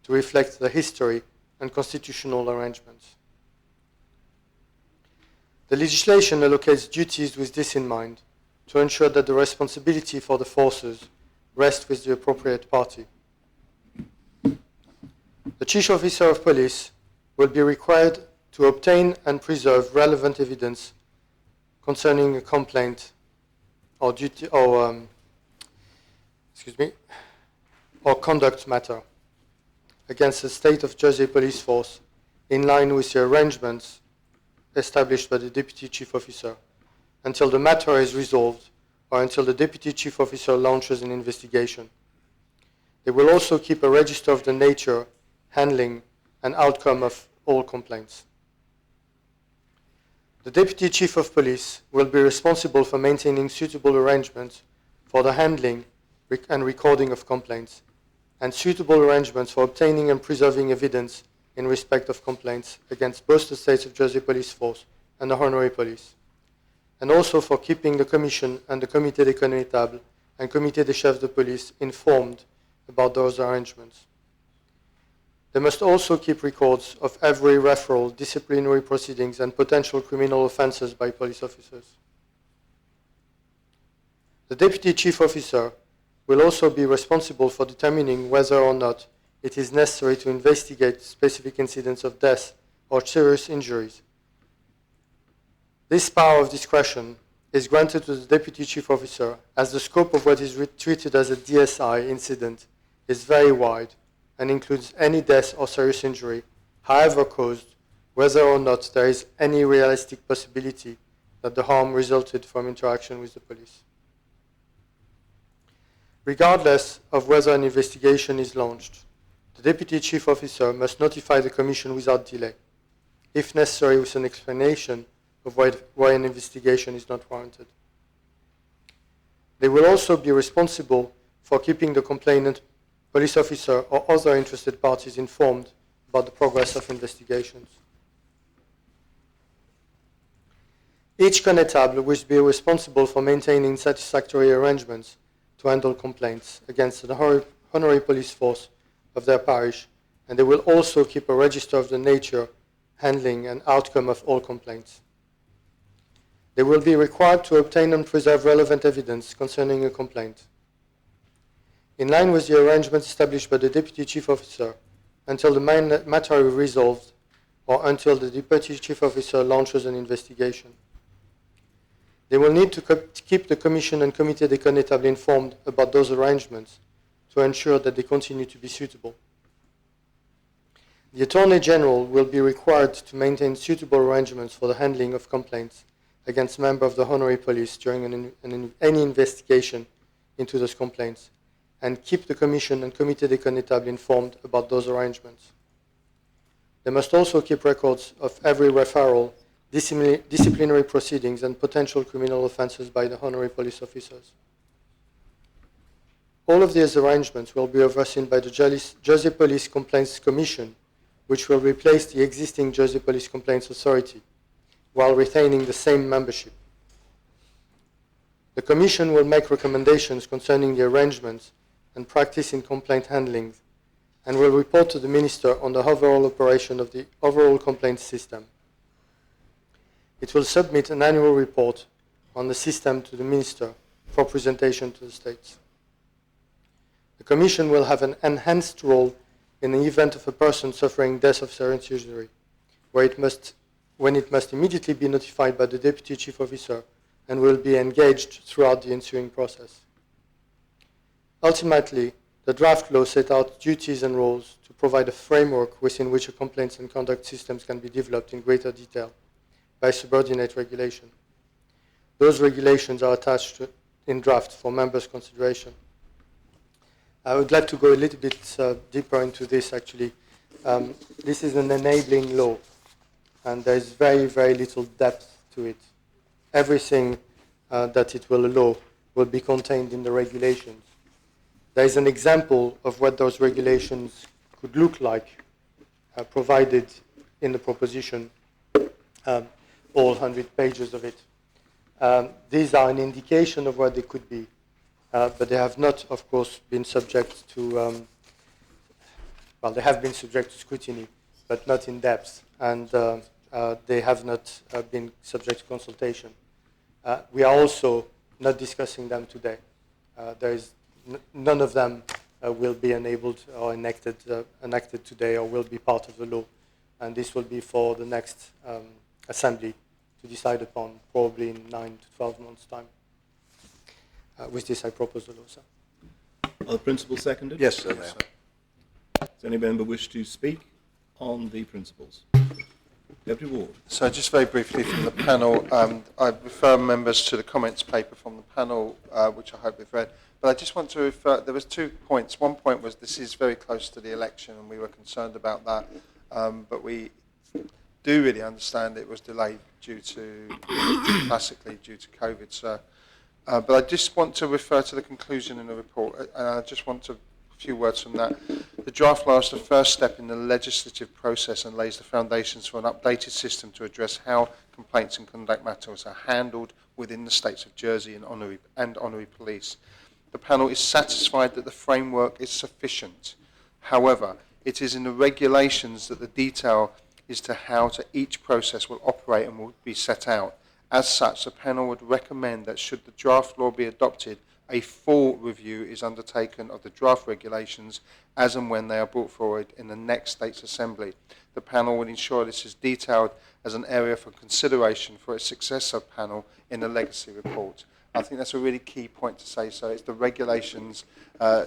to reflect the history and constitutional arrangements. The legislation allocates duties with this in mind to ensure that the responsibility for the forces rests with the appropriate party. The Chief Officer of Police will be required to obtain and preserve relevant evidence concerning a complaint or duty or conduct matter against the State of Jersey Police Force in line with the arrangements established by the Deputy Chief Officer until the matter is resolved or until the Deputy Chief Officer launches an investigation. They will also keep a register of the nature, handling, and outcome of all complaints. The Deputy Chief of Police will be responsible for maintaining suitable arrangements for the handling and recording of complaints, and suitable arrangements for obtaining and preserving evidence in respect of complaints against both the States of Jersey Police Force and the Honorary Police, and also for keeping the Commission and the Comité des Connétables and Comité des Chefs de Police informed about those arrangements. They must also keep records of every referral, disciplinary proceedings, and potential criminal offences by police officers. The Deputy Chief Officer will also be responsible for determining whether or not it is necessary to investigate specific incidents of death or serious injuries. This power of discretion is granted to the Deputy Chief Officer as the scope of what is treated as a DSI incident is very wide and includes any death or serious injury, however caused, whether or not there is any realistic possibility that the harm resulted from interaction with the police. Regardless of whether an investigation is launched, the Deputy Chief Officer must notify the Commission without delay, if necessary with an explanation of why an investigation is not warranted. They will also be responsible for keeping the complainant, police officer, or other interested parties informed about the progress of investigations. Each Connétable will be responsible for maintaining satisfactory arrangements to handle complaints against the Honorary Police Force of their parish, and they will also keep a register of the nature, handling, and outcome of all complaints. They will be required to obtain and preserve relevant evidence concerning a complaint. In line with the arrangements established by the Deputy Chief Officer, until the matter is resolved or until the Deputy Chief Officer launches an investigation. They will need to keep the Commission and Comité des Connétables informed about those arrangements to ensure that they continue to be suitable. The Attorney General will be required to maintain suitable arrangements for the handling of complaints against members of the Honorary Police during any investigation into those complaints, and keep the Commission and Comité des Connétables informed about those arrangements. They must also keep records of every referral, disciplinary proceedings, and potential criminal offences by the Honorary Police officers. All of these arrangements will be overseen by the Jersey Police Complaints Commission, which will replace the existing Jersey Police Complaints Authority, while retaining the same membership. The Commission will make recommendations concerning the arrangements and practice in complaint handling, and will report to the Minister on the overall operation of the overall complaint system. It will submit an annual report on the system to the Minister for presentation to the States. The Commission will have an enhanced role in the event of a person suffering death of serious injury, when it must immediately be notified by the Deputy Chief Officer and will be engaged throughout the ensuing process. Ultimately, The draft law set out duties and roles to provide a framework within which a complaints and conduct systems can be developed in greater detail by subordinate regulation. Those regulations are attached in draft for members' consideration. I would like to go a little bit deeper into this, actually. This is an enabling law, and there is very, very little depth to it. Everything that it will allow will be contained in the regulations. There is an example of what those regulations could look like, provided in the proposition, all 100 pages of it. These are an indication of what they could be, but they have not, of course, been subject to, well, they have been subject to scrutiny, but not in depth, and they have not been subject to consultation. We are also not discussing them today. There is none of them will be enabled or enacted today or will be part of the law, and this will be for the next assembly to decide upon, probably in 9 to 12 months' time. With this, I propose the law, sir. Are the principles seconded? Yes, sir. Does any member wish to speak on the principles? Deputy Ward. So just very briefly from the panel, I refer members to the comments paper from the panel, which I hope they've read. But I just want to refer, there was 2 points. One point was this is very close to the election, and we were concerned about that. But we do really understand it was delayed classically due to COVID, sir. But I just want to refer to the conclusion in the report, and I just want a few words from that. The draft law is the first step in the legislative process and lays the foundations for an updated system to address how complaints and conduct matters are handled within the states of Jersey and Honorary Police. The panel is satisfied that the framework is sufficient. However, it is in the regulations that the detail as to how each process will operate and will be set out. As such, the panel would recommend that should the draft law be adopted, a full review is undertaken of the draft regulations as and when they are brought forward in the next States Assembly. The panel will ensure this is detailed as an area for consideration for a successor panel in the legacy report. I think that's a really key point to say. So it's the regulations,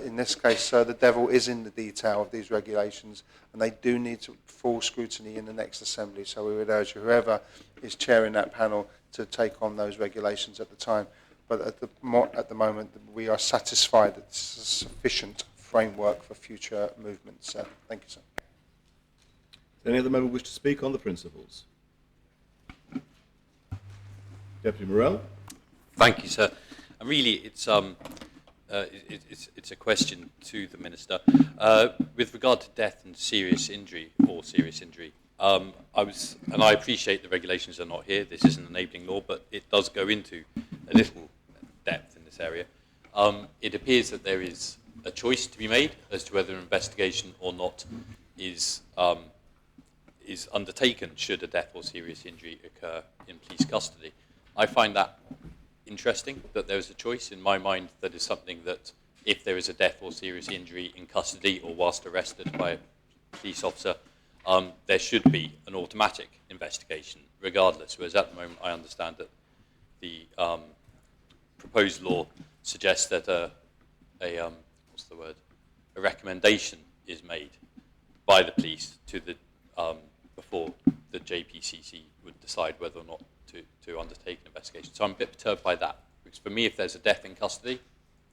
in this case, sir, the devil is in the detail of these regulations, and they do need full scrutiny in the next Assembly. So we would urge whoever is chairing that panel to take on those regulations at the time. But at the moment, we are satisfied that this is a sufficient framework for future movements. Thank you, sir. Does any other member wish to speak on the principles? Deputy Morell. Thank you, sir. And really, it's a question to the Minister. With regard to death and serious injury, I appreciate the regulations are not here. This is an enabling law, but it does go into a little depth in this area. It appears that there is a choice to be made as to whether an investigation or not is undertaken should a death or serious injury occur in police custody. I find that interesting that there is a choice. In my mind, that is something that if there is a death or serious injury in custody or whilst arrested by a police officer, there should be an automatic investigation regardless, whereas at the moment I understand that the proposed law suggests that a recommendation is made by the police to the before the JPCC would decide whether or not to undertake an investigation. So I'm a bit perturbed by that, because for me, if there's a death in custody,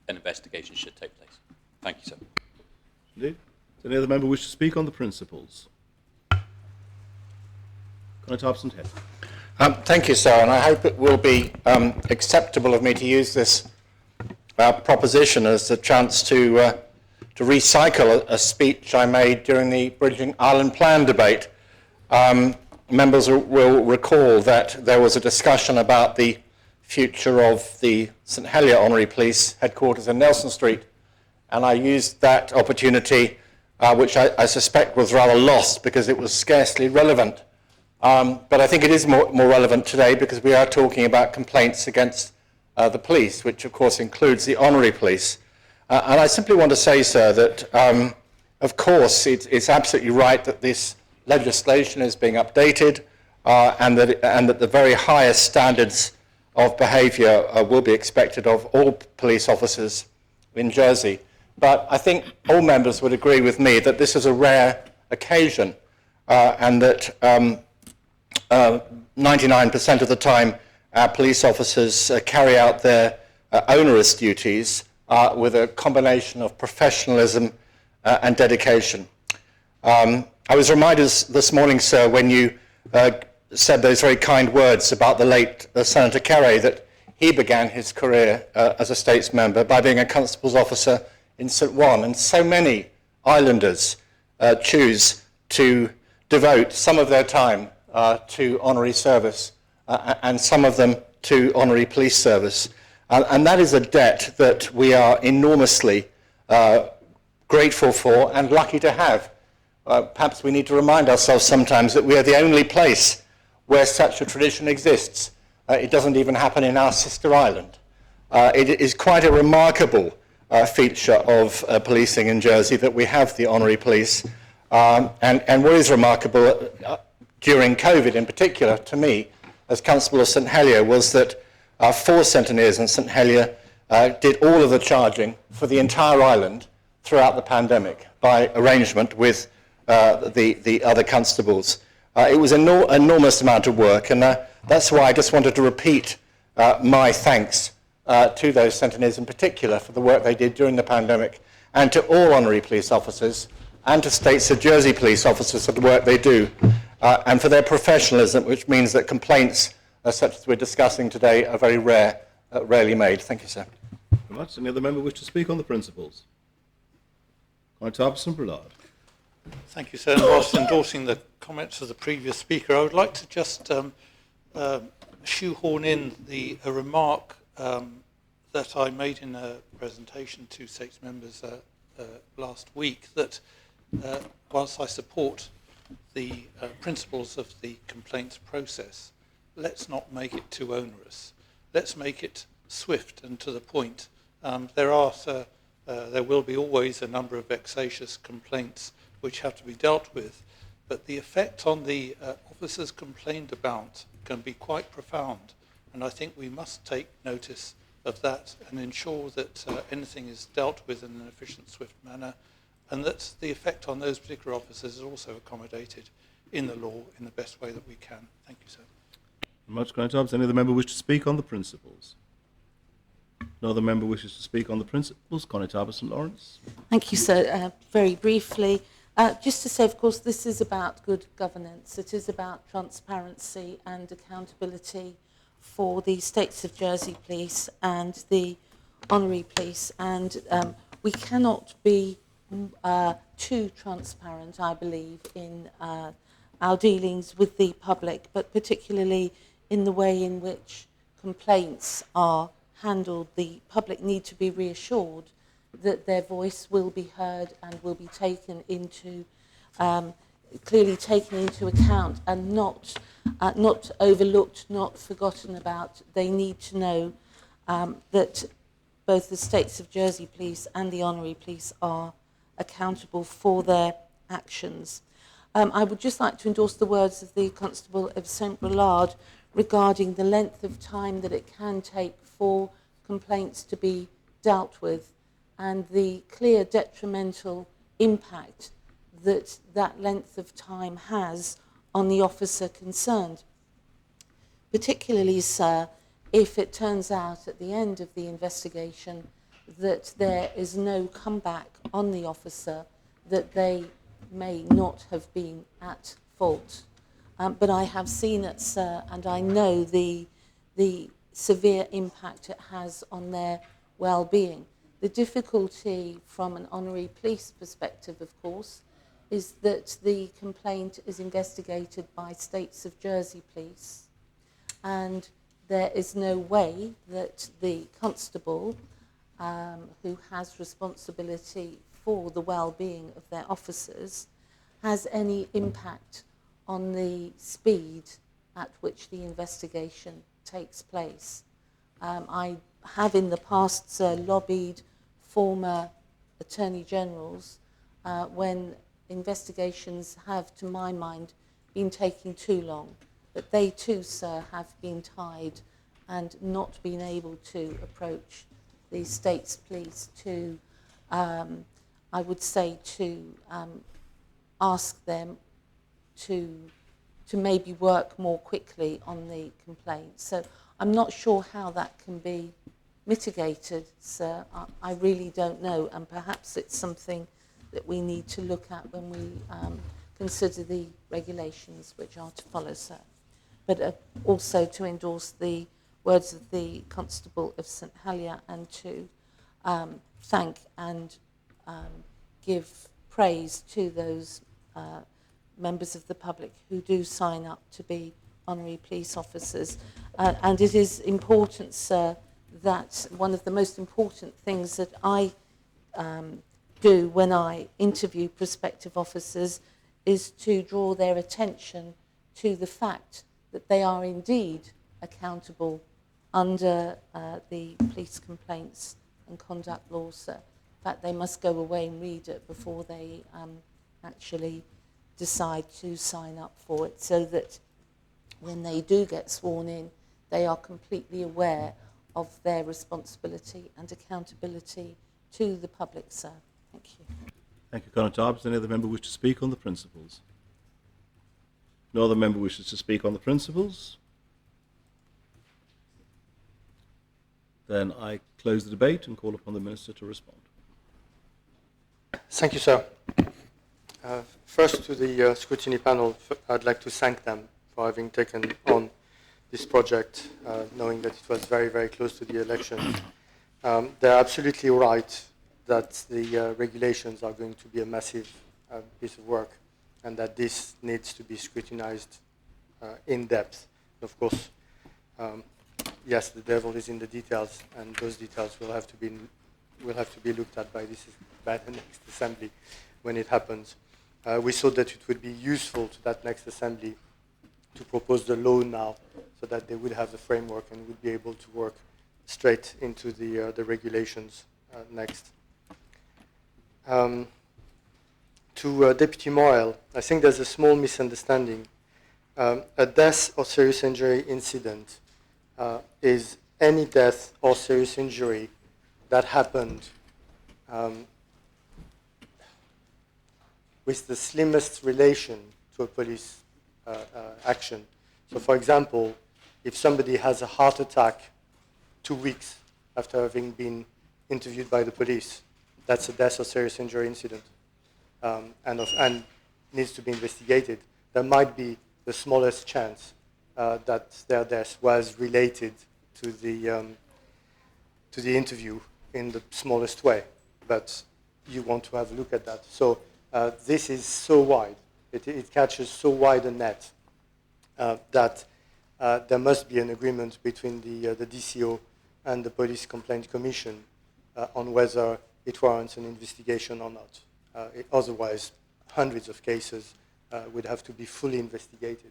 an investigation should take place. Thank you, sir. Indeed. Does any other member wish to speak on the principles? Conor St. Thank you, sir, and I hope it will be acceptable of me to use this proposition as a chance to recycle a speech I made during the Bridging Ireland Plan debate. Members will recall that there was a discussion about the future of the St Helier Honorary Police headquarters in Nelson Street, and I used that opportunity, which I suspect was rather lost because it was scarcely relevant. But I think it is more relevant today because we are talking about complaints against the police, which of course includes the Honorary Police. And I simply want to say, sir, that of course it's absolutely right that this legislation is being updated and that the very highest standards of behaviour will be expected of all police officers in Jersey. but I think all members would agree with me that this is a rare occasion and that 99% of the time our police officers carry out their onerous duties with a combination of professionalism and dedication. I was reminded this morning, sir, when you said those very kind words about the late Senator Carey, that he began his career as a States member by being a constable's officer in St. Juan, and so many islanders choose to devote some of their time to honorary service and some of them to honorary police service. And that is a debt that we are enormously grateful for and lucky to have. Perhaps we need to remind ourselves sometimes that we are the only place where such a tradition exists. It doesn't even happen in our sister island. It is quite a remarkable feature of policing in Jersey that we have the honorary police. And what is remarkable during COVID in particular to me as Constable of St Helier was that 4 centeneers in St Helier did all of the charging for the entire island throughout the pandemic by arrangement with the other constables. It was an enormous amount of work, and that's why I just wanted to repeat my thanks to those centeneers in particular for the work they did during the pandemic, and to all honorary police officers and to States of Jersey police officers for the work they do, and for their professionalism, which means that complaints such as we're discussing today are very rarely made. Thank you, sir. Very much. Any other member wish to speak on the principles? Constable Brillard. Thank you, sir. And whilst endorsing the comments of the previous speaker, I would like to just shoehorn in a remark that I made in a presentation to States members last week, that whilst I support the principles of the complaints process, let's not make it too onerous. Let's make it swift and to the point. There will be always a number of vexatious complaints which have to be dealt with, but the effect on the officers complained about can be quite profound, and I think we must take notice of that and ensure that anything is dealt with in an efficient, swift manner, and that the effect on those particular officers is also accommodated in the law in the best way that we can. Thank you, sir. Much Constable. Any other member wish to speak on the principles? No other member wishes to speak on the principles. Constable St Lawrence. Thank you, sir. Very briefly, just to say, of course, this is about good governance. It is about transparency and accountability for the States of Jersey Police and the honorary police. And we cannot be too transparent, I believe, in our dealings with the public, but particularly in the way in which complaints are handled. The public need to be reassured that their voice will be heard and will be taken into, clearly taken into account and not overlooked, not forgotten about. They need to know that both the States of Jersey Police and the honorary police are accountable for their actions. I would just like to endorse the words of the Constable of St Brillard regarding the length of time that it can take for complaints to be dealt with and the clear detrimental impact that that length of time has on the officer concerned. Particularly, sir, if it turns out at the end of the investigation that there is no comeback on the officer, that they may not have been at fault. But I have seen it, sir, and I know the severe impact it has on their well-being. The difficulty from an honorary police perspective, of course, is that the complaint is investigated by States of Jersey Police, and there is no way that the constable who has responsibility for the well-being of their officers has any impact on the speed at which the investigation takes place. I have in the past, sir, lobbied former Attorney Generals when investigations have, to my mind, been taking too long. But they too, sir, have been tied and not been able to approach the State's police to I would say to ask them to maybe work more quickly on the complaint. So I'm not sure how that can be mitigated, sir. I really don't know, and perhaps it's something that we need to look at when we consider the regulations which are to follow, sir. But also to endorse the words of the Constable of St Helier and to thank and give praise to those members of the public who do sign up to be honorary police officers. And it is important, sir, that one of the most important things that I do when I interview prospective officers is to draw their attention to the fact that they are indeed accountable under the Police Complaints and Conduct Law, sir. In fact, they must go away and read it before they actually decide to sign up for it, so that when they do get sworn in, they are completely aware of their responsibility and accountability to the public, sir. Thank you. Thank you, Constable. Does any other member wish to speak on the principles? No other member wishes to speak on the principles? Then I close the debate and call upon the Minister to respond. Thank you, sir. First, to the scrutiny panel, I'd like to thank them for having taken on this project, knowing that it was very, very close to the election. They're absolutely right that the regulations are going to be a massive piece of work, and that this needs to be scrutinized in depth. Of course, yes, the devil is in the details, and those details will have to be looked at by the next assembly when it happens. We thought that it would be useful to that next assembly to propose the law now, so that they would have the framework and would be able to work straight into the regulations next. To Deputy Morel, I think there's a small misunderstanding. A death or serious injury incident is any death or serious injury that happened with the slimmest relation to a police action. So, for example, if somebody has a heart attack 2 weeks after having been interviewed by the police, that's a death or serious injury incident, and needs to be investigated. There might be the smallest chance that their death was related to the interview in the smallest way, but you want to have a look at that. So this is so wide, it catches so wide a net that there must be an agreement between the DCO and the Police Complaint Commission on whether it warrants an investigation or not. Otherwise, hundreds of cases would have to be fully investigated.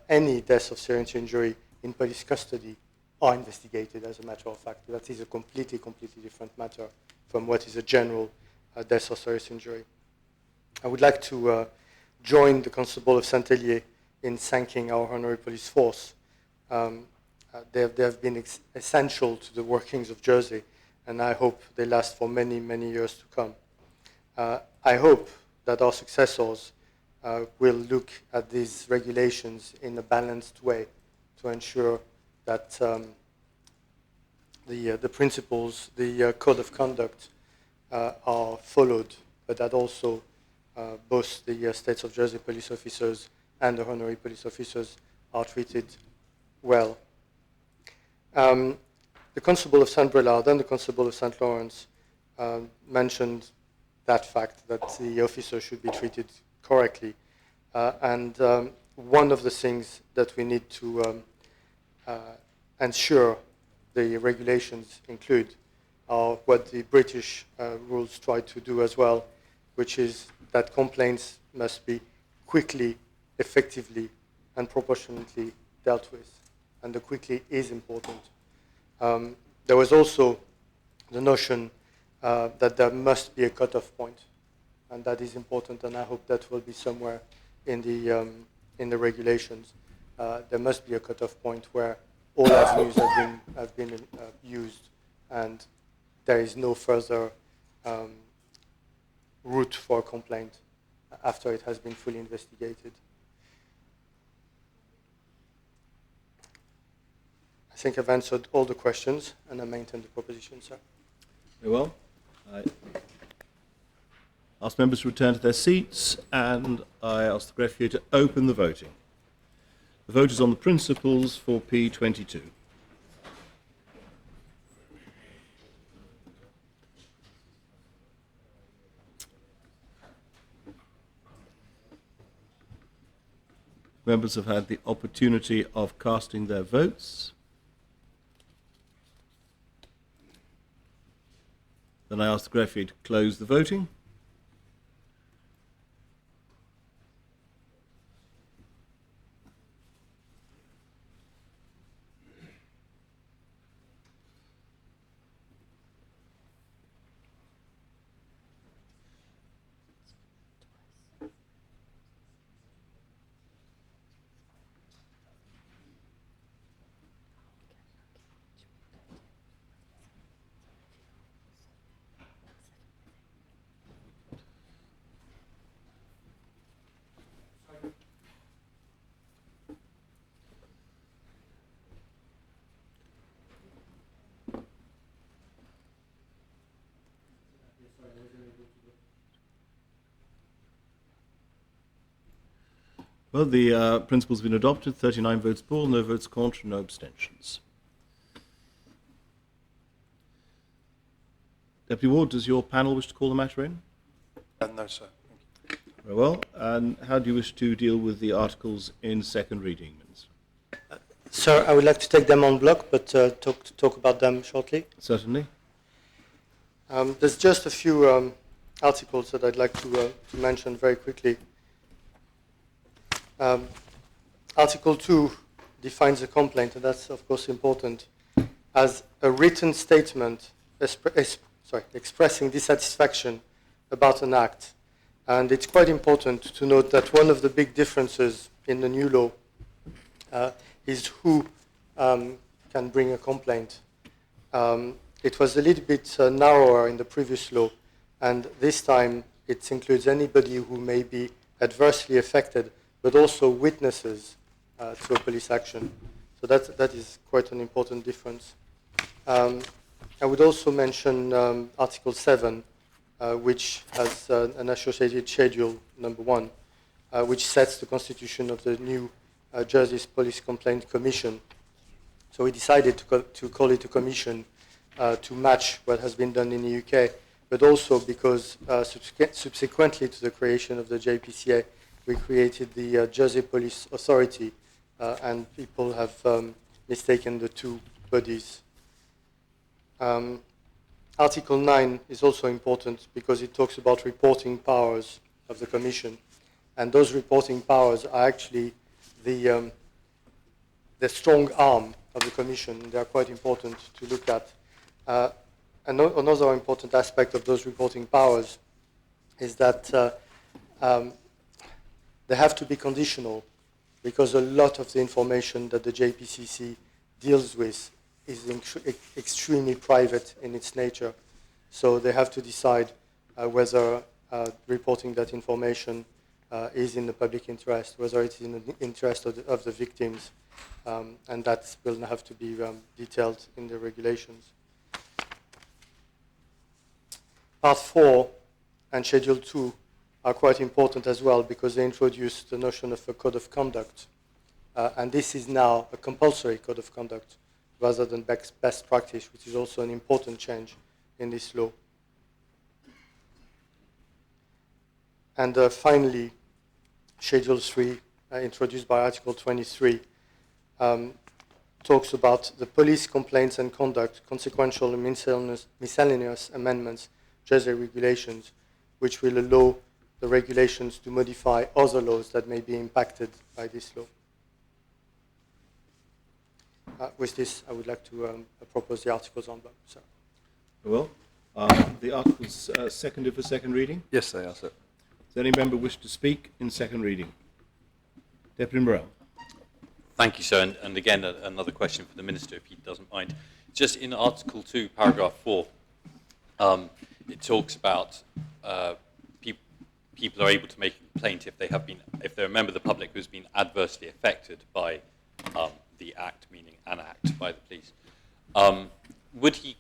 Any death of serious injury in police custody are investigated, as a matter of fact. That is a completely different matter from what is a general death or serious injury. I would like to join the Constable of St Helier in thanking our honorary police force. They have been essential to the workings of Jersey, and I hope they last for many, many years to come. I hope that our successors will look at these regulations in a balanced way to ensure that the principles, the code of conduct are followed, but that also both the States of Jersey police officers and the honorary police officers are treated well. The Constable of St Brelard and the Constable of St Lawrence mentioned that fact, that the officer should be treated correctly. And one of the things that we need to ensure the regulations include are what the British rules try to do as well, which is that complaints must be quickly, effectively, and proportionately dealt with. And the quickly is important. There was also the notion that there must be a cut-off point, and that is important, and I hope that will be somewhere in the regulations. There must be a cut-off point where all avenues have been used, and there is no further route for a complaint after it has been fully investigated. I think I've answered all the questions, and I maintain the proposition, sir. Very well. I ask members to return to their seats, and I ask the greffier to open the voting. The vote is on the principles for P22. Members have had the opportunity of casting their votes. Then I ask the greffier to close the voting. Well, the principle's been adopted. 39 votes for, no votes contra, no abstentions. Deputy Ward, does your panel wish to call the matter in? No, sir. Very well. And how do you wish to deal with the articles in second reading, Minister? Sir, I would like to take them en bloc, but talk about them shortly. Certainly. There's just a few articles that I'd like to mention very quickly. Article 2 defines a complaint, and that's of course important, as a written statement expressing dissatisfaction about an act. And it's quite important to note that one of the big differences in the new law is who can bring a complaint. It was a little bit narrower in the previous law, and this time it includes anybody who may be adversely affected, but also witnesses to a police action. So that is quite an important difference. I would also mention Article 7, which has an associated schedule, number 1, which sets the constitution of the new Jersey Police Complaint Commission. So we decided to call it a commission to match what has been done in the UK, but also because subsequently to the creation of the JPCA, we created the Jersey Police Authority, and people have mistaken the two bodies. Article 9 is also important because it talks about reporting powers of the Commission, and those reporting powers are actually the strong arm of the Commission. They are quite important to look at. Another important aspect of those reporting powers is that they have to be conditional, because a lot of the information that the JPCC deals with is extremely private in its nature. So they have to decide whether reporting that information is in the public interest, whether it is in the interest of the victims, and that will have to be detailed in the regulations. Part 4 and Schedule 2 are quite important as well, because they introduce the notion of a code of conduct. And this is now a compulsory code of conduct rather than best practice, which is also an important change in this law. And finally, Schedule 3, introduced by Article 23, talks about the police complaints and conduct, consequential and miscellaneous amendments, Jersey regulations, which will allow the regulations to modify other laws that may be impacted by this law. With this, I would like to propose the articles en bloc. So. Well, the articles seconded for second reading? Yes, they are, sir. Does any member wish to speak in second reading? Deputy Morel. Thank you, sir. And again, another question for the Minister, if he doesn't mind. Just in Article 2, paragraph 4, it talks about people are able to make a complaint if they're a member of the public who's been adversely affected by the act, meaning an act by the police. Would he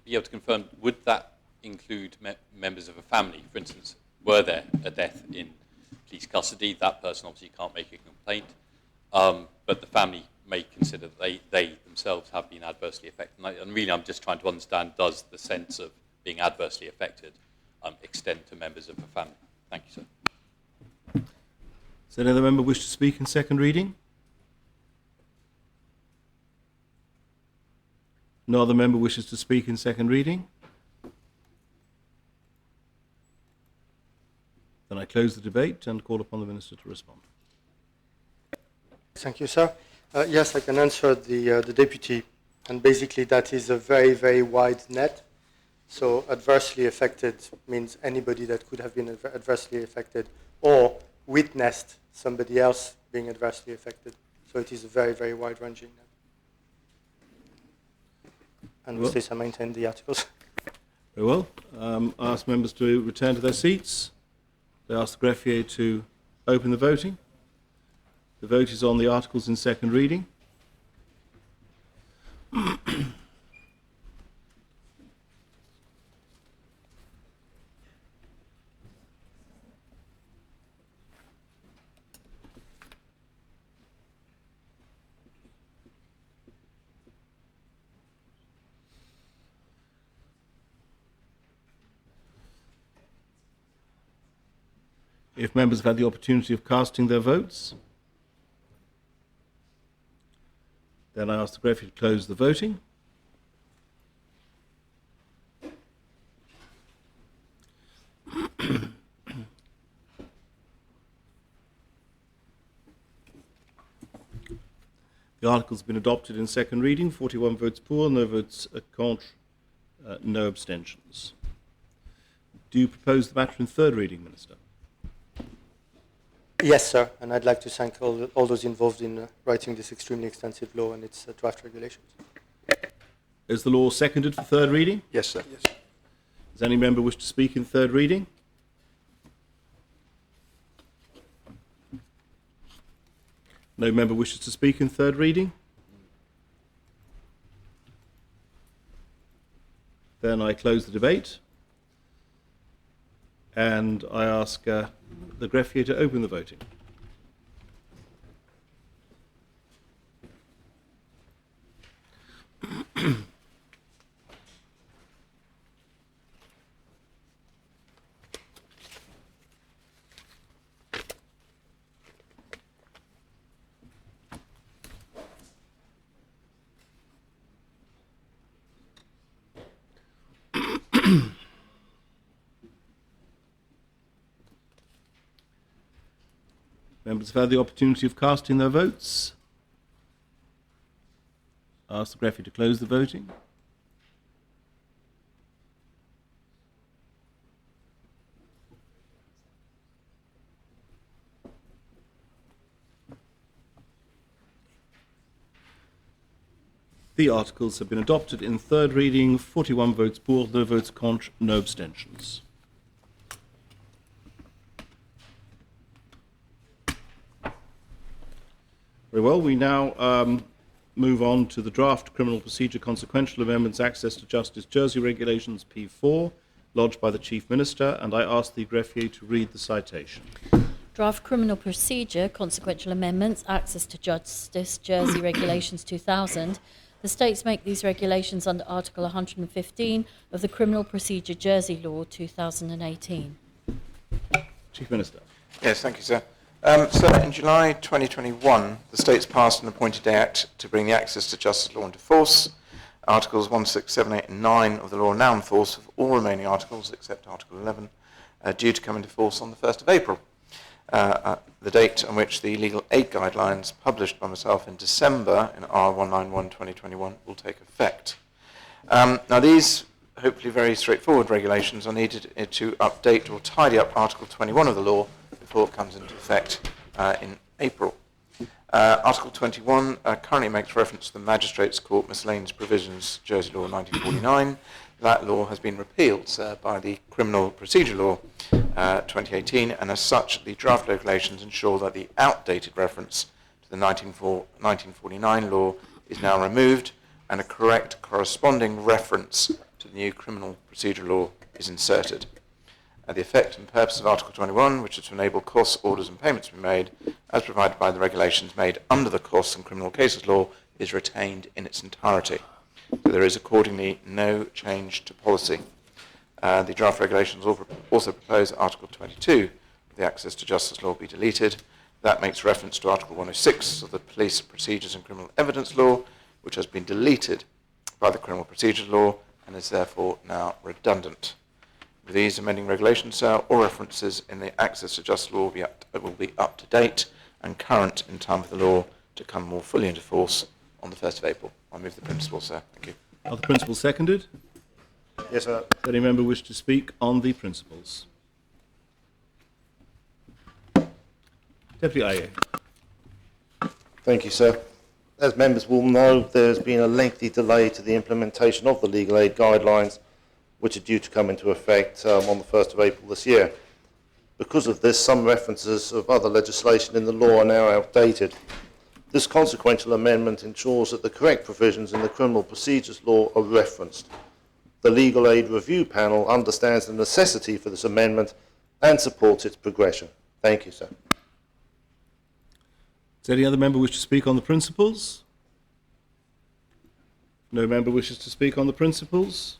be able to confirm, would that include members of a family? For instance, were there a death in police custody, that person obviously can't make a complaint, but the family may consider that they themselves have been adversely affected. And really, I'm just trying to understand, does the sense of being adversely affected extend to members of a family? Thank you, sir. Does any other member wish to speak in second reading? No other member wishes to speak in second reading? Then I close the debate and call upon the Minister to respond. Thank you, sir. Yes, I can answer the Deputy, and basically that is a very, very wide net. So adversely affected means anybody that could have been adversely affected or witnessed somebody else being adversely affected. So it is a very, very wide-ranging net. And with this, I maintain the articles. Very well. I ask members to return to their seats. They ask the greffier to open the voting. The vote is on the articles in second reading. If members have had the opportunity of casting their votes, then I ask the greffier to close the voting. The article has been adopted in second reading, 41 votes pour, no votes contre, no abstentions. Do you propose the matter in third reading, Minister? Yes, sir, and I'd like to thank all those involved in writing this extremely extensive law and its draft regulations. Is the law seconded for third reading? Yes, sir. Yes. Does any member wish to speak in third reading? No member wishes to speak in third reading? Then I close the debate. And I ask the greffier to open the voting. Members have had the opportunity of casting their votes. I ask the greffier to close the voting. The articles have been adopted in third reading, 41 votes pour, no votes contre, no abstentions. Very well, we now move on to the draft criminal procedure consequential amendments access to justice Jersey regulations P4 lodged by the Chief Minister, and I ask the greffier to read the citation. Draft criminal procedure consequential amendments access to justice Jersey regulations 2000. The states make these regulations under Article 115 of the Criminal Procedure Jersey Law 2018. Chief Minister. Yes, thank you, sir. So in July 2021, the states passed an appointed act to bring the access to justice law into force. Articles 1, 6, 7, 8 and 9 of the law are now in force of all remaining articles except Article 11, due to come into force on the 1st of April, the date on which the legal aid guidelines published by myself in December in R191/2021 will take effect. Now these hopefully very straightforward regulations are needed to update or tidy up Article 21 of the law before it comes into effect in April. Article 21 currently makes reference to the Magistrates' Court Miscellaneous Provisions, Jersey Law 1949. That law has been repealed by the Criminal Procedure Law 2018, and as such, the draft regulations ensure that the outdated reference to the 1949 law is now removed, and a correct corresponding reference to the new Criminal Procedure Law is inserted. The effect and purpose of Article 21, which is to enable costs, orders and payments to be made, as provided by the regulations made under the Costs and Criminal Cases Law, is retained in its entirety. So there is accordingly no change to policy. The draft regulations also propose Article 22, the Access to Justice Law, be deleted. That makes reference to Article 106 of the Police Procedures and Criminal Evidence Law, which has been deleted by the Criminal Procedure Law and is therefore now redundant. With these amending regulations, all references in the Access to Justice Law will be up to date and current in time for the law to come more fully into force on the 1st of April. I move the principles, sir. Thank you. Are the principles seconded? Yes, sir. Does any member wish to speak on the principles? Deputy Aye. Thank you, sir. As members will know, there has been a lengthy delay to the implementation of the legal aid guidelines, which are due to come into effect on the 1st of April this year. Because of this, some references of other legislation in the law are now outdated. This consequential amendment ensures that the correct provisions in the Criminal Procedures Law are referenced. The Legal Aid Review Panel understands the necessity for this amendment and supports its progression. Thank you, sir. Does any other member wish to speak on the principles? No member wishes to speak on the principles.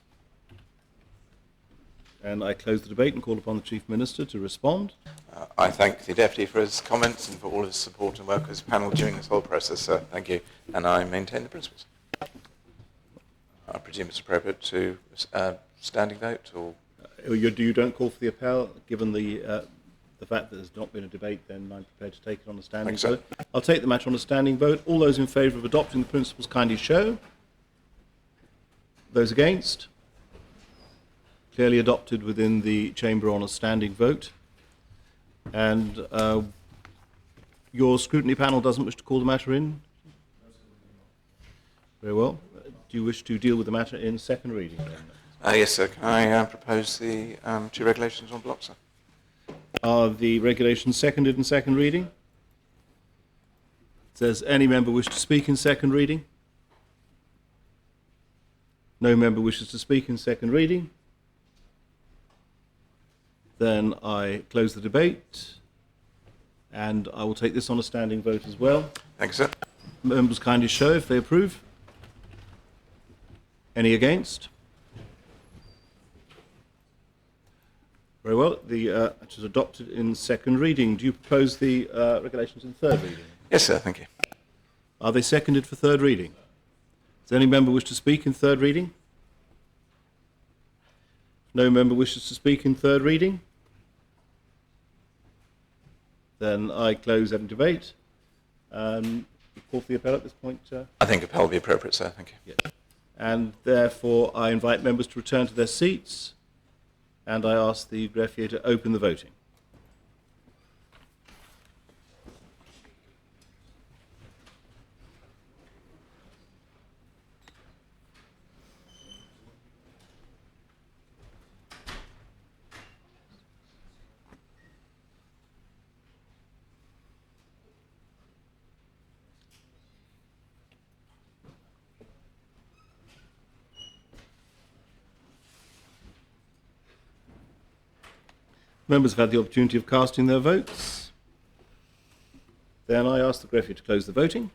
And I close the debate and call upon the Chief Minister to respond. I thank the Deputy for his comments and for all his support and work with his panel during this whole process, sir. Thank you. And I maintain the principles. I presume it's appropriate to standing vote, or You don't call for the appel, given the fact that there's not been a debate, then I'm prepared to take it on a standing Thanks, vote. I'll take the matter on a standing vote. All those in favour of adopting the principles kindly show. Those against? Clearly adopted within the chamber on a standing vote. And your scrutiny panel doesn't wish to call the matter in? Very well. Do you wish to deal with the matter in second reading then? yes, sir. Can I propose the two regulations on block, sir? Are the regulations seconded in second reading? Does any member wish to speak in second reading? No member wishes to speak in second reading. Then I close the debate, and I will take this on a standing vote as well. Thank you, sir. Members kindly show if they approve. Any against? Very well. It is adopted in second reading. Do you propose the regulations in third reading? Yes, sir. Thank you. Are they seconded for third reading? Does any member wish to speak in third reading? No member wishes to speak in third reading? Then I close any debate. Call for the appel at this point. I think appel will be appropriate, sir. Thank you. Yes. And therefore, I invite members to return to their seats, and I ask the greffier to open the voting. Members have had the opportunity of casting their votes. Then I ask the greffier to close the voting.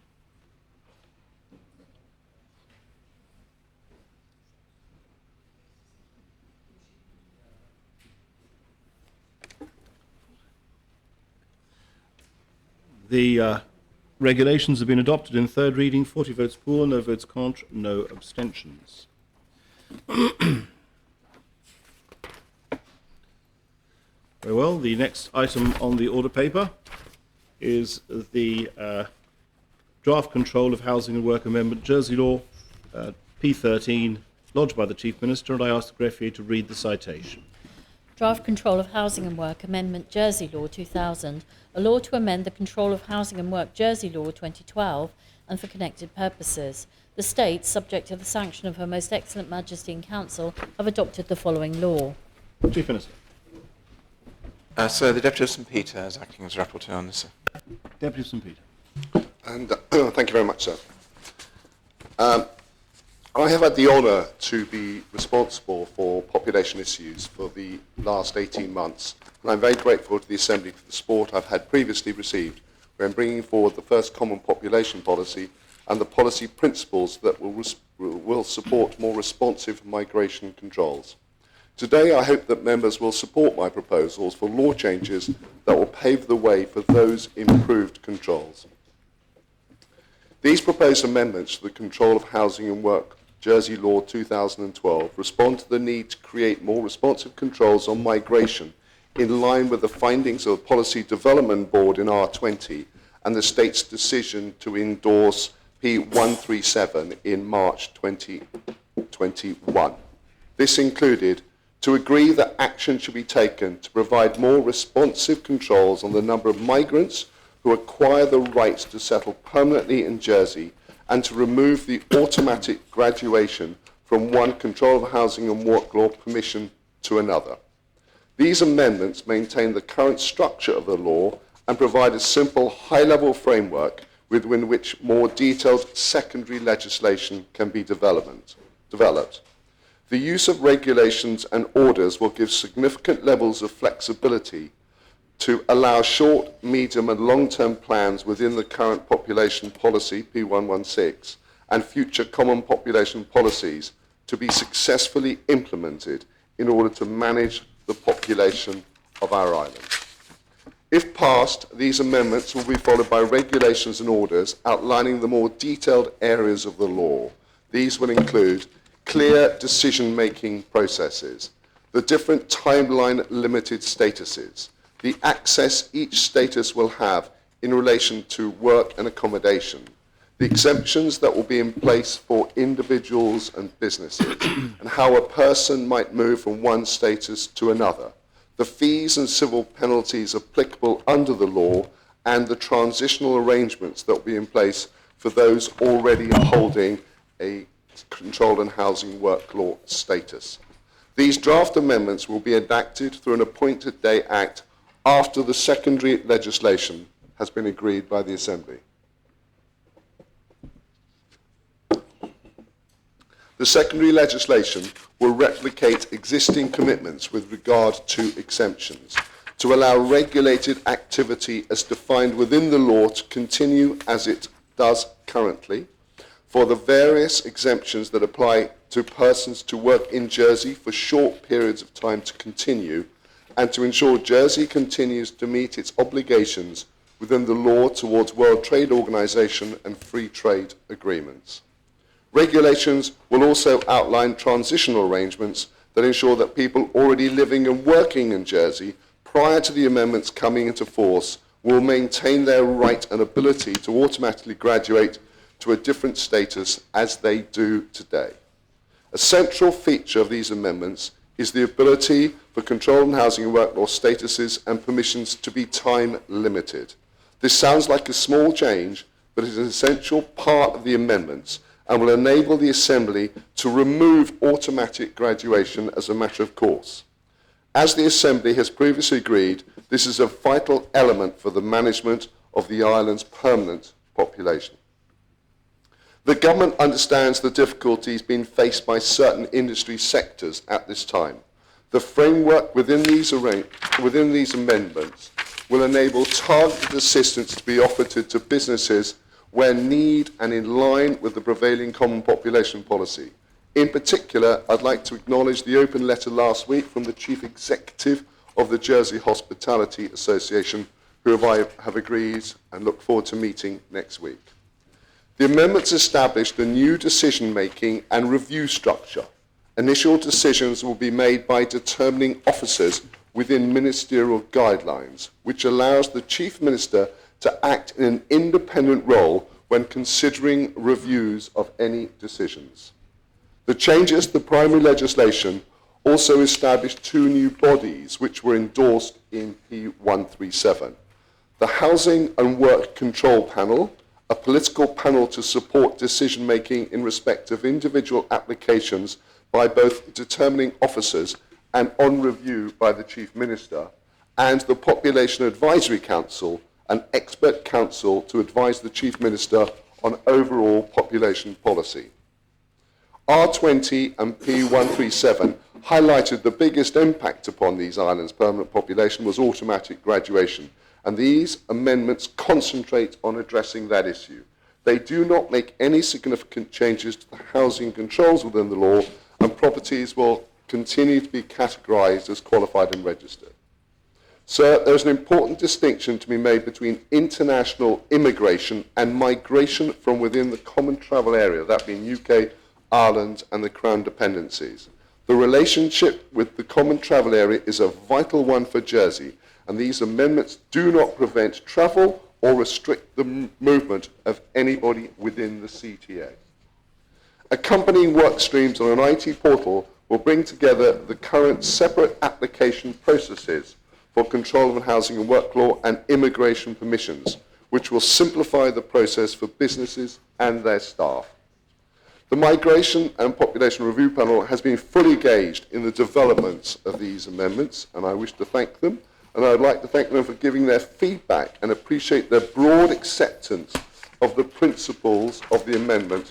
The regulations have been adopted in third reading. 40 votes for, no votes contra, no abstentions. Very well. The next item on the order paper is the draft control of housing and work amendment, Jersey Law, P13, lodged by the Chief Minister, and I ask the greffier to read the citation. Draft Control of Housing and Work Amendment Jersey Law 2000, a law to amend the Control of Housing and Work Jersey Law 2012 and for connected purposes. The states, subject to the sanction of Her Most Excellent Majesty in Council, have adopted the following law. Chief Minister. Sir, the Deputy of St Peter is acting as rapporteur on this. Deputy of St Peter. And thank you very much, sir. I have had the honour to be responsible for population issues for the last 18 months, and I'm very grateful to the Assembly for the support I've had previously received when bringing forward the first common population policy and the policy principles that will support more responsive migration controls. Today, I hope that members will support my proposals for law changes that will pave the way for those improved controls. These proposed amendments to the Control of Housing and Work Jersey Law 2012 respond to the need to create more responsive controls on migration in line with the findings of the Policy Development Board in R20 and the state's decision to endorse P137 in March 2021. This included to agree that action should be taken to provide more responsive controls on the number of migrants who acquire the rights to settle permanently in Jersey and to remove the automatic graduation from one Control of Housing and Work Law permission to another. These amendments maintain the current structure of the law and provide a simple, high-level framework within which more detailed secondary legislation can be developed. The use of regulations and orders will give significant levels of flexibility to allow short, medium and long-term plans within the current population policy, P116, and future common population policies to be successfully implemented in order to manage the population of our island. If passed, these amendments will be followed by regulations and orders outlining the more detailed areas of the law. These will include clear decision-making processes, the different timeline-limited statuses, the access each status will have in relation to work and accommodation, the exemptions that will be in place for individuals and businesses, and how a person might move from one status to another, the fees and civil penalties applicable under the law, and the transitional arrangements that will be in place for those already holding a Control and Housing Work Law status. These draft amendments will be enacted through an appointed day act after the secondary legislation has been agreed by the Assembly. The secondary legislation will replicate existing commitments with regard to exemptions to allow regulated activity as defined within the law to continue as it does currently for the various exemptions that apply to persons to work in Jersey for short periods of time to continue, and to ensure Jersey continues to meet its obligations within the law towards World Trade Organization and free trade agreements. Regulations will also outline transitional arrangements that ensure that people already living and working in Jersey prior to the amendments coming into force will maintain their right and ability to automatically graduate to a different status as they do today. A central feature of these amendments is the ability for Control and Housing and Work Law statuses and permissions to be time limited. This sounds like a small change, but it is an essential part of the amendments and will enable the Assembly to remove automatic graduation as a matter of course. As the Assembly has previously agreed, this is a vital element for the management of the island's permanent population. The government understands the difficulties being faced by certain industry sectors at this time. The framework within these amendments will enable targeted assistance to be offered to businesses where need and in line with the prevailing common population policy. In particular, I'd like to acknowledge the open letter last week from the Chief Executive of the Jersey Hospitality Association, who I have agreed and look forward to meeting next week. The amendments established a new decision-making and review structure. Initial decisions will be made by determining officers within ministerial guidelines, which allows the Chief Minister to act in an independent role when considering reviews of any decisions. The changes to primary legislation also established 2 new bodies which were endorsed in P137. The Housing and Work Control Panel, a political panel to support decision-making in respect of individual applications by both determining officers and on review by the Chief Minister, and the Population Advisory Council, an expert council to advise the Chief Minister on overall population policy. R20 and P137 highlighted the biggest impact upon these islands' permanent population was automatic graduation, and these amendments concentrate on addressing that issue. They do not make any significant changes to the housing controls within the law, and properties will continue to be categorised as qualified and registered. Sir, there is an important distinction to be made between international immigration and migration from within the common travel area, that being UK, Ireland and the Crown dependencies. The relationship with the common travel area is a vital one for Jersey, and these amendments do not prevent travel or restrict the movement of anybody within the CTA. Accompanying work streams on an IT portal will bring together the current separate application processes for control of housing and work law and immigration permissions, which will simplify the process for businesses and their staff. The Migration and Population Review Panel has been fully engaged in the developments of these amendments, and I wish to thank them. And I would like to thank them for giving their feedback and appreciate their broad acceptance of the principles of the amendment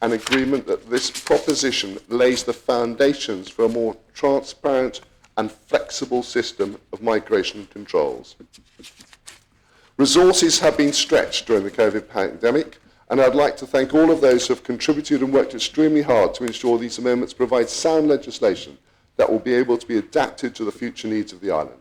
and agreement that this proposition lays the foundations for a more transparent and flexible system of migration controls. Resources have been stretched during the COVID pandemic, and I'd like to thank all of those who have contributed and worked extremely hard to ensure these amendments provide sound legislation that will be able to be adapted to the future needs of the island.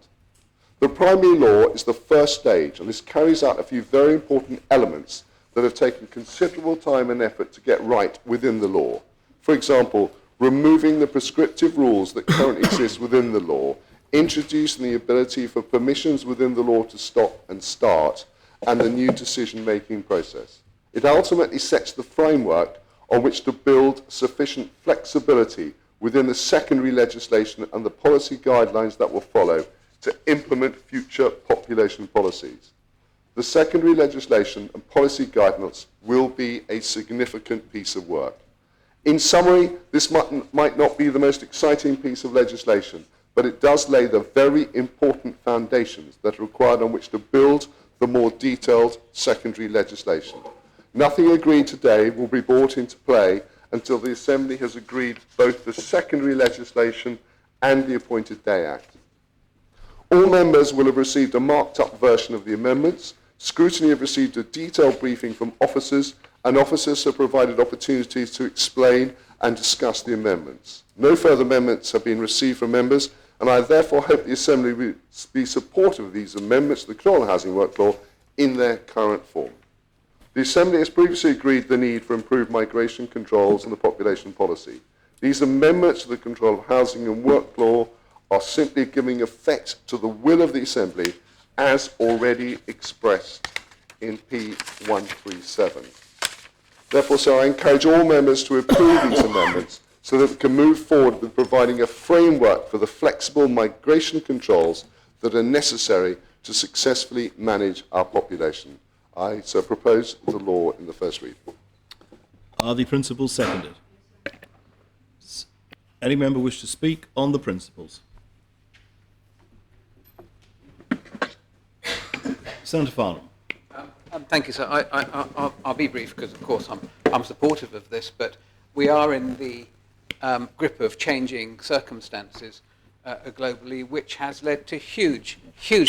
The primary law is the first stage, and this carries out a few very important elements that have taken considerable time and effort to get right within the law. For example, removing the prescriptive rules that currently exist within the law, introducing the ability for permissions within the law to stop and start, and the new decision-making process. It ultimately sets the framework on which to build sufficient flexibility within the secondary legislation and the policy guidelines that will follow to implement future population policies. The secondary legislation and policy guidance will be a significant piece of work. In summary, this might not be the most exciting piece of legislation, but it does lay the very important foundations that are required on which to build the more detailed secondary legislation. Nothing agreed today will be brought into play until the Assembly has agreed both the secondary legislation and the Appointed Day Act. All members will have received a marked-up version of the amendments. Scrutiny have received a detailed briefing from officers, and officers have provided opportunities to explain and discuss the amendments. No further amendments have been received from members, and I therefore hope the Assembly will be supportive of these amendments to the Control of Housing Work Law in their current form. The Assembly has previously agreed the need for improved migration controls and the population policy. These amendments to the Control of Housing and Work Law are simply giving effect to the will of the Assembly as already expressed in P137. Therefore, sir, I encourage all members to approve these amendments so that we can move forward with providing a framework for the flexible migration controls that are necessary to successfully manage our population. I so propose the law in the first reading. Are the principles seconded? Any member wish to speak on the principles? Senator Farnham. Thank you, sir. I'll be brief because, of course, I'm supportive of this, but we are in the grip of changing circumstances globally, which has led to huge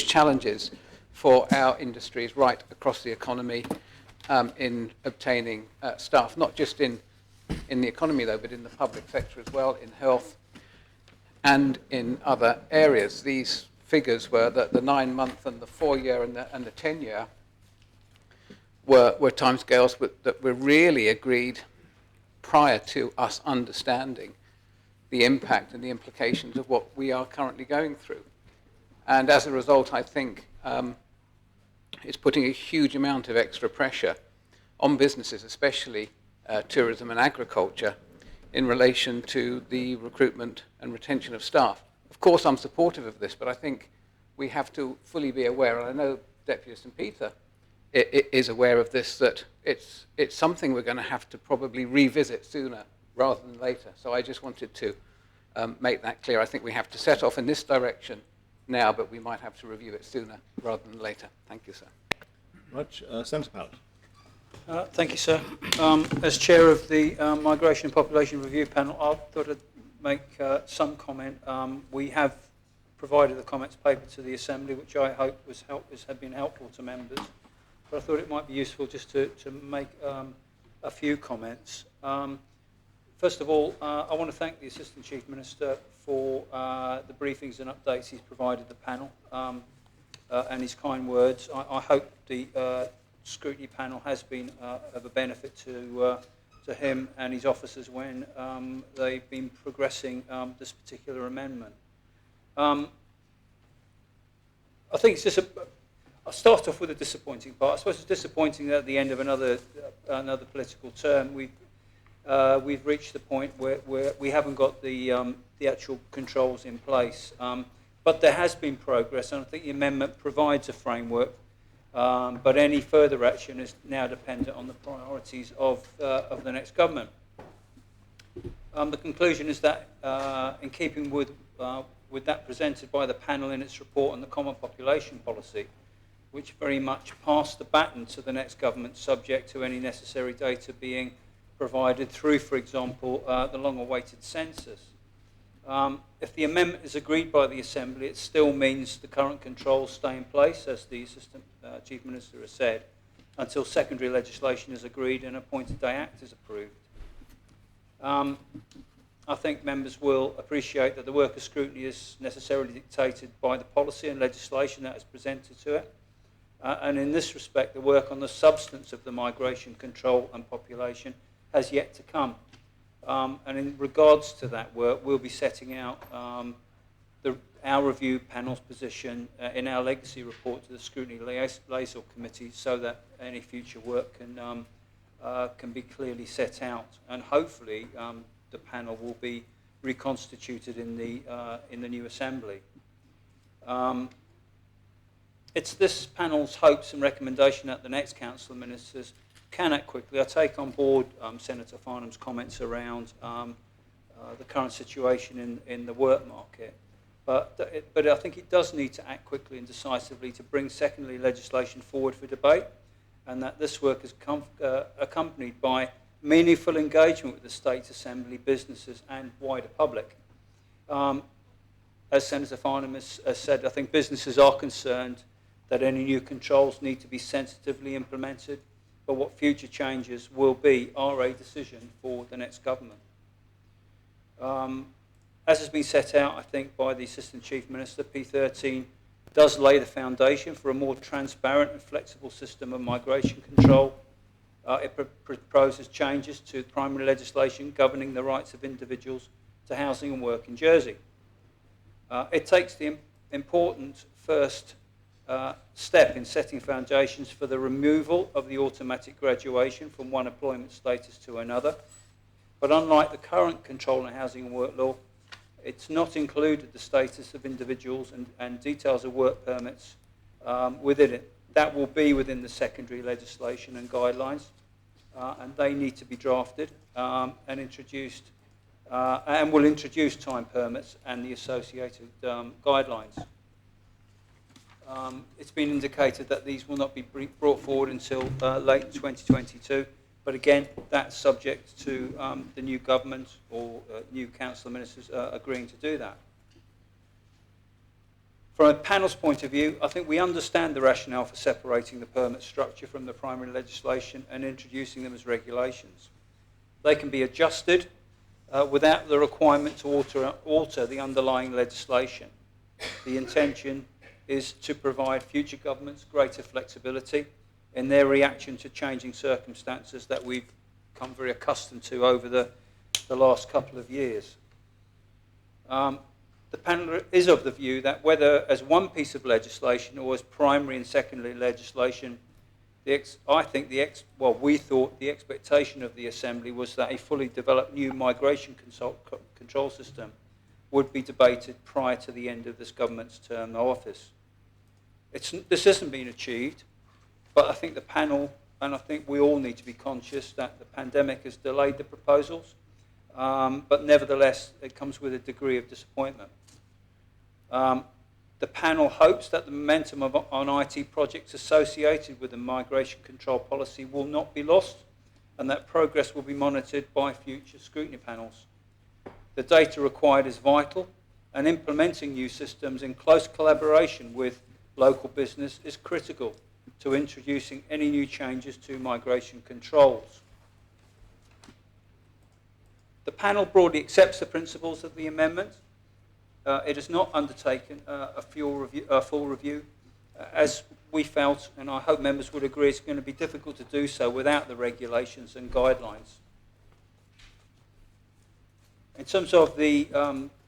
challenges for our industries right across the economy in obtaining staff, not just in the economy, though, but in the public sector as well, in health and in other areas. These figures were that the 9-month and the 4-year and the 10-year were timescales that were really agreed prior to us understanding the impact and the implications of what we are currently going through. And as a result, I think it's putting a huge amount of extra pressure on businesses, especially tourism and agriculture, in relation to the recruitment and retention of staff. Of course, I'm supportive of this, but I think we have to fully be aware, and I know Deputy St Peter is aware of this, that it's something we're going to have to probably revisit sooner rather than later. So I just wanted to make that clear. I think we have to set off in this direction now, but we might have to review it sooner rather than later. Thank you, sir. Right, Senator Pallett. Thank you, sir. As chair of the Migration and Population Review Panel, I thought I'd make some comment. We have provided the comments paper to the Assembly, which I hope has been helpful to members. But I thought it might be useful just to make a few comments. First of all, I want to thank the Assistant Chief Minister for the briefings and updates he's provided the panel and his kind words. I hope the scrutiny panel has been of a benefit to him and his officers when they've been progressing this particular amendment. I think it's just I'll start off with a disappointing part. I suppose it's disappointing that at the end of another political term, we've reached the point where we haven't got the actual controls in place. But there has been progress, and I think the amendment provides a framework. But any further action is now dependent on the priorities of the next government. The conclusion is that, in keeping with that presented by the panel in its report on the Common Population Policy, which very much passed the baton to the next government, subject to any necessary data being provided through, for example, the long-awaited census. If the amendment is agreed by the Assembly, it still means the current controls stay in place, as the Assistant Chief Minister has said, until secondary legislation is agreed and Appointed Day Act is approved. I think members will appreciate that the work of scrutiny is necessarily dictated by the policy and legislation that is presented to it. And in this respect, the work on the substance of the migration control and population has yet to come. And in regards to that work, we'll be setting out our review panel's position in our legacy report to the Scrutiny Liaison Committee, so that any future work can be clearly set out. And hopefully the panel will be reconstituted in the new Assembly. It's this panel's hopes and recommendation that the next Council of Ministers can act quickly. I take on board Senator Farnham's comments around the current situation in the work market, but I think it does need to act quickly and decisively to bring secondary legislation forward for debate, and that this work is accompanied by meaningful engagement with the State Assembly, businesses and wider public. As Senator Farnham has said, I think businesses are concerned that any new controls need to be sensitively implemented, but what future changes will be are a decision for the next government. As has been set out, I think, by the Assistant Chief Minister, P13 does lay the foundation for a more transparent and flexible system of migration control. It proposes changes to primary legislation governing the rights of individuals to housing and work in Jersey. It takes the important first step in setting foundations for the removal of the automatic graduation from one employment status to another. But unlike the current control on housing and work law, it's not included the status of individuals and details of work permits within it. That will be within the secondary legislation and guidelines, and they need to be drafted and introduced, and will introduce time permits and the associated guidelines. It's been indicated that these will not be brought forward until late in 2022, but again, that's subject to the new government or new council of ministers agreeing to do that. From a panel's point of view, I think we understand the rationale for separating the permit structure from the primary legislation and introducing them as regulations. They can be adjusted without the requirement to alter the underlying legislation. The intention is to provide future governments greater flexibility in their reaction to changing circumstances that we've become very accustomed to over the last couple of years. The panel is of the view that whether as one piece of legislation or as primary and secondary legislation, we thought the expectation of the Assembly was that a fully developed new migration control system would be debated prior to the end of this government's term of office. This hasn't been achieved, but I think the panel, and I think we all need to be conscious that the pandemic has delayed the proposals, but nevertheless it comes with a degree of disappointment. The panel hopes that the momentum on IT projects associated with the migration control policy will not be lost and that progress will be monitored by future scrutiny panels. The data required is vital, and implementing new systems in close collaboration with local business is critical to introducing any new changes to migration controls. The panel broadly accepts the principles of the amendment. It has not undertaken a full review, as we felt, and I hope members would agree, it's going to be difficult to do so without the regulations and guidelines. In terms of the,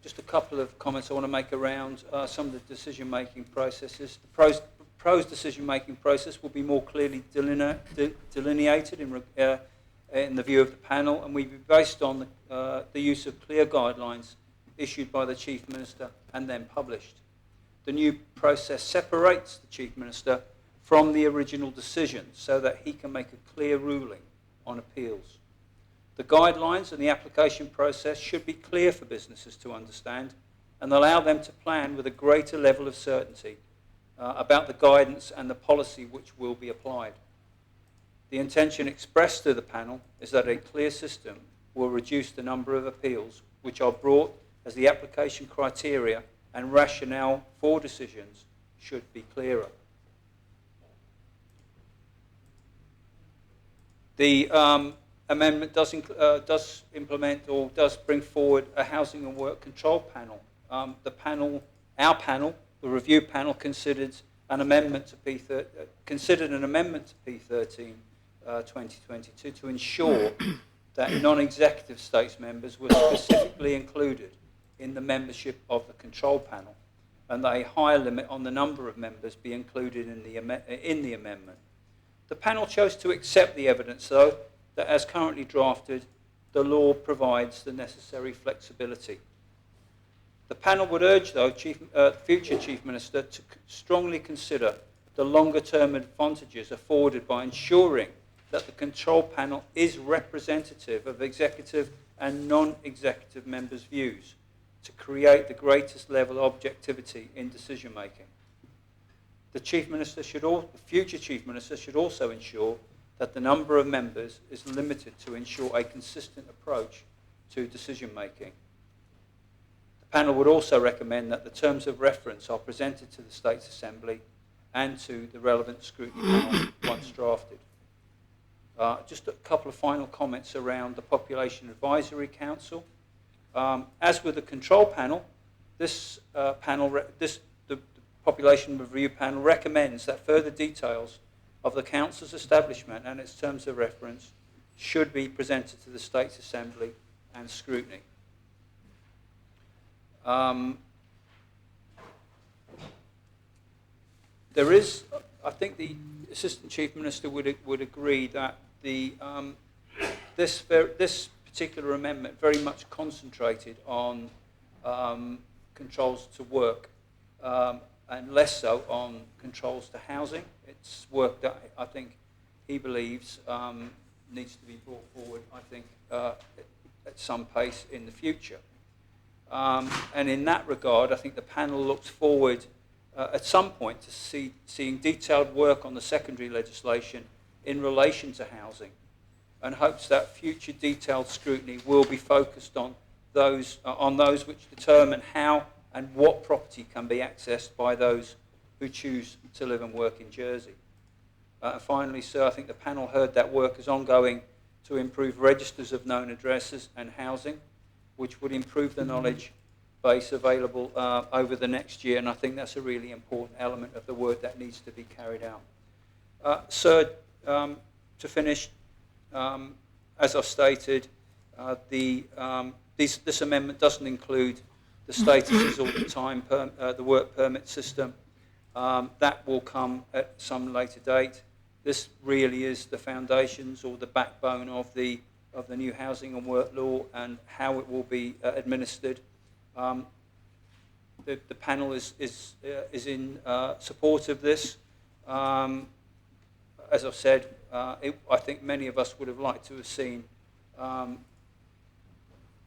just a couple of comments I want to make around some of the decision-making processes. The proposed decision-making process will be more clearly delineated in the view of the panel, and will be based on the use of clear guidelines issued by the Chief Minister and then published. The new process separates the Chief Minister from the original decision so that he can make a clear ruling on appeals. The guidelines and the application process should be clear for businesses to understand and allow them to plan with a greater level of certainty about the guidance and the policy which will be applied. The intention expressed to the panel is that a clear system will reduce the number of appeals which are brought, as the application criteria and rationale for decisions should be clearer. The amendment does implement or does bring forward a housing and work control panel. Our panel, the review panel, considered an amendment to P13 2022 to ensure that non-executive states members were specifically included in the membership of the control panel, and that a higher limit on the number of members be included in the amendment. The panel chose to accept the evidence, though, that as currently drafted, the law provides the necessary flexibility. The panel would urge, though, future Chief Minister to strongly consider the longer-term advantages afforded by ensuring that the control panel is representative of executive and non-executive members' views, to create the greatest level of objectivity in decision-making. The future Chief Minister should also ensure that the number of members is limited to ensure a consistent approach to decision-making. The panel would also recommend that the terms of reference are presented to the States Assembly and to the relevant scrutiny panel once drafted. Just a couple of final comments around the Population Advisory Council. As with the control panel, the Population Review Panel recommends that further details of the Council's establishment and its terms of reference should be presented to the States Assembly and scrutiny. There is, I think the Assistant Chief Minister would agree that this particular amendment very much concentrated on controls to work and less so on controls to housing. It's work that I think he believes needs to be brought forward, I think, at some pace in the future. And in that regard, I think the panel looks forward at some point to seeing detailed work on the secondary legislation in relation to housing, and hopes that future detailed scrutiny will be focused on those which determine how and what property can be accessed by those who choose to live and work in Jersey. Finally, sir, I think the panel heard that work is ongoing to improve registers of known addresses and housing, which would improve the knowledge base available over the next year, and I think that's a really important element of the work that needs to be carried out. Sir, to finish, as I've stated, this amendment doesn't include the statuses or the work permit system. That will come at some later date. This really is the foundations or the backbone of the new housing and work law and how it will be administered. The panel is in support of this. As I've said, I think many of us would have liked to have seen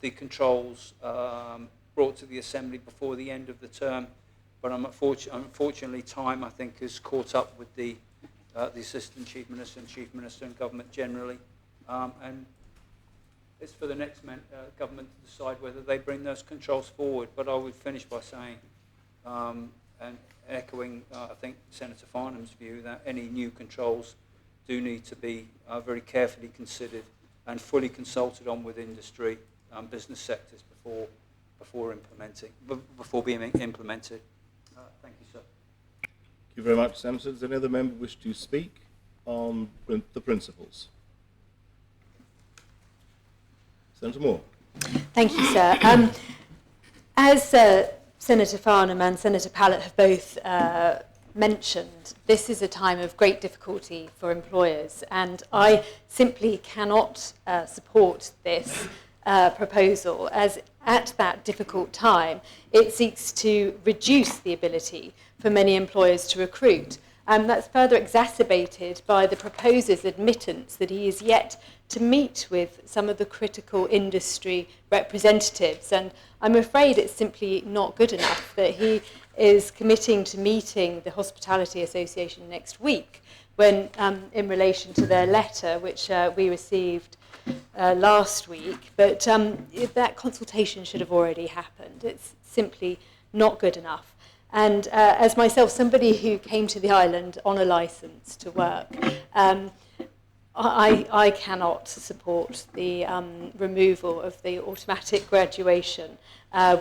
the controls brought to the Assembly before the end of the term, but unfortunately time, I think, has caught up with the Assistant Chief Minister and Chief Minister and Government generally, and it's for the next government to decide whether they bring those controls forward. But I would finish by saying, and echoing, I think, Senator Farnham's view, that any new controls do need to be very carefully considered and fully consulted on with industry, business sectors before being implemented. Thank you, sir. Thank you very much, Senator. Does any other member wish to speak on the principles? Senator Moore. Thank you, sir. As Senator Farnham and Senator Pallett have both mentioned, this is a time of great difficulty for employers, and I simply cannot support this proposal, as at that difficult time it seeks to reduce the ability for many employers to recruit. That's further exacerbated by the proposer's admittance that he is yet to meet with some of the critical industry representatives. And I'm afraid it's simply not good enough that he is committing to meeting the Hospitality Association next week, when in relation to their letter, which we received last week. But that consultation should have already happened. It's simply not good enough. And as myself, somebody who came to the island on a licence to work, I cannot support the removal of the automatic graduation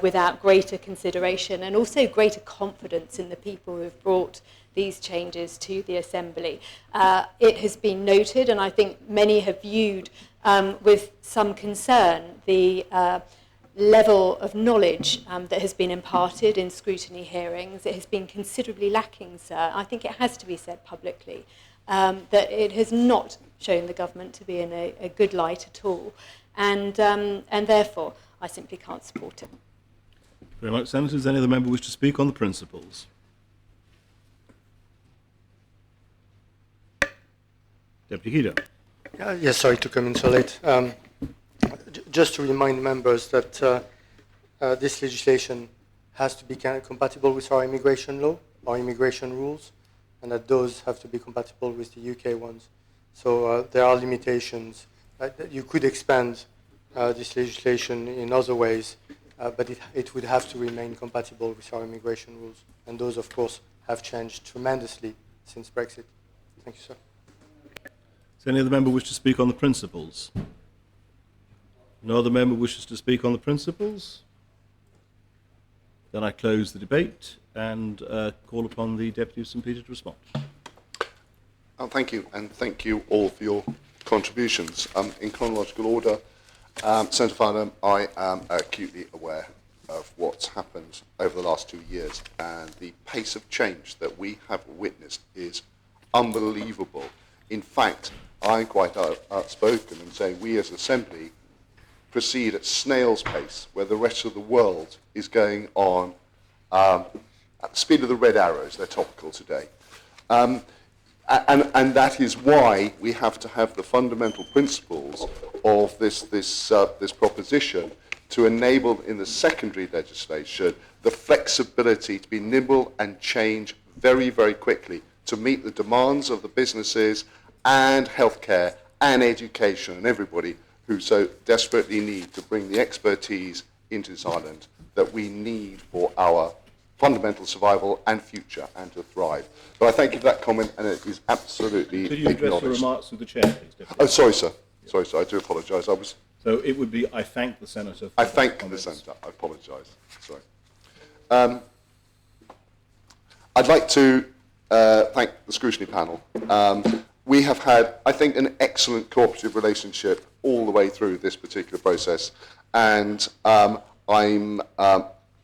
without greater consideration and also greater confidence in the people who have brought these changes to the Assembly. It has been noted, and I think many have viewed with some concern the level of knowledge that has been imparted in scrutiny hearings. It has been considerably lacking, sir. I think it has to be said publicly that it has not shown the government to be in a good light at all, and therefore I simply can't support it. Thank you very much, Senator. Does any other member wish to speak on the principles? Deputy Hedo. Yes, sorry to come in so late. Just to remind members that this legislation has to be compatible with our immigration law, our immigration rules, and that those have to be compatible with the UK ones. So there are limitations. You could expand this legislation in other ways, but it would have to remain compatible with our immigration rules. And those, of course, have changed tremendously since Brexit. Thank you, sir. Does any other member wish to speak on the principles? No other member wishes to speak on the principles? Then I close the debate and call upon the Deputy of St Peter to respond. Thank you, and thank you all for your contributions. In chronological order, Senator Farnham, I am acutely aware of what's happened over the last 2 years, and the pace of change that we have witnessed is unbelievable. In fact, I'm quite outspoken and say we as Assembly proceed at snail's pace, where the rest of the world is going on at the speed of the red arrows. They're topical today. And that is why we have to have the fundamental principles of this proposition to enable in the secondary legislation the flexibility to be nimble and change very, very quickly to meet the demands of the businesses and healthcare and education and everybody who so desperately need to bring the expertise into this island that we need for our fundamental survival and future and to thrive. But I thank you for that comment, and it is absolutely Could you address your remarks to the Chair, please, Deputy? Oh, sorry, sir. Sorry, sir. I do apologise. So it would be, I thank the Senator for I thank the Senator. I apologise. Sorry. I'd like to thank the scrutiny panel. We have had, I think, an excellent cooperative relationship all the way through this particular process, and I'm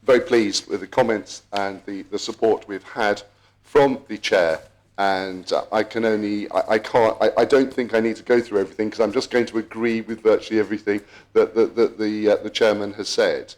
very pleased with the comments and the support we've had from the Chair and I don't think I need to go through everything because I'm just going to agree with virtually everything that the chairman has said.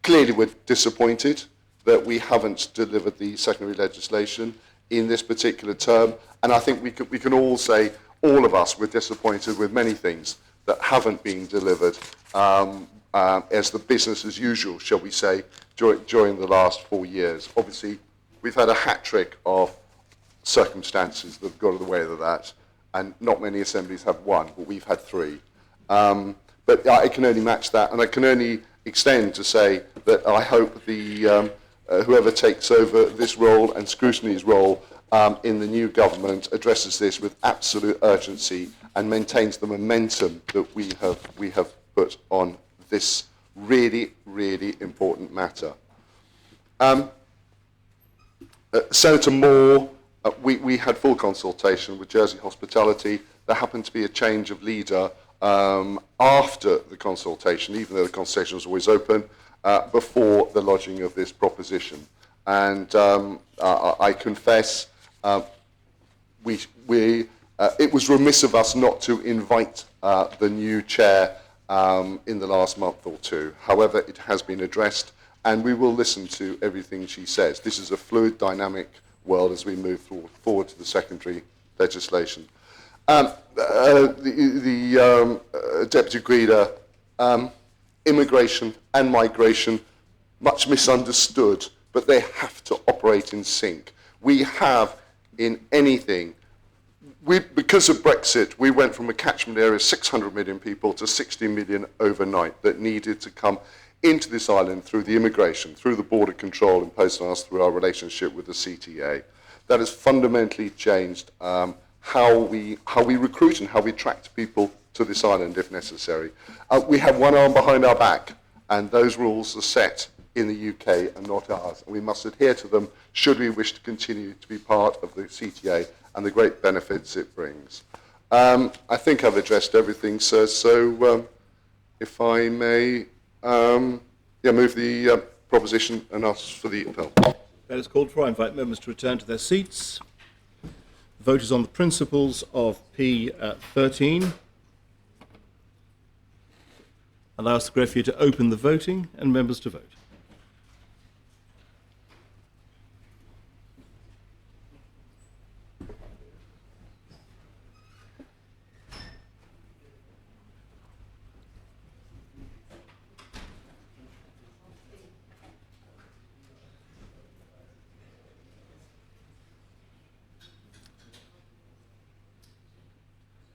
Clearly, we're disappointed that we haven't delivered the secondary legislation in this particular term, and I think we can all say, all of us, we're disappointed with many things that haven't been delivered as the business as usual, shall we say, during the last 4 years. Obviously, we've had a hat trick of circumstances that have got in the way of that, and not many assemblies have one, but we've had 3. But I can only match that, and I can only extend to say that I hope the whoever takes over this role and scrutiny's role in the new government addresses this with absolute urgency and maintains the momentum that we have put on this really, really important matter. Senator Moore, we had full consultation with Jersey Hospitality. There happened to be a change of leader after the consultation, even though the consultation was always open, before the lodging of this proposition. And I confess it was remiss of us not to invite the new chair in the last month or 2. However, it has been addressed, and we will listen to everything she says. This is a fluid, dynamic world as we move forward to the secondary legislation. Deputy Guida, immigration and migration, much misunderstood, but they have to operate in sync. We have in anything, because of Brexit, we went from a catchment area of 600 million people to 60 million overnight that needed to come into this island through the immigration, through the border control imposed on us through our relationship with the CTA. That has fundamentally changed how we recruit and how we attract people to this island if necessary. We have one arm behind our back, and those rules are set in the UK and not ours, and we must adhere to them should we wish to continue to be part of the CTA and the great benefits it brings. I think I've addressed everything, sir, so if I may move the proposition and ask for the appeal. That is called for. I invite members to return to their seats. The vote is on the principles of P13. I'll ask the greffier to open the voting and members to vote.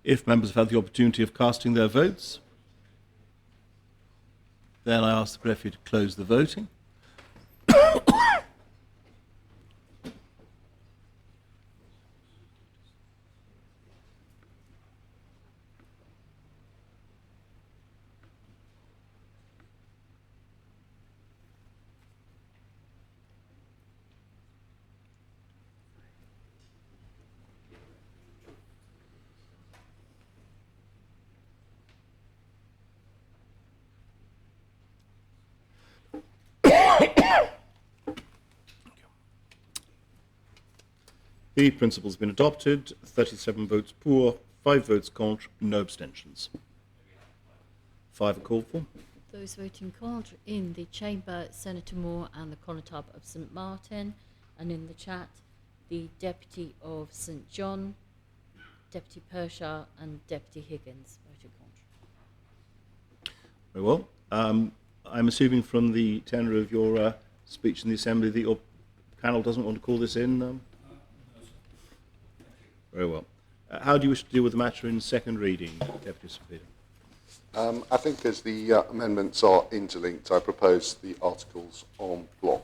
If members have had the opportunity of casting their votes, then I ask the greffier to close the voting. The principle has been adopted. 37 votes pour, 5 votes contre, no abstentions. 5 are called for. Those voting contre in the chamber, Senator Moore and the Conotop of St Martin, and in the chat, the Deputy of St John, Deputy Pershaw and Deputy Higgins voted contre. Very well. I'm assuming from the tenor of your speech in the Assembly that your panel doesn't want to call this in. Very well. How do you wish to deal with the matter in second reading, Deputy Speaker? I think as the amendments are interlinked, I propose the articles en bloc.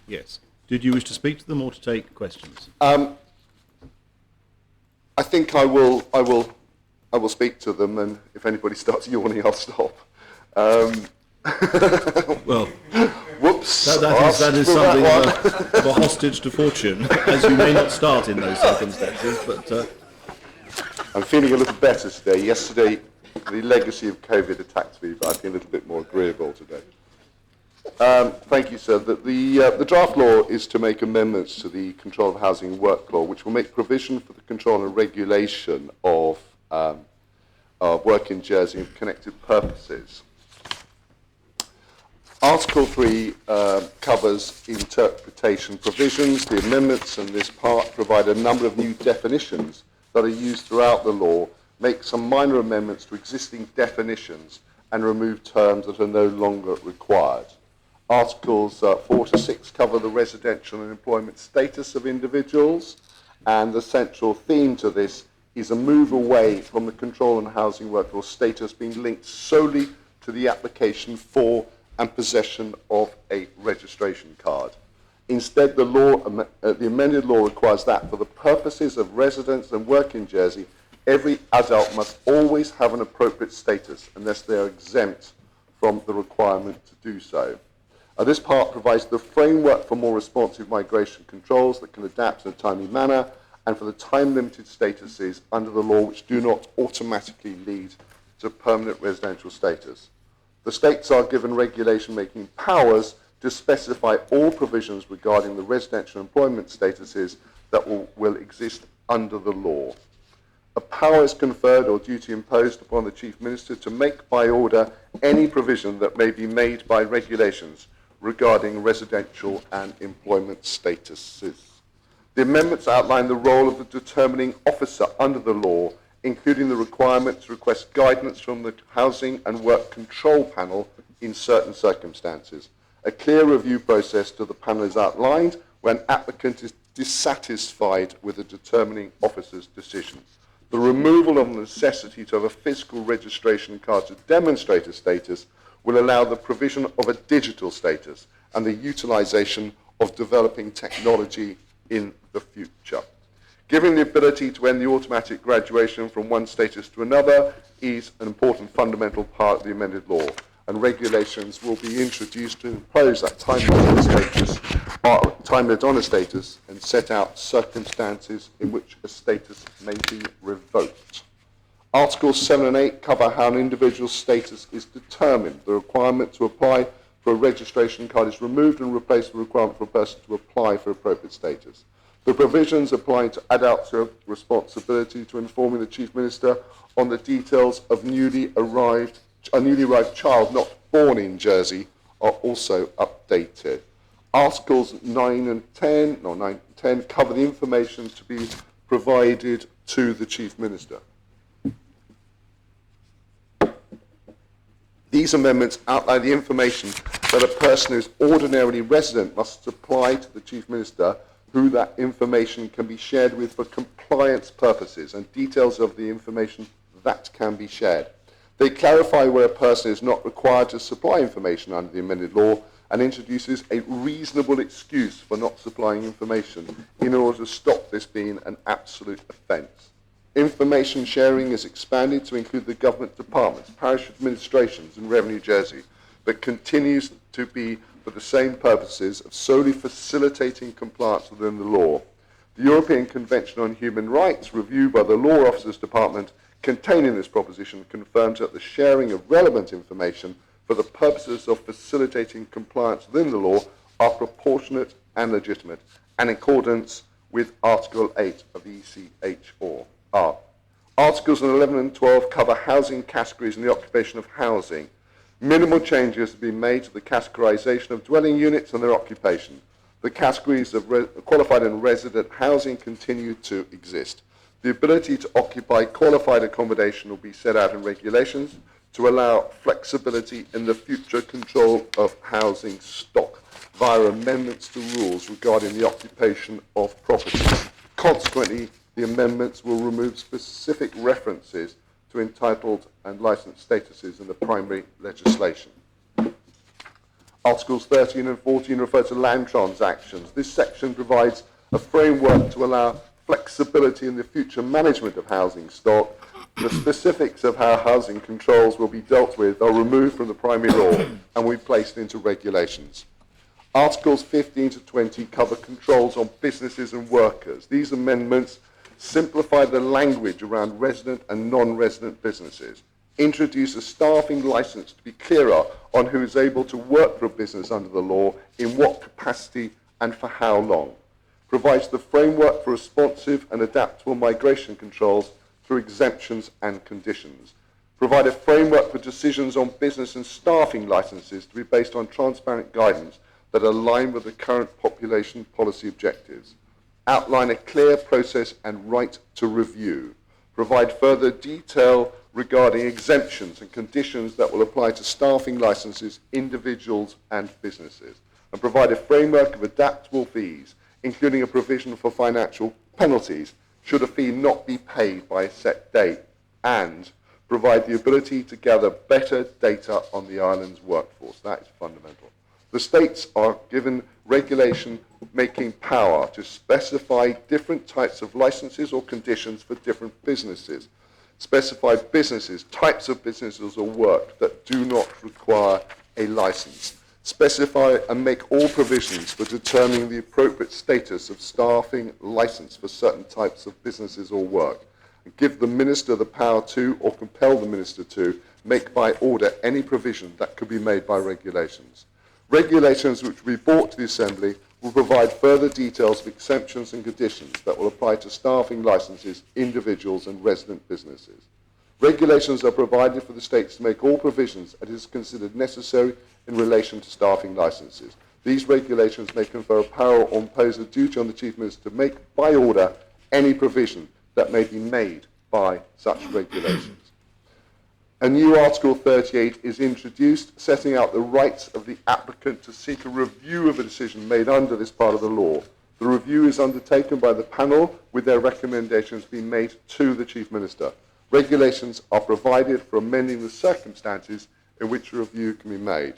Yes. Did you wish to speak to them or to take questions? I think I will speak to them, and if anybody starts yawning, I'll stop. Well, whoops. That is something of a hostage to fortune, as you may not start in those circumstances, but... I'm feeling a little better today. Yesterday, the legacy of COVID attacked me, but I feel a little bit more agreeable today. Thank you, sir. The draft law is to make amendments to the Control of Housing and Work Law, which will make provision for the control and regulation of work in Jersey and connected purposes. Article 3 covers interpretation provisions. The amendments in this part provide a number of new definitions that are used throughout the law, make some minor amendments to existing definitions, and remove terms that are no longer required. Articles 4 to 6 cover the residential and employment status of individuals, and the central theme to this is a move away from the Control and Housing Work Law status being linked solely to the application for and possession of a registration card. Instead, the amended law requires that for the purposes of residence and work in Jersey, every adult must always have an appropriate status unless they are exempt from the requirement to do so. This part provides the framework for more responsive migration controls that can adapt in a timely manner, and for the time-limited statuses under the law which do not automatically lead to permanent residential status. The states are given regulation-making powers to specify all provisions regarding the residential employment statuses that will exist under the law. A power is conferred or duty imposed upon the Chief Minister to make by order any provision that may be made by regulations regarding residential and employment statuses. The amendments outline the role of the determining officer under the law, including the requirement to request guidance from the Housing and Work Control Panel in certain circumstances. A clear review process to the panel is outlined when an applicant is dissatisfied with the determining officer's decision. The removal of the necessity to have a physical registration card to demonstrate a status will allow the provision of a digital status and the utilisation of developing technology in the future. Giving the ability to end the automatic graduation from one status to another is an important fundamental part of the amended law, and regulations will be introduced to impose that time limit on a status and set out circumstances in which a status may be revoked. Articles 7 and 8 cover how an individual's status is determined. The requirement to apply for a registration card is removed and replaced with the requirement for a person to apply for appropriate status. The provisions applying to adults who have responsibility to informing the Chief Minister on the details of a newly arrived child not born in Jersey are also updated. Articles 9 and 10 cover the information to be provided to the Chief Minister. These amendments outline the information that a person who is ordinarily resident must supply to the Chief Minister, who that information can be shared with for compliance purposes, and details of the information that can be shared. They clarify where a person is not required to supply information under the amended law and introduces a reasonable excuse for not supplying information in order to stop this being an absolute offence. Information sharing is expanded to include the government departments, parish administrations and Revenue Jersey, but continues to be for the same purposes of solely facilitating compliance within the law. The European Convention on Human Rights, reviewed by the Law Officers Department, containing this proposition, confirms that the sharing of relevant information for the purposes of facilitating compliance within the law are proportionate and legitimate, and in accordance with Article 8 of the ECHR. Articles 11 and 12 cover housing categories and the occupation of housing. Minimal changes have been made to the categorisation of dwelling units and their occupation. The categories of qualified and resident housing continue to exist. The ability to occupy qualified accommodation will be set out in regulations to allow flexibility in the future control of housing stock via amendments to rules regarding the occupation of property. Consequently, the amendments will remove specific references to entitled and licensed statuses in the primary legislation. Articles 13 and 14 refer to land transactions. This section provides a framework to allow flexibility in the future management of housing stock. The specifics of how housing controls will be dealt with are removed from the primary law and will be placed into regulations. Articles 15 to 20 cover controls on businesses and workers. These amendments simplify the language around resident and non-resident businesses. introduce a staffing licence to be clearer on who is able to work for a business under the law, in what capacity and for how long, provides the framework for responsive and adaptable migration controls through exemptions and conditions, provide a framework for decisions on business and staffing licences to be based on transparent guidance that align with the current population policy objectives, outline a clear process and right to review, provide further detail regarding exemptions and conditions that will apply to staffing licences, individuals and businesses, and provide a framework of adaptable fees, including a provision for financial penalties should a fee not be paid by a set date, and provide the ability to gather better data on the island's workforce. That is fundamental. The states are given regulation-making power to specify different types of licenses or conditions for different businesses, specify businesses, types of businesses or work that do not require a license, specify and make all provisions for determining the appropriate status of staffing license for certain types of businesses or work, and give the Minister the power to, or compel the Minister to, make by order any provision that could be made by regulations. Regulations which will be brought to the Assembly will provide further details of exemptions and conditions that will apply to staffing licences, individuals and resident businesses. Regulations are provided for the states to make all provisions that is considered necessary in relation to staffing licences. These regulations may confer a power or impose a duty on the Chief Minister to make by order any provision that may be made by such regulations. A new Article 38 is introduced, setting out the rights of the applicant to seek a review of a decision made under this part of the law. The review is undertaken by the panel, with their recommendations being made to the Chief Minister. Regulations are provided for amending the circumstances in which a review can be made.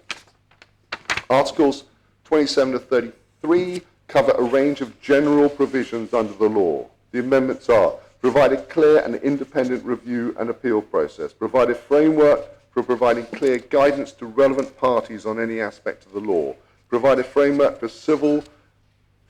Articles 27 to 33 cover a range of general provisions under the law. The amendments are: provide a clear and independent review and appeal process, provide a framework for providing clear guidance to relevant parties on any aspect of the law, provide a framework for civil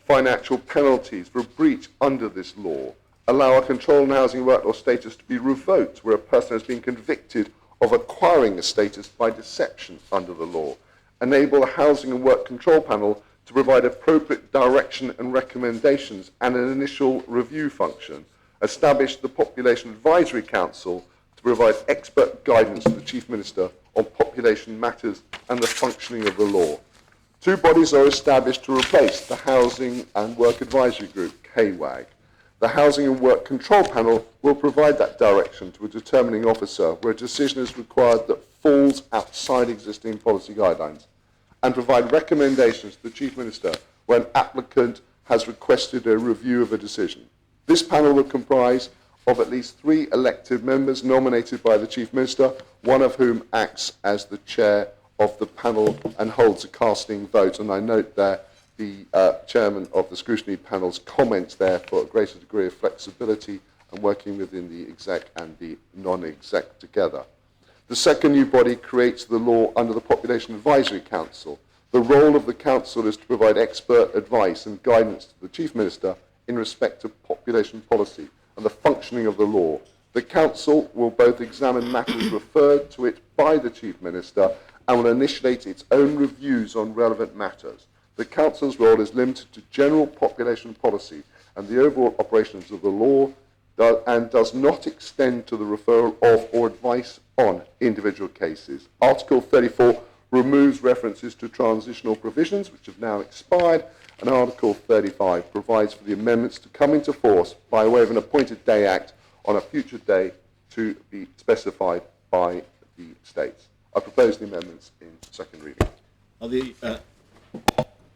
financial penalties for breach under this law, allow a control on housing work law status to be revoked where a person has been convicted of acquiring a status by deception under the law, enable a housing and work control panel to provide appropriate direction and recommendations and an initial review function, establish the Population Advisory Council to provide expert guidance to the Chief Minister on population matters and the functioning of the law. Two bodies are established to replace the Housing and Work Advisory Group, KWAG. The Housing and Work Control Panel will provide that direction to a determining officer where a decision is required that falls outside existing policy guidelines, and provide recommendations to the Chief Minister when an applicant has requested a review of a decision. This panel will comprise of at least 3 elected members nominated by the Chief Minister, one of whom acts as the chair of the panel and holds a casting vote. And I note there the chairman of the scrutiny panel's comments there for a greater degree of flexibility and working within the exec and the non-exec together. The second new body creates the law under the Population Advisory Council. The role of the council is to provide expert advice and guidance to the Chief Minister in respect of population policy and the functioning of the law. The Council will both examine matters referred to it by the Chief Minister and will initiate its own reviews on relevant matters. The Council's role is limited to general population policy and the overall operations of the law, and does not extend to the referral of or advice on individual cases. Article 34 removes references to transitional provisions, which have now expired, and Article 35 provides for the amendments to come into force by way of an appointed day act on a future day to be specified by the states. I propose the amendments in second reading. Are the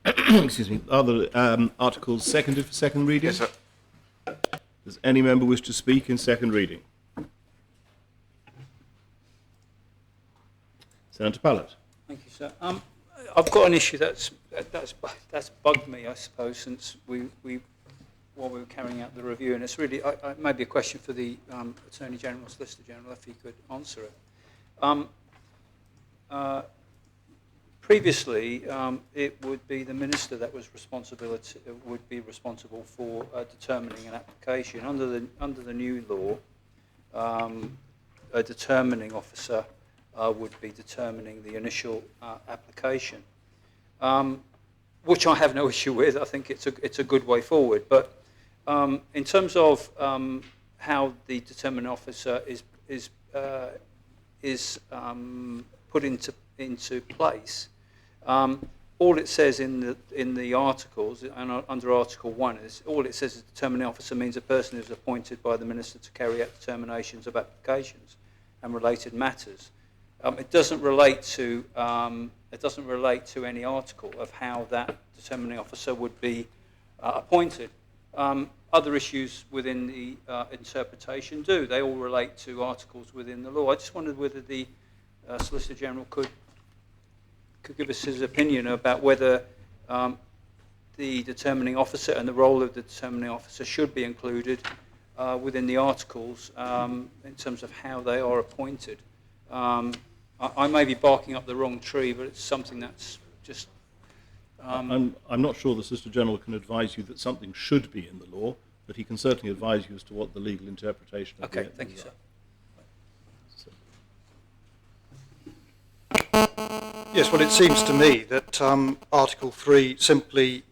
excuse me, are the articles seconded for second reading? Yes, sir. Does any member wish to speak in second reading? Senator Pallett. Thank you, sir. I've got an issue that's bugged me, I suppose, since while we were carrying out the review, and it's really it may be a question for the Attorney General, Solicitor General, if he could answer it. Previously, it would be the Minister that would be responsible for determining an application. Under the new law, a determining officer would be determining the initial application, which I have no issue with. I think it's a good way forward. But in terms of how the determining officer is put into place, all it says in the articles, and under Article 1, is all it says is determining officer means a person who is appointed by the minister to carry out determinations of applications and related matters. It doesn't relate to any article of how that determining officer would be appointed. Other issues within the interpretation do. They all relate to articles within the law. I just wondered whether the Solicitor General could give us his opinion about whether the determining officer and the role of the determining officer should be included within the articles in terms of how they are appointed. I may be barking up the wrong tree, but it's something that's just... I'm not sure the Solicitor General can advise you that something should be in the law, but he can certainly advise you as to what the legal interpretation of the... Okay, thank you, sir. Yes, well, it seems to me that Article 3 simply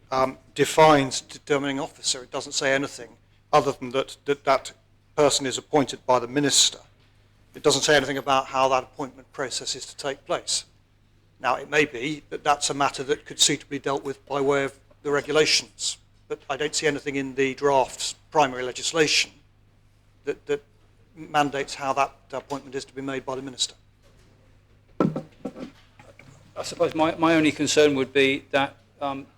defines determining officer. It doesn't say anything other than that person is appointed by the minister. It doesn't say anything about how that appointment process is to take place. Now, it may be that that's a matter that could suitably dealt with by way of the regulations, but I don't see anything in the draft primary legislation that mandates how that appointment is to be made by the minister. I suppose my only concern would be that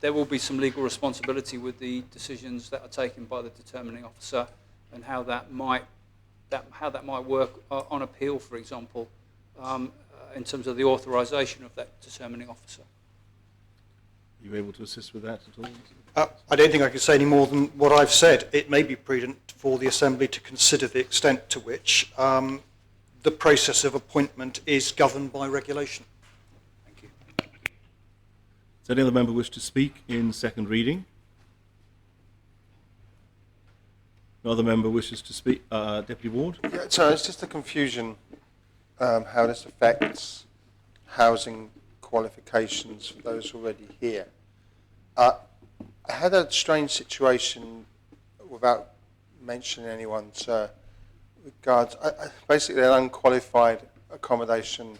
there will be some legal responsibility with the decisions that are taken by the determining officer, and how that might work on appeal, for example, in terms of the authorisation of that determining officer. Are you able to assist with that at all? I don't think I can say any more than what I've said. It may be prudent for the Assembly to consider the extent to which the process of appointment is governed by regulation. Does any other member wish to speak in second reading? No other member wishes to speak. Deputy Ward? Yeah, so it's just a confusion how this affects housing qualifications for those already here. I had a strange situation, without mentioning anyone's regards. Basically, an unqualified accommodation.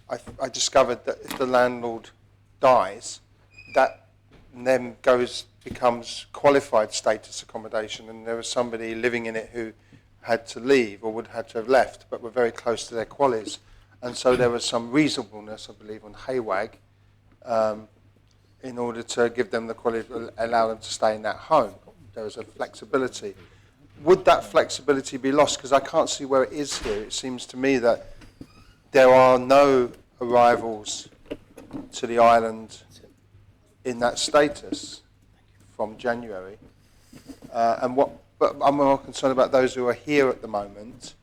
I discovered that if the landlord dies, that then becomes qualified status accommodation, and there was somebody living in it who had to leave or would have to have left, but were very close to their qualies, and so there was some reasonableness, I believe, on Haywag, in order to give them the quality, allow them to stay in that home. There was a flexibility. Would that flexibility be lost? Because I can't see where it is here. It seems to me that there are no arrivals to the island in that status from January, but I'm more concerned about those who are here at the moment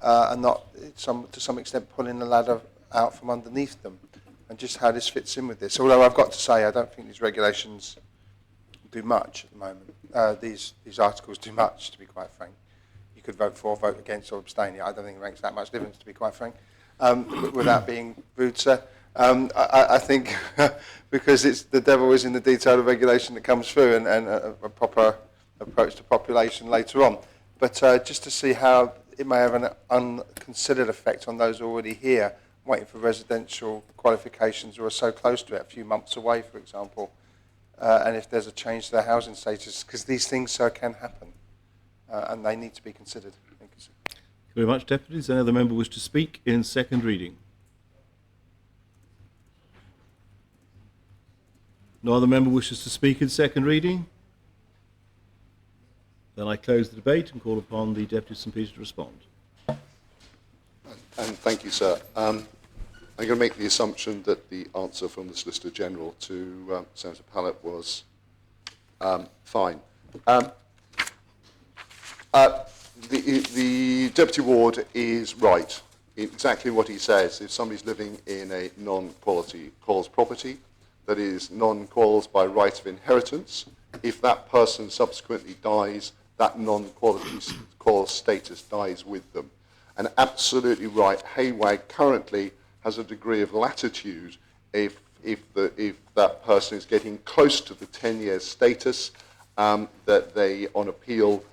and not to some extent pulling the ladder out from underneath them, and just how this fits in with this. Although I've got to say, I don't think these regulations do much at the moment. These articles do much, to be quite frank. You could vote for, vote against, or abstain. I don't think it makes that much difference, to be quite frank, without being rude, sir. I think because it's the devil is in the detail of regulation that comes through, and a proper approach to population later on. But just to see how it may have an unconsidered effect on those already here, waiting for residential qualifications who are so close to it, a few months away, for example, and if there's a change to their housing status, because these things can happen, and they need to be considered. Thank you, sir. Thank you very much, Deputies. Any other member wish to speak in second reading? No other member wishes to speak in second reading? Then I close the debate and call upon the Deputy St Peter to respond. And thank you, sir. I'm going to make the assumption that the answer from the Solicitor General to Senator Pallett was fine. The Deputy Ward is right in exactly what he says. If somebody's living in a non-quality quals property, that is non-quals by right of inheritance, if that person subsequently dies, that non-quality quals status dies with them. And absolutely right, Haywag currently has a degree of latitude if that person is getting close to the 10-year status, that they, on appeal,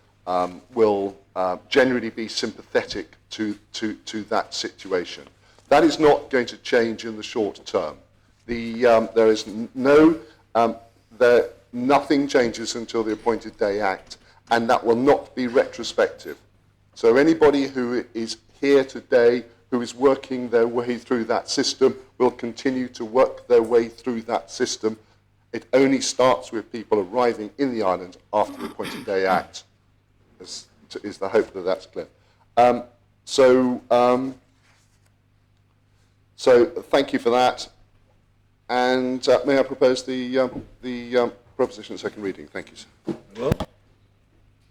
will generally be sympathetic to that situation. That is not going to change in the short term. There is nothing changes until the Appointed Day Act, and that will not be retrospective. So anybody who is here today who is working their way through that system will continue to work their way through that system. It only starts with people arriving in the island after the Appointed Day Act, is the hope that that's clear. So thank you for that. And may I propose the proposition at second reading? Thank you, sir. Well,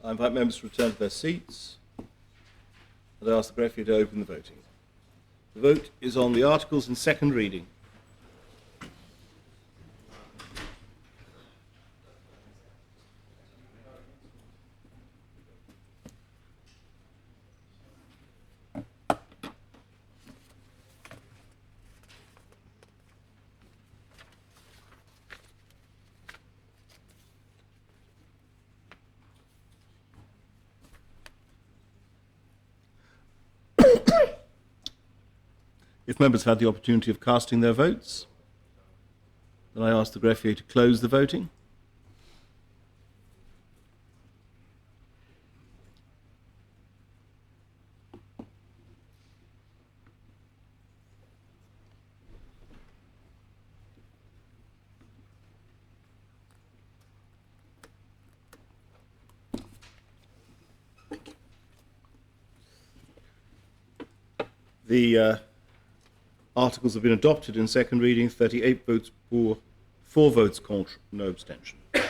I invite members to return to their seats, and I ask the greffier to open the voting. The vote is on the articles in second reading. If members have had the opportunity of casting their votes, then I ask the greffier to close the voting. The articles have been adopted in second reading, 38 votes for, 4 votes contre, no abstention. Do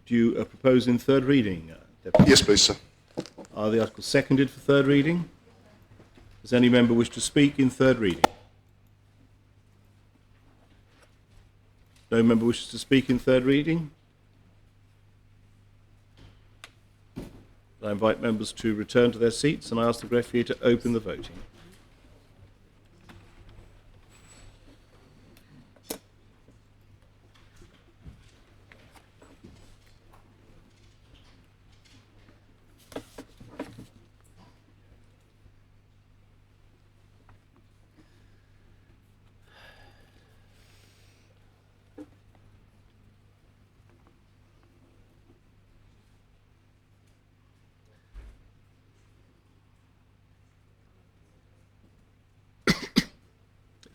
you propose in third reading, Deputy? Yes, please, sir. Are the articles seconded for third reading? Does any member wish to speak in third reading? No member wishes to speak in third reading? I invite members to return to their seats, and I ask the greffier to open the voting.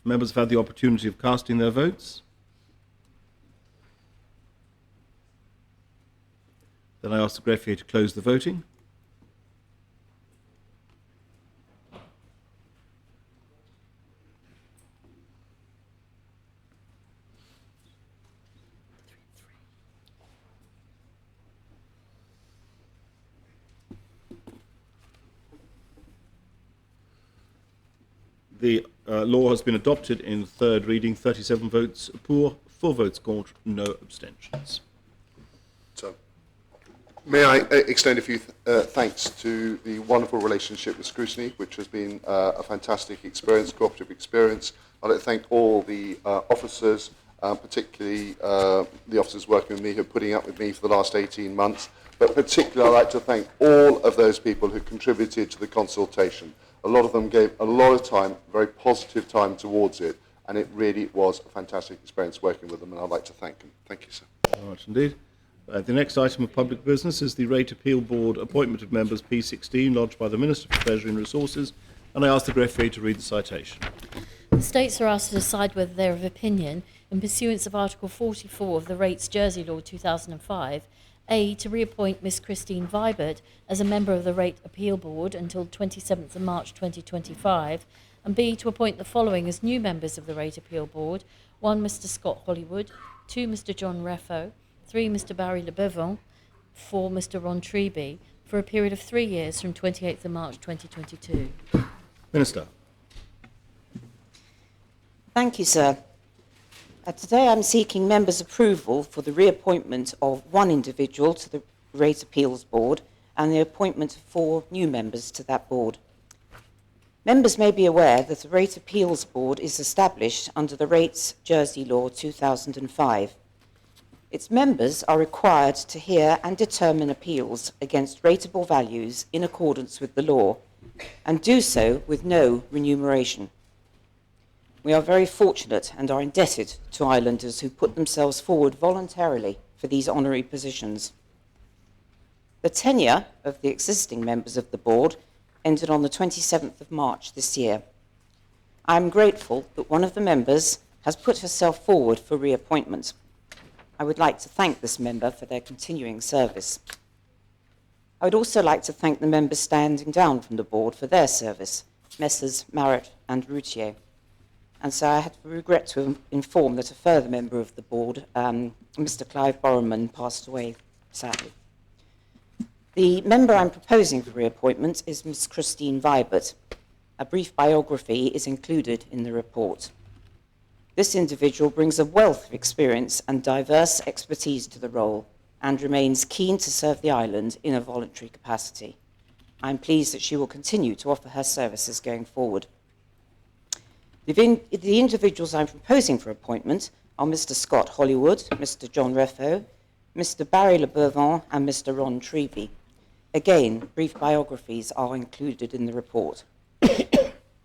Members have had the opportunity of casting their votes. Then I ask the greffier to close the voting. The law has been adopted in third reading, 37 votes pour, 4 votes contre, no abstentions. So, may I extend a few thanks to the wonderful relationship with Scrutiny, which has been a fantastic experience, cooperative experience. I'd like to thank all the officers, particularly the officers working with me who are putting up with me for the last 18 months, but particularly I'd like to thank all of those people who contributed to the consultation. A lot of them gave a lot of time, very positive time towards it, and it really was a fantastic experience working with them, and I'd like to thank them. Thank you, sir. Very much indeed. The next item of public business is the Rate Appeal Board appointment of members P16 lodged by the Minister for Treasury and Resources, and I ask the greffier to read the citation. The States are asked to decide whether they are of opinion, in pursuance of Article 44 of the Rates Jersey Law 2005, A, to reappoint Miss Christine Vibert as a member of the Rate Appeal Board until 27th of March 2025, and B, to appoint the following as new members of the Rate Appeal Board: 1, Mr. Scott Hollywood; 2, Mr. John Reffo; 3, Mr. Barry Lebevon; 4, Mr. Ron Treby, for a period of 3 years from 28th of March 2022. Minister. Thank you, sir. Today I'm seeking members' approval for the reappointment of one individual to the Rate Appeals Board and the appointment of 4 new members to that board. Members may be aware that the Rate Appeals Board is established under the Rates Jersey Law 2005. Its members are required to hear and determine appeals against rateable values in accordance with the law, and do so with no remuneration. We are very fortunate and are indebted to islanders who put themselves forward voluntarily for these honorary positions. The tenure of the existing members of the board ended on the 27th of March this year. I am grateful that one of the members has put herself forward for reappointment. I would like to thank this member for their continuing service. I would also like to thank the members standing down from the board for their service, Messrs. Marrett and Routier. And so I regret to inform that a further member of the board, Mr. Clive Borroman, passed away sadly. The member I'm proposing for reappointment is Ms. Christine Vibert. A brief biography is included in the report. This individual brings a wealth of experience and diverse expertise to the role and remains keen to serve the island in a voluntary capacity. I'm pleased that she will continue to offer her services going forward. The individuals I'm proposing for appointment are Mr. Scott Hollywood, Mr. John Refo, Mr. Barry Le Bourvin, and Mr. Ron Treby. Again, brief biographies are included in the report.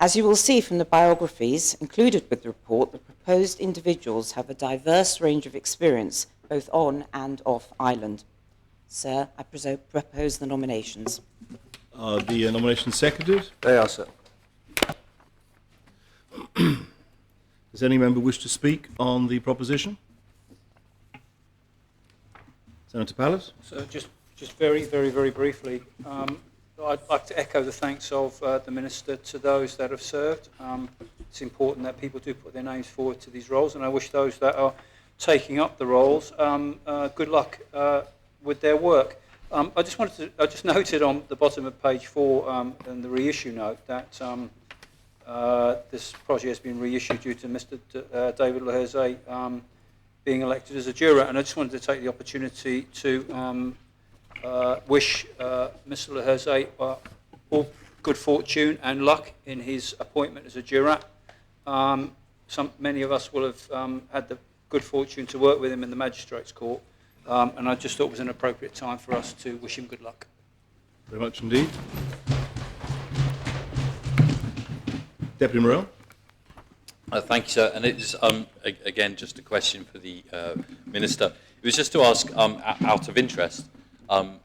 As you will see from the biographies included with the report, the proposed individuals have a diverse range of experience, both on and off island. Sir, I propose the nominations. Are the nominations seconded? They are, sir. Does any member wish to speak on the proposition? Senator Pallett? So just very, very, very briefly, I'd like to echo the thanks of the Minister to those that have served. It's important that people do put their names forward to these roles, and I wish those that are taking up the roles good luck with their work. I just noted on the bottom of page 4 in the reissue note that this project has been reissued due to Mr. David Leherze being elected as a juror, and I just wanted to take the opportunity to wish Mr. Leherze all good fortune and luck in his appointment as a juror. Many of us will have had the good fortune to work with him in the Magistrates' Court, and I just thought it was an appropriate time for us to wish him good luck. Very much indeed. Deputy Morell. Thank you, sir. And it's, again, just a question for the Minister. It was just to ask, out of interest,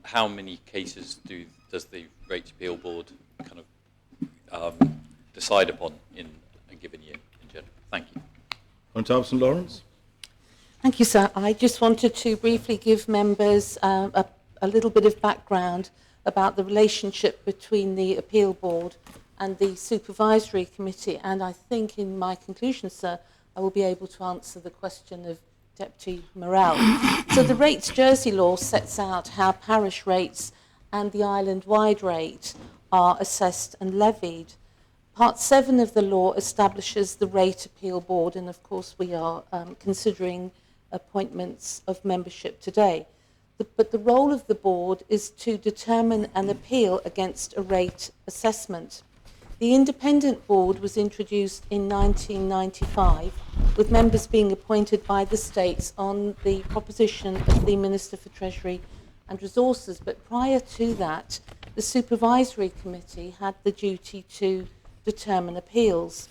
how many cases does the Rates Appeal Board kind of decide upon in a given year in general? Thank you. Honourable St Lawrence. Thank you, sir. I just wanted to briefly give members a little bit of background about the relationship between the Appeal Board and the Supervisory Committee, and I think in my conclusion, sir, I will be able to answer the question of Deputy Morell. So the Rates Jersey Law sets out how parish rates and the island-wide rate are assessed and levied. Part 7 of the law establishes the Rate Appeal Board, and of course we are considering appointments of membership today. But the role of the board is to determine an appeal against a rate assessment. The independent board was introduced in 1995, with members being appointed by the states on the proposition of the Minister for Treasury and Resources. But prior to that, the Supervisory Committee had the duty to determine appeals.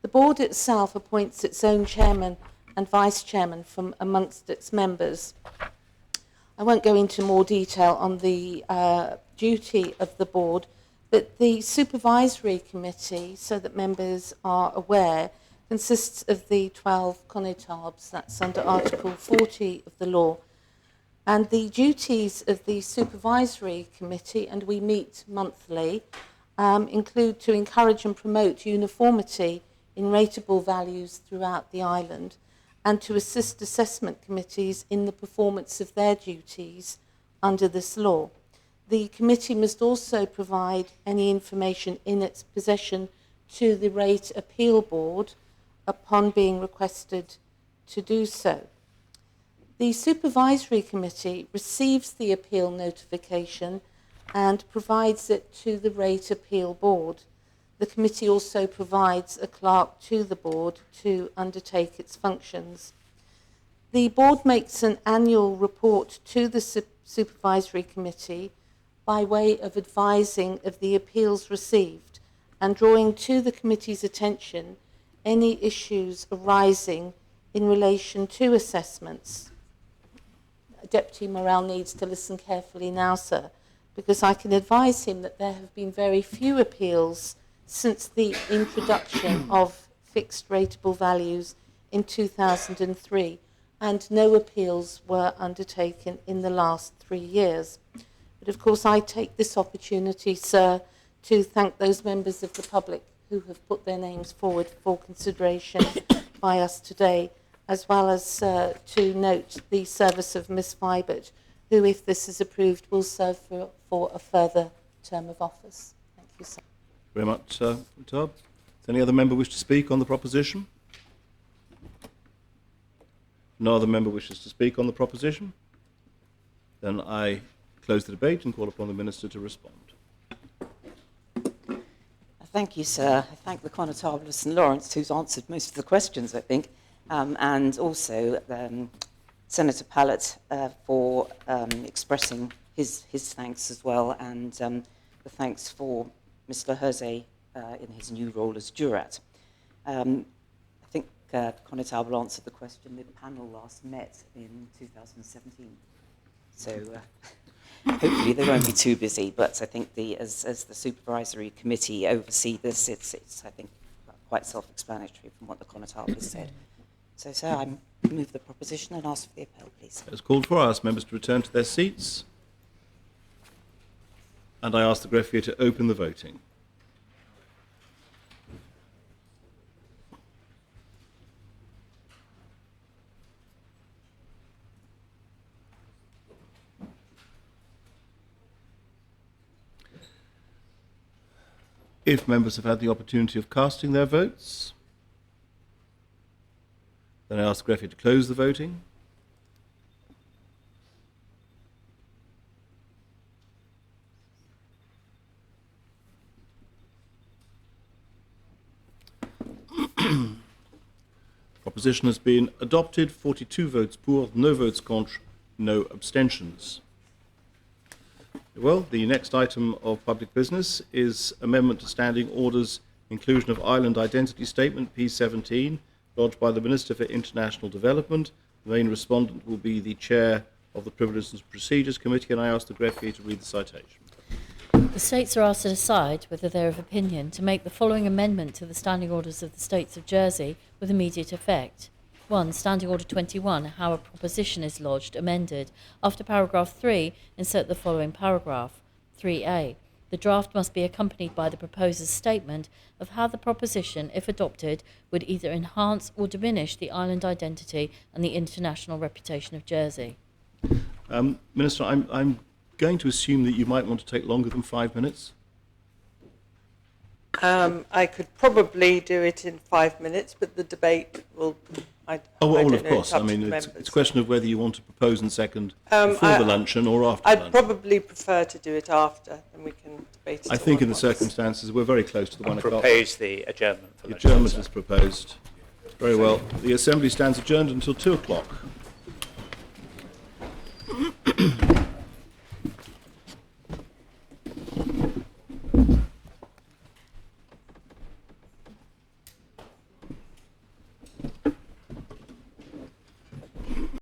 The board itself appoints its own chairman and vice chairman from amongst its members. I won't go into more detail on the duty of the board, but the Supervisory Committee, so that members are aware, consists of the 12 connotabs, that's under Article 40 of the law. And the duties of the Supervisory Committee, and we meet monthly, include to encourage and promote uniformity in rateable values throughout the island, and to assist assessment committees in the performance of their duties under this law. The committee must also provide any information in its possession to the Rate Appeal Board upon being requested to do so. The Supervisory Committee receives the appeal notification and provides it to the Rate Appeal Board. The committee also provides a clerk to the board to undertake its functions. The board makes an annual report to the Supervisory Committee by way of advising of the appeals received and drawing to the committee's attention any issues arising in relation to assessments. Deputy Morrell needs to listen carefully now, sir, because I can advise him that there have been very few appeals since the introduction of fixed rateable values in 2003, and no appeals were undertaken in the last 3 years. But of course, I take this opportunity, sir, to thank those members of the public who have put their names forward for consideration by us today, as well as to note the service of Miss Vibert, who, if this is approved, will serve for a further term of office. Thank you, sir. Very much, Tob. Does any other member wish to speak on the proposition? No other member wishes to speak on the proposition? Then I close the debate and call upon the Minister to respond. Thank you, sir. I thank the Constable of St Lawrence, who's answered most of the questions, I think, and also Senator Pallett for expressing his thanks as well, and the thanks for Mr. Hersey in his new role as jurat. I think Constable answered the question. The panel last met in 2017, so hopefully they won't be too busy. But I think as the supervisory committee oversee this, it's I think quite self-explanatory from what the Constable has said. So, sir, I move the proposition and ask for the appeal, please. As called for, I ask members to return to their seats, and I ask the greffier to open the voting. If members have had the opportunity of casting their votes, then I ask the greffier to close the voting. Proposition has been adopted. 42 votes pour, no votes contre, no abstentions. Well, the next item of public business is amendment to standing orders, inclusion of Island Identity Statement P17, lodged by the Minister for International Development. The main respondent will be the Chair of the Privileges and Procedures Committee, and I ask the greffier to read the citation. The States are asked to decide whether they are of opinion to make the following amendment to the Standing Orders of the States of Jersey with immediate effect. 1. Standing Order 21, how a proposition is lodged, amended. After paragraph 3, insert the following paragraph. 3a. The draft must be accompanied by the proposer's statement of how the proposition, if adopted, would either enhance or diminish the island identity and the international reputation of Jersey. Minister, I'm going to assume that you might want to take longer than 5 minutes. I could probably do it in 5 minutes, but the debate will... Of course. I mean, it's a question of whether you want to propose and second before the luncheon or after I'd lunch. probably prefer to do it after, and we can debate it. I think in the circumstances, we're very close to the 1 o'clock. Propose the adjournment. The adjournment is proposed. Very well. The Assembly stands adjourned until 2 o'clock.